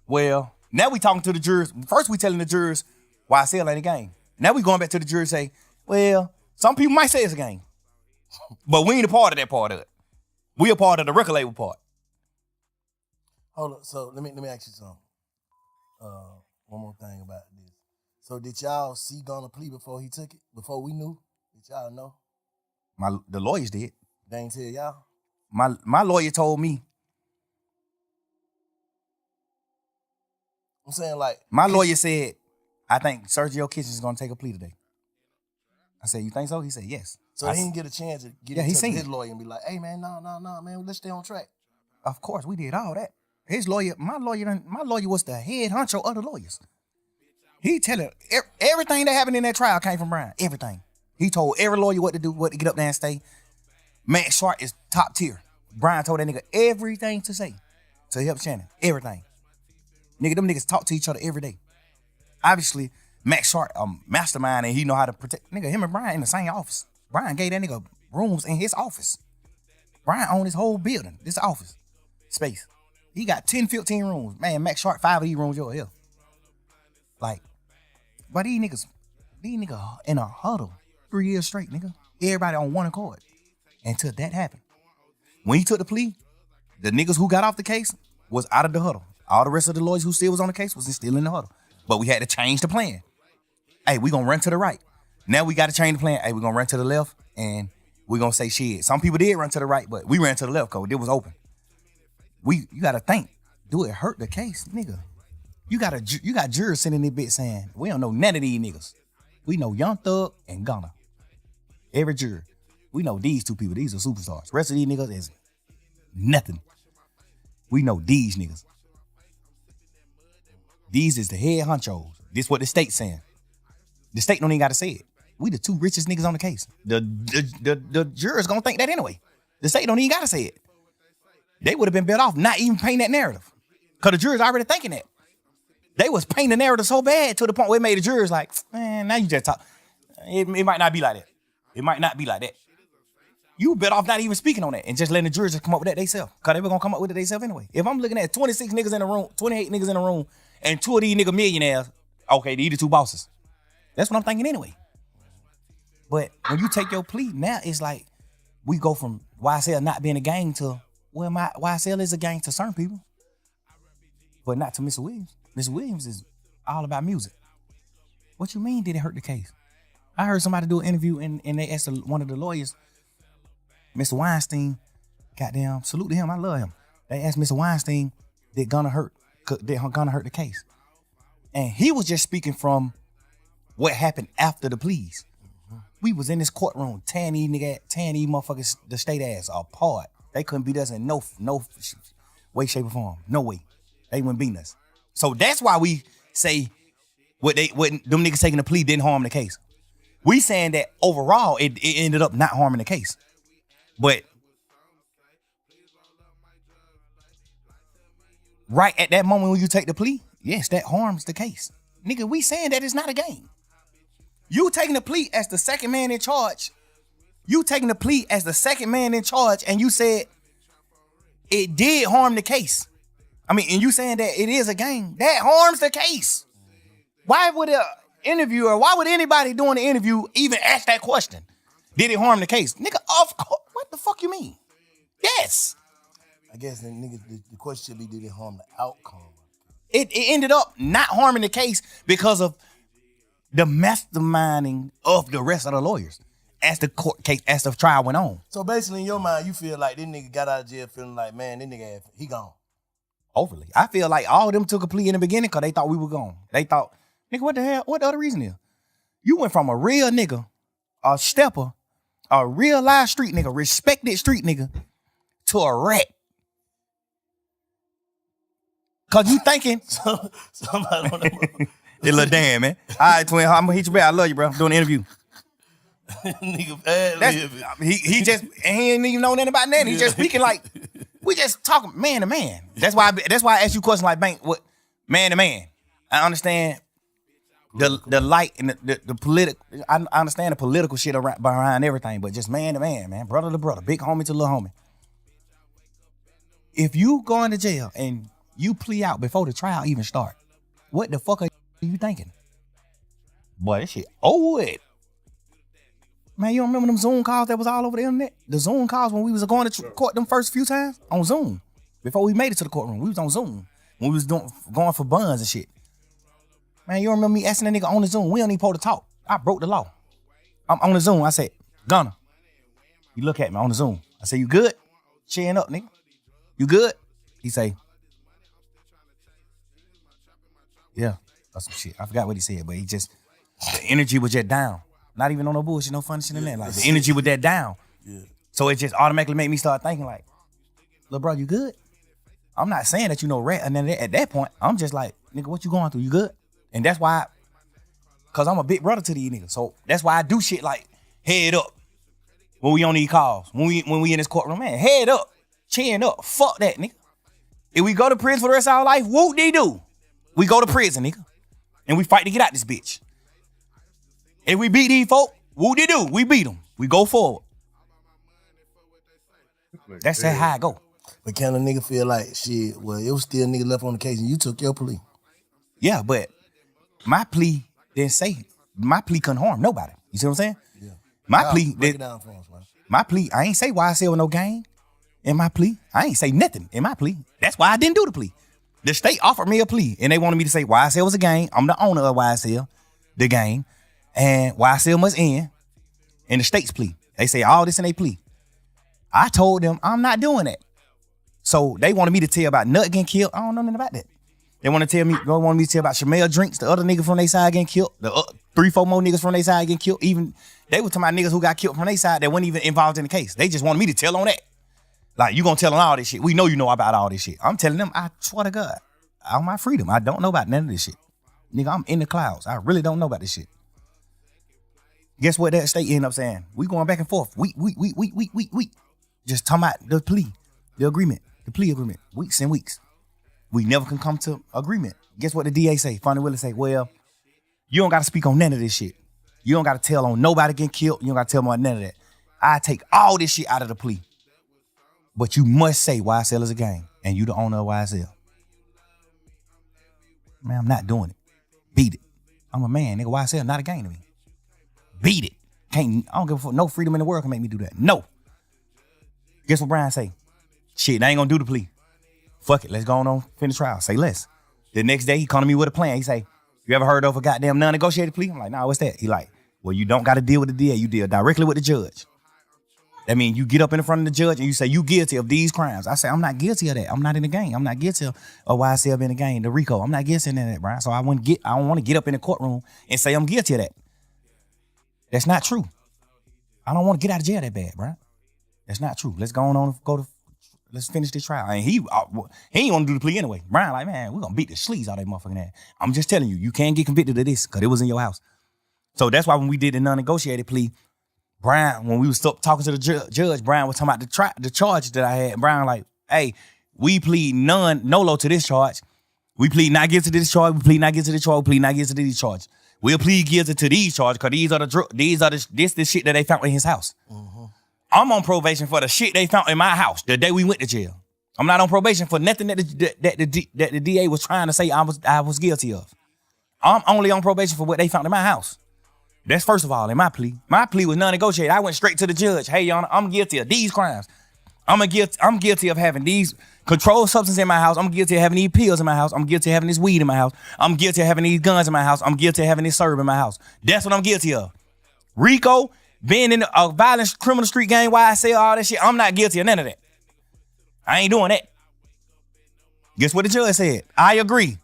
well, now we talking to the jurors. First we telling the jurors YSL ain't a game. Now we going back to the jurors say, well, some people might say it's a game. But we ain't a part of that part of it. We a part of the record label part. Hold on. So let me ask you something. One more thing about this. So did y'all see Gunna plea before he took it? Before we knew? Did y'all know? The lawyers did. They ain't tell y'all? My lawyer told me. I'm saying like My lawyer said, I think Sergio Kitchens is gonna take a plea today. I said, you think so? He said, yes. So he didn't get a chance to get in touch with his lawyer and be like, hey man, no, man, let's stay on track. Of course, we did all that. My lawyer was the head honcho of the lawyers. He telling everything that happened in that trial came from Brian. Everything. He told every lawyer what to do, what to get up there and stay. Max Sharp is top tier. Brian told that nigga everything to say to help Shannon. Everything. Nigga, them niggas talk to each other every day. Obviously, Max Sharp, mastermind, and he know how to protect. Nigga, him and Brian in the same office. Brian gave that nigga rooms in his office. Brian owned his whole building, this office space. He got 10, 15 rooms. Man, Max Sharp, 5 of these rooms, yo, hell. Like, but these niggas in a huddle 3 years straight, nigga. Everybody on one accord. Until that happened. When he took the plea, the niggas who got off the case was out of the huddle. All the rest of the lawyers who still was on the case was still in the huddle. But we had to change the plan. Hey, we gonna run to the right. Now we gotta change the plan. Hey, we gonna run to the left and we gonna say shit. Some people did run to the right, but we ran to the left because it was open. You gotta think. Do it hurt the case, nigga? You got jurors sitting in this bitch saying, we don't know none of these niggas. We know Young Thug and Gunna. Every juror. We know these two people. These are superstars. Rest of these niggas is nothing. We know these niggas. These is the head honchos. This what the state's saying. The state don't even gotta say it. We the two richest niggas on the case. The jurors gonna think that anyway. The state don't even gotta say it. They would have been better off not even painting that narrative. Cause the jurors already thinking that. They was painting the narrative so bad to the point where it made the jurors like, man, now you just talk. It might not be like that. It might not be like that. You better off not even speaking on that and just letting the jurors just come up with that themselves. Cause they were gonna come up with it themselves anyway. If I'm looking at 26 niggas in the room, 28 niggas in the room, and 2 of these nigga millionaires, okay, these the two bosses. That's what I'm thinking anyway. But when you take your plea, now it's like we go from YSL not being a gang to, well, my YSL is a gang to certain people, but not to Mr. Williams. Mr. Williams is all about music. What you mean did it hurt the case? I heard somebody do an interview and they asked one of the lawyers, Mr. Weinstein, goddamn, salute to him, I love him. They asked Mr. Weinstein, did Gunna hurt the case? And he was just speaking from what happened after the pleas. We was in this courtroom tearing these motherfuckers, the state ass apart. They couldn't beat us in no way, shape, or form. No way. They wouldn't beat us. So that's why we say what them niggas taking the plea didn't harm the case. We saying that overall it ended up not harming the case. But right at that moment when you take the plea, yes, that harms the case. Nigga, we saying that it's not a game. You taking the plea as the second man in charge. You taking the plea as the second man in charge and you said it did harm the case. I mean, and you saying that it is a game. That harms the case. Why would an interviewer, why would anybody doing the interview even ask that question? Did it harm the case? Nigga, of course. What the fuck you mean? Yes. I guess the question should be, did it harm the outcome? It ended up not harming the case because of the masterminding of the rest of the lawyers as the court case, as the trial went on. So basically, in your mind, you feel like this nigga got out of jail feeling like, man, this nigga, he gone. Overly. I feel like all of them took a plea in the beginning because they thought we were gone. They thought, nigga, what the hell? What the other reason is? You went from a real nigga, a stepper, a real live street nigga, respected street nigga, to a rat. Cause you thinking somebody don't know. Hey, little damn, man. All right, twin, I'm gonna hit you back. I love you, bro. I'm doing an interview. Nigga bad. He just, and he ain't even know nothing about nothing. He just speaking like, we just talking man to man. That's why I ask you questions like, Bank, what, man to man. I understand the light and the political, I understand the political shit behind everything, but just man to man, brother to brother, big homie to little homie. If you go into jail and you plea out before the trial even start, what the fuck are you thinking? Boy, that shit over with. Man, you don't remember them Zoom calls that was all over the internet? The Zoom calls when we was going to court them first few times on Zoom. Before we made it to the courtroom, we was on Zoom. When we was going for buns and shit. Man, you don't remember me asking that nigga on the Zoom? We don't even supposed to talk. I broke the law. I'm on the Zoom. I said, Gunna. You look at me on the Zoom. I say, you good? Cheering up, nigga. You good? He say, yeah, that's some shit. I forgot what he said, but the energy was just down. Not even on no bullshit, no funny shit in that. Like, the energy was that down. Yeah. So it just automatically made me start thinking like, little bro, you good? I'm not saying that you know rat. And then at that point, I'm just like, nigga, what you going through? You good? And that's why, cause I'm a big brother to these niggas. So that's why I do shit like head up when we on these calls. When we in this courtroom, man, head up, chin up. Fuck that, nigga. If we go to prison for the rest of our life, whoop-de-doo. We go to prison, nigga. And we fight to get out this bitch. If we beat these folk, whoop-de-doo. We beat them. We go forward. That's how I go. But can a nigga feel like, shit, well, it was still a nigga left on the case and you took your plea? Yeah, but my plea didn't say, my plea couldn't harm nobody. You see what I'm saying? Yeah. My plea, break it down for us, man. My plea, I ain't say YSL with no gang in my plea. I ain't say nothing in my plea. That's why I didn't do the plea. The state offered me a plea and they wanted me to say YSL was a gang. I'm the owner of YSL, the gang, and YSL must end in the state's plea. They say all this in their plea. I told them I'm not doing that. So they wanted me to tell about Nut getting killed. I don't know nothing about that. They wanted me to tell about Shamel Drinks, the other nigga from their side getting killed, the 3-4 more niggas from their side getting killed. Even they were talking about niggas who got killed from their side that weren't even involved in the case. They just wanted me to tell on that. Like, you gonna tell on all this shit. We know you know about all this shit. I'm telling them, I swear to God, on my freedom, I don't know about none of this shit. Nigga, I'm in the clouds. I really don't know about this shit. Guess what that state ended up saying? We going back and forth. We. Just talking about the plea, the plea agreement, weeks and weeks. We never can come to agreement. Guess what the DA say? Fonnie Willis say, well, you don't got to speak on none of this shit. You don't got to tell on nobody getting killed. You don't got to tell on none of that. I take all this shit out of the plea. But you must say YSL is a gang and you the owner of YSL. Man, I'm not doing it. Beat it. I'm a man, nigga. YSL not a gang to me. Beat it. I don't give a fuck. No freedom in the world can make me do that. No. Guess what Brian say? Shit, I ain't gonna do the plea. Fuck it, let's go on finish trial. Say less. The next day, he come to me with a plan. He say, you ever heard of a goddamn non-negotiated plea? I'm like, nah, what's that? He like, well, you don't gotta deal with the DA. You deal directly with the judge. That means you get up in front of the judge and you say, you guilty of these crimes. I say, I'm not guilty of that. I'm not in the gang. I'm not guilty of YSL being in the gang, the RICO. I'm not guilty of that, Brian. So I don't want to get up in the courtroom and say I'm guilty of that. That's not true. I don't want to get out of jail that bad, Brian. That's not true. Let's let's finish this trial. And he ain't want to do the plea anyway. Brian like, man, we're going to beat the sleaze out of that motherfucking ass. I'm just telling you, you can't get convicted of this because it was in your house. So that's why when we did the non-negotiated plea, Brian, when we was talking to the judge, Brian was talking about the charge that I had. And Brian like, hey, we plead nolo to this charge. We plead not guilty to this charge. We plead not guilty to this charge. We plead not guilty to these charges. We'll plead guilty to these charges because this the shit that they found in his house. Mm-hmm. I'm on probation for the shit they found in my house the day we went to jail. I'm not on probation for nothing that the DA was trying to say I was guilty of. I'm only on probation for what they found in my house. That's first of all in my plea. My plea was non-negotiated. I went straight to the judge. Hey, Your Honor, I'm guilty of these crimes. I'm guilty of having these controlled substances in my house. I'm guilty of having these pills in my house. I'm guilty of having this weed in my house. I'm guilty of having these guns in my house. I'm guilty of having this serve in my house. That's what I'm guilty of. RICO, being in a violent criminal street gang, why I say all that shit, I'm not guilty of none of that. I ain't doing that. Guess what the judge said? I agree.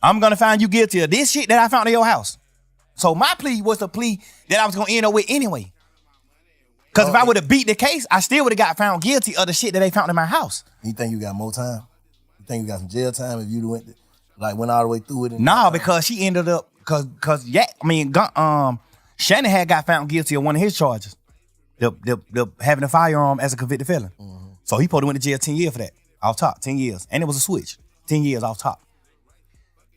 I'm going to find you guilty of this shit that I found in your house. So my plea was the plea that I was going to end up with anyway. Because if I would have beat the case, I still would have got found guilty of the shit that they found in my house. You think you got more time? You think you got some jail time if you went all the way through it? Nah, because she ended up, Shannon had got found guilty of one of his charges. The having a firearm as a convicted felon. Mm-hmm. So he probably went to jail 10 years for that. Off top, 10 years. And it was a switch. 10 years off top.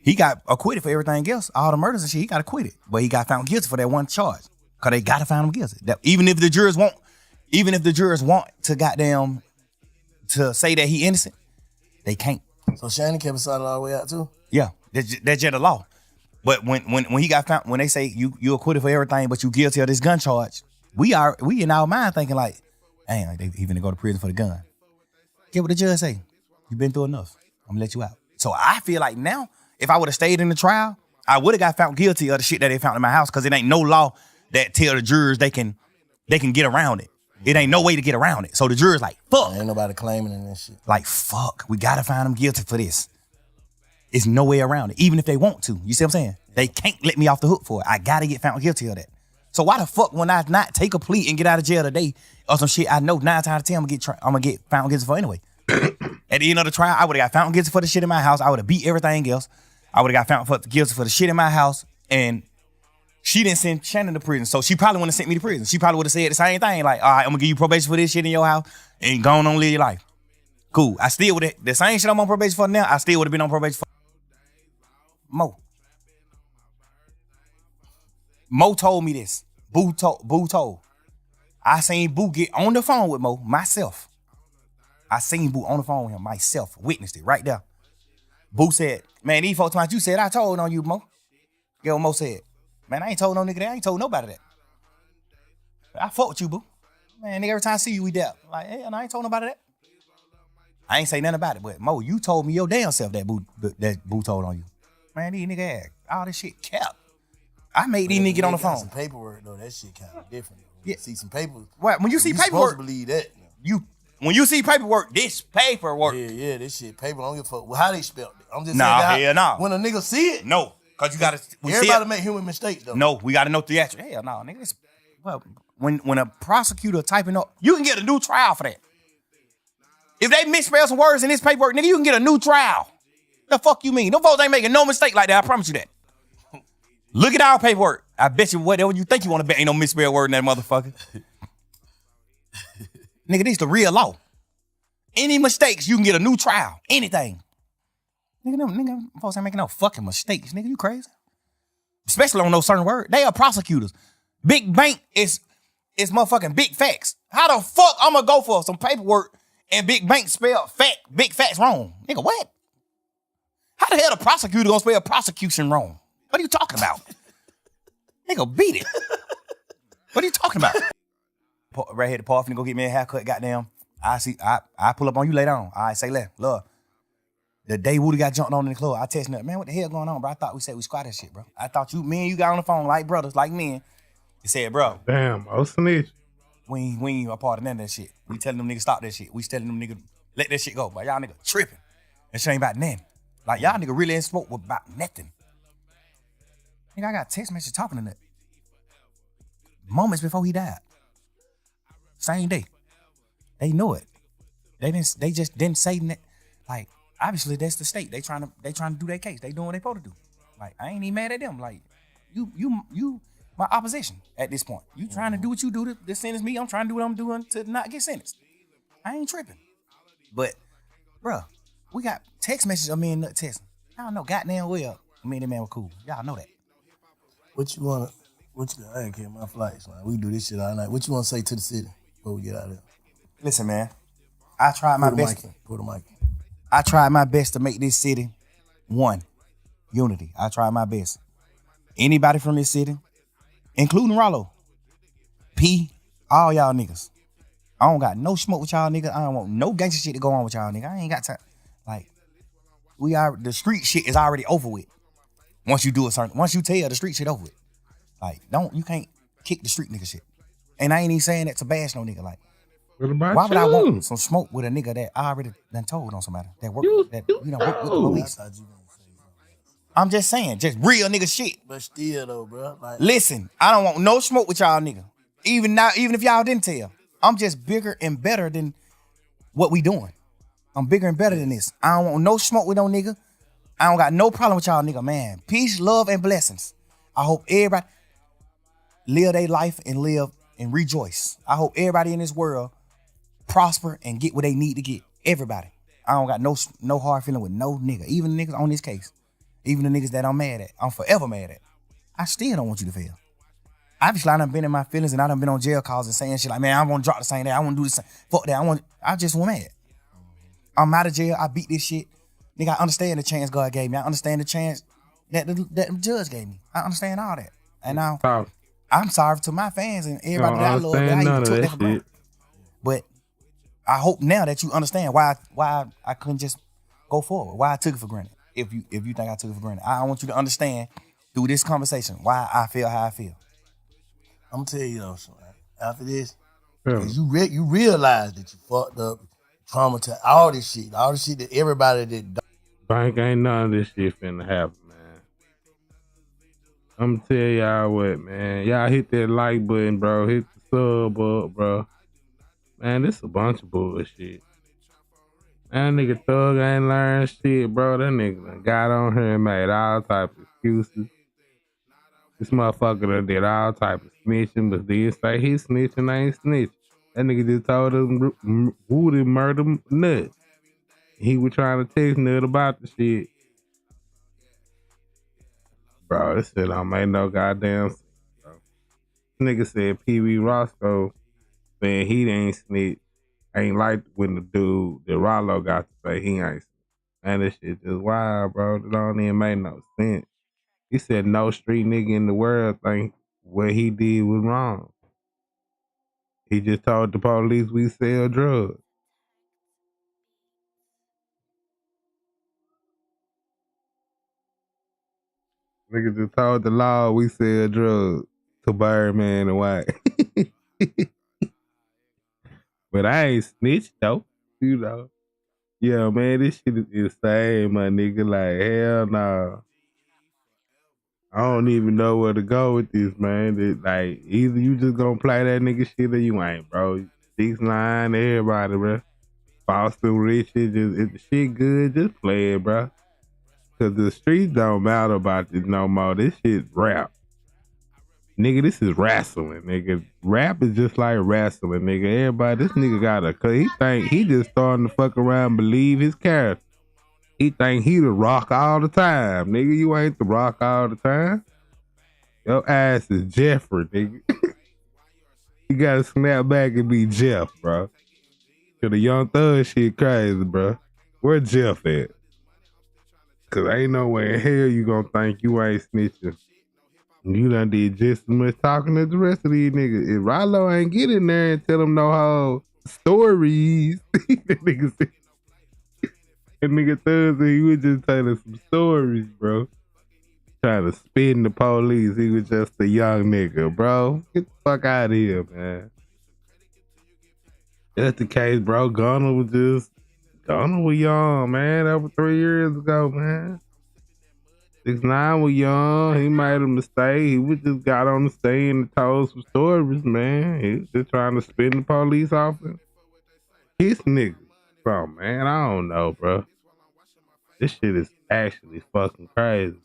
He got acquitted for everything else. All the murders and shit, he got acquitted. But he got found guilty for that one charge. Because they got to find him guilty. That even if the jurors want to goddamn to say that he innocent, they can't. So Shannon kept it solid all the way out too? Yeah, that's just the law. But when he got found, when they say you acquitted for everything, but you guilty of this gun charge, we in our mind thinking like, dang, like they even go to prison for the gun. Get what the judge say. You been through enough. I'm gonna let you out. So I feel like now, if I would have stayed in the trial, I would have got found guilty of the shit that they found in my house, because it ain't no law that tell the jurors they can get around it. It ain't no way to get around it. So the jurors like, fuck. Ain't nobody claiming it and shit. Like, fuck, we gotta find them guilty for this. It's no way around it, even if they want to. You see what I'm saying? They can't let me off the hook for it. I gotta get found guilty of that. So why the fuck when I not take a plea and get out of jail today or some shit I know 9 times out of 10 I'm gonna get found guilty for anyway? At the end of the trial, I would have got found guilty for the shit in my house. I would have beat everything else. I would have got found guilty for the shit in my house. And she didn't send Shannon to prison, so she probably wouldn't have sent me to prison. She probably would have said the same thing, like, all right, I'm gonna give you probation for this shit in your house and go on live your life. Cool. I still would have, the same shit I'm on probation for now, I still would have been on probation for Mo. Mo told me this. Boo told. I seen Boo get on the phone with Mo myself. I seen Boo on the phone with him myself. Witnessed it right there. Boo said, man, these folks times you said I told on you, Mo. Get what Mo said. Man, I ain't told no nigga that. I ain't told nobody that. I fuck with you, Boo. Man, nigga, every time I see you, we dap. Like, hey, I ain't told nobody that. I ain't say nothing about it, but Mo, you told me your damn self that Boo told on you. Man, these nigga act. All this shit kept. I made these niggas get on the phone. Some paperwork though, that shit kind of different. Yeah. See some paper. What? When you see paperwork, supposed to believe that. When you see paperwork, this paperwork. Yeah, this shit paper. I don't give a fuck how they spelled it. I'm just nah, saying. Hell nah. When a nigga see it, no, cause you gotta. Everybody make human mistakes though. No, we gotta know theatrical. Hell no, nigga. Well, when a prosecutor typing up, you can get a new trial for that. If they misspell some words in this paperwork, nigga, you can get a new trial. The fuck you mean? Them folks ain't making no mistake like that. I promise you that. Look at our paperwork. I bet you whatever you think you want to bet ain't no misspelled word in that motherfucker. Nigga, this is the real law. Any mistakes, you can get a new trial. Anything. Nigga, folks ain't making no fucking mistakes. Nigga, you crazy? Especially on those certain words. They are prosecutors. Big bank is motherfucking big facts. How the fuck I'm gonna go for some paperwork and big bank spell big facts wrong? Nigga, what? How the hell the prosecutor gonna spell prosecution wrong? What are you talking about? Nigga, beat it. What are you talking about? Right here, the Paul finna go get me a haircut, goddamn. I pull up on you later on. All right, say left. Love. The day Woody got jumped on in the club, I texted him, man, what the hell going on, bro? I thought we said we squat that shit, bro. I thought me and you got on the phone like brothers, like men. He said, bro. Damn, oh snitch. We ain't a part of none of that shit. We telling them niggas stop that shit. We telling them niggas let that shit go. But y'all niggas tripping. That shit ain't about nothing. Like y'all niggas really ain't spoke about nothing. Nigga, I got text message talking to that. Moments before he died. Same day. They knew it. They just didn't say that. Like, obviously that's the state. They trying to do their case. They doing what they supposed to do. Like, I ain't even mad at them. Like, you my opposition at this point. You trying to do what you do to sentence me. I'm trying to do what I'm doing to not get sentenced. I ain't tripping. But, bruh, we got text messages of me and Nut testing. Y'all know goddamn well me and that man were cool. Y'all know that. I ain't care my flights, man. We do this shit all night. What you want to say to the city before we get out of here? Listen, man. I tried my best. Put the mic in. I tried my best to make this city one. Unity. I tried my best. Anybody from this city, including Ralo, P, all y'all niggas. I don't got no smoke with y'all niggas. I don't want no gangster shit to go on with y'all niggas. I ain't got time. Like, the street shit is already over with. Once you tell the street shit over with. Like, you can't kick the street nigga shit. And I ain't even saying that to bash no nigga. Like, why would I want some smoke with a nigga that I already done told on somebody that work work with the police? I'm just saying, just real nigga shit. But still though, bro. Like, listen, I don't want no smoke with y'all nigga. Even now, even if y'all didn't tell, I'm just bigger and better than what we doing. I'm bigger and better than this. I don't want no smoke with no nigga. I don't got no problem with y'all nigga, man. Peace, love, and blessings. I hope everybody live their life and live and rejoice. I hope everybody in this world prosper and get what they need to get. Everybody. I don't got no hard feeling with no nigga. Even the niggas on this case. Even the niggas that I'm mad at. I'm forever mad at. I still don't want you to fail. Obviously, I done been in my feelings and I done been on jail calls and saying shit like, man, I want to drop the same day. I want to do the same. Fuck that. I just want mad. I'm out of jail. I beat this shit. Nigga, I understand the chance God gave me. I understand the chance that the judge gave me. I understand all that. And now Oh, I'm sorry to my fans and you don't everybody that I love that understand I even none of took that that for granted. shit. But I hope now that you understand why I couldn't just go forward. Why I took it for granted. If you think I took it for granted, I want you to understand through this conversation why I feel how I feel. I'm gonna tell you though, so after this, Yeah. because you realize that you fucked up, traumatized, all this shit that everybody that Bank ain't none of this shit finna happen, man. I'm tell y'all what, man. Y'all hit that like button, bro. Hit the sub up, bro. Man, this a bunch of bullshit. That nigga Thug ain't learned shit, bro. That nigga done got on here and made all type of excuses. This motherfucker done did all type of snitching, but then say he snitching, ain't snitching. That nigga just told him Woody murder Nut. He was trying to text Nut about the shit. Bro, this shit don't make no goddamn sense, bro. This nigga said Pee Wee Roscoe saying he ain't snitch. Ain't like when the dude that Ralo got to say he ain't snitch. Man, this shit just wild, bro. It don't even make no sense. He said no street nigga in the world think what he did was wrong. He just told the police we sell drugs. Nigga just told the law we sell drugs to Birdman and White. But I ain't snitched though, you know. Yeah, man, this shit is insane, my nigga. Like, hell no. I don't even know where to go with this, man. Like, either you just gonna play that nigga shit or you ain't, bro. 6ix9ine, everybody, bro. Boston Richard, just if the shit good, just play it, bro. Cause the streets don't matter about this no more. This shit rap. Nigga, this is wrestling, nigga. Rap is just like wrestling, nigga. Everybody, this nigga got he think he just starting to fuck around and believe his character. He think he the Rock all the time. Nigga, you ain't the Rock all the time. Your ass is Jeffrey, nigga. You gotta snap back and be Jeff, bro. Cause the Young Thug shit crazy, bro. Where Jeff at? Cause ain't no way in hell you gonna think you ain't snitching. You done did just as much talking as the rest of these niggas. If Ralo ain't get in there and tell them no whole stories, that nigga said, that nigga Thug said he was just telling some stories, bro. Trying to spin the police. He was just a young nigga, bro. Get the fuck out of here, man. That's the case, bro. Gunna was young, man. That was 3 years ago, man. 6ix9ine was young. He made a mistake. He was just got on the stage and told some stories, man. He was just trying to spin the police off him. His niggas. So, man, I don't know, bro. This shit is actually fucking crazy.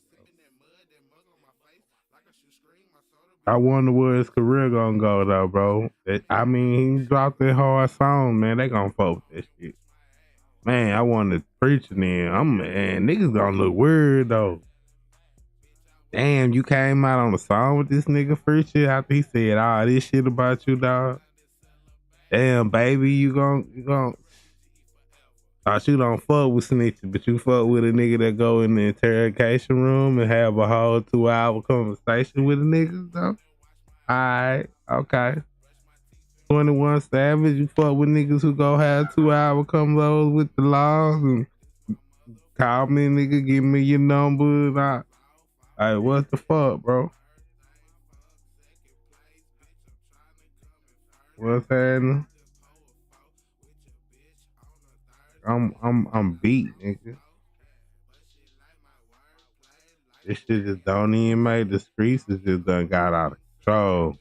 I wonder where his career gonna go though, bro. I mean, he dropped that hard song, man. They gonna fuck with that shit. Man, I wanted preaching in. Man, niggas gonna look weird though. Damn, you came out on a song with this nigga preaching after he said all this shit about you, dog. Damn, baby, you gon' thought you don't fuck with snitching, but you fuck with a nigga that go in the interrogation room and have a whole 2-hour conversation with a nigga, though. Alright, okay. 21 Savage, you fuck with niggas who go have 2-hour combos with the laws and call me, nigga, give me your number. Like, what the fuck, bro? What's happening? I'm beat, nigga. This shit just don't even make the streets. It just done got out of control.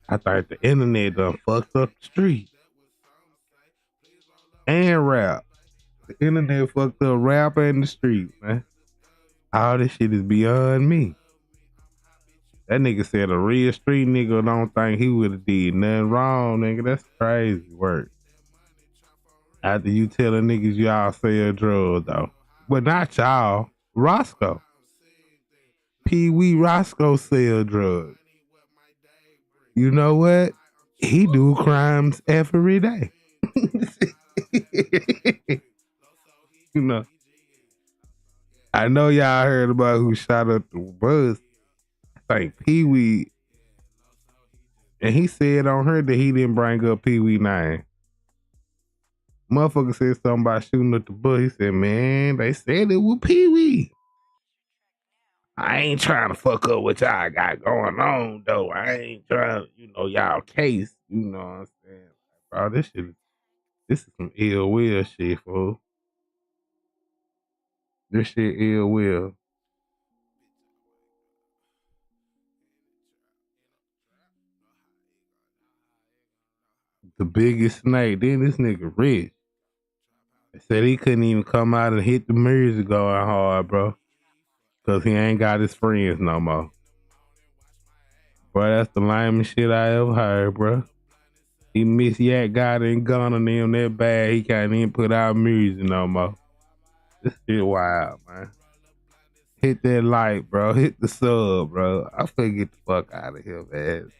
I think the internet done fucked up the street. And rap. The internet fucked up rap and the street, man. All this shit is beyond me. That nigga said a real street nigga don't think he would have did nothing wrong, nigga. That's crazy work. After you telling niggas y'all sell drugs, though. But not y'all. Roscoe. Pee Wee Roscoe sell drugs. You know what? He do crimes every day. You know. I know y'all heard about who shot up the bus. I think Pee Wee. And he said on her that he didn't bring up Pee Wee name. Motherfucker said something about shooting at the bus. He said, man, they said it was Pee Wee. I ain't trying to fuck up what y'all got going on, though. I ain't trying, y'all case. You know what I'm saying? Bro, this is some ill will shit, fool. This shit ill will. The biggest snake. Then this nigga rich. They said he couldn't even come out and hit the mirrors going hard, bro. Cause he ain't got his friends no more. Bro, that's the lamest shit I ever heard, bro. He miss Yak got and Gunna and them that bad he can't even put out music no more. This shit wild, man. Hit that like, bro. Hit the sub, bro. I finna get the fuck out of here, man.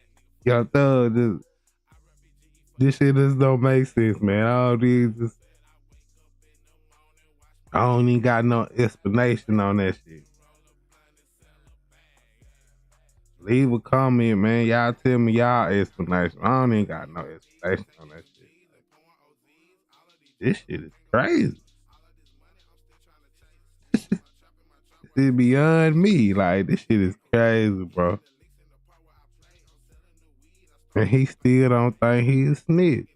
Yo, Thug, this shit just don't make sense, man. All these just, I don't even got no explanation on that shit. Leave a comment, man. Y'all tell me y'all explanation. I don't even got no explanation on that shit. This shit is crazy. It's beyond me. Like, this shit is crazy, bro. And he still don't think he a snitch.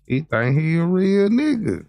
He think he a real nigga.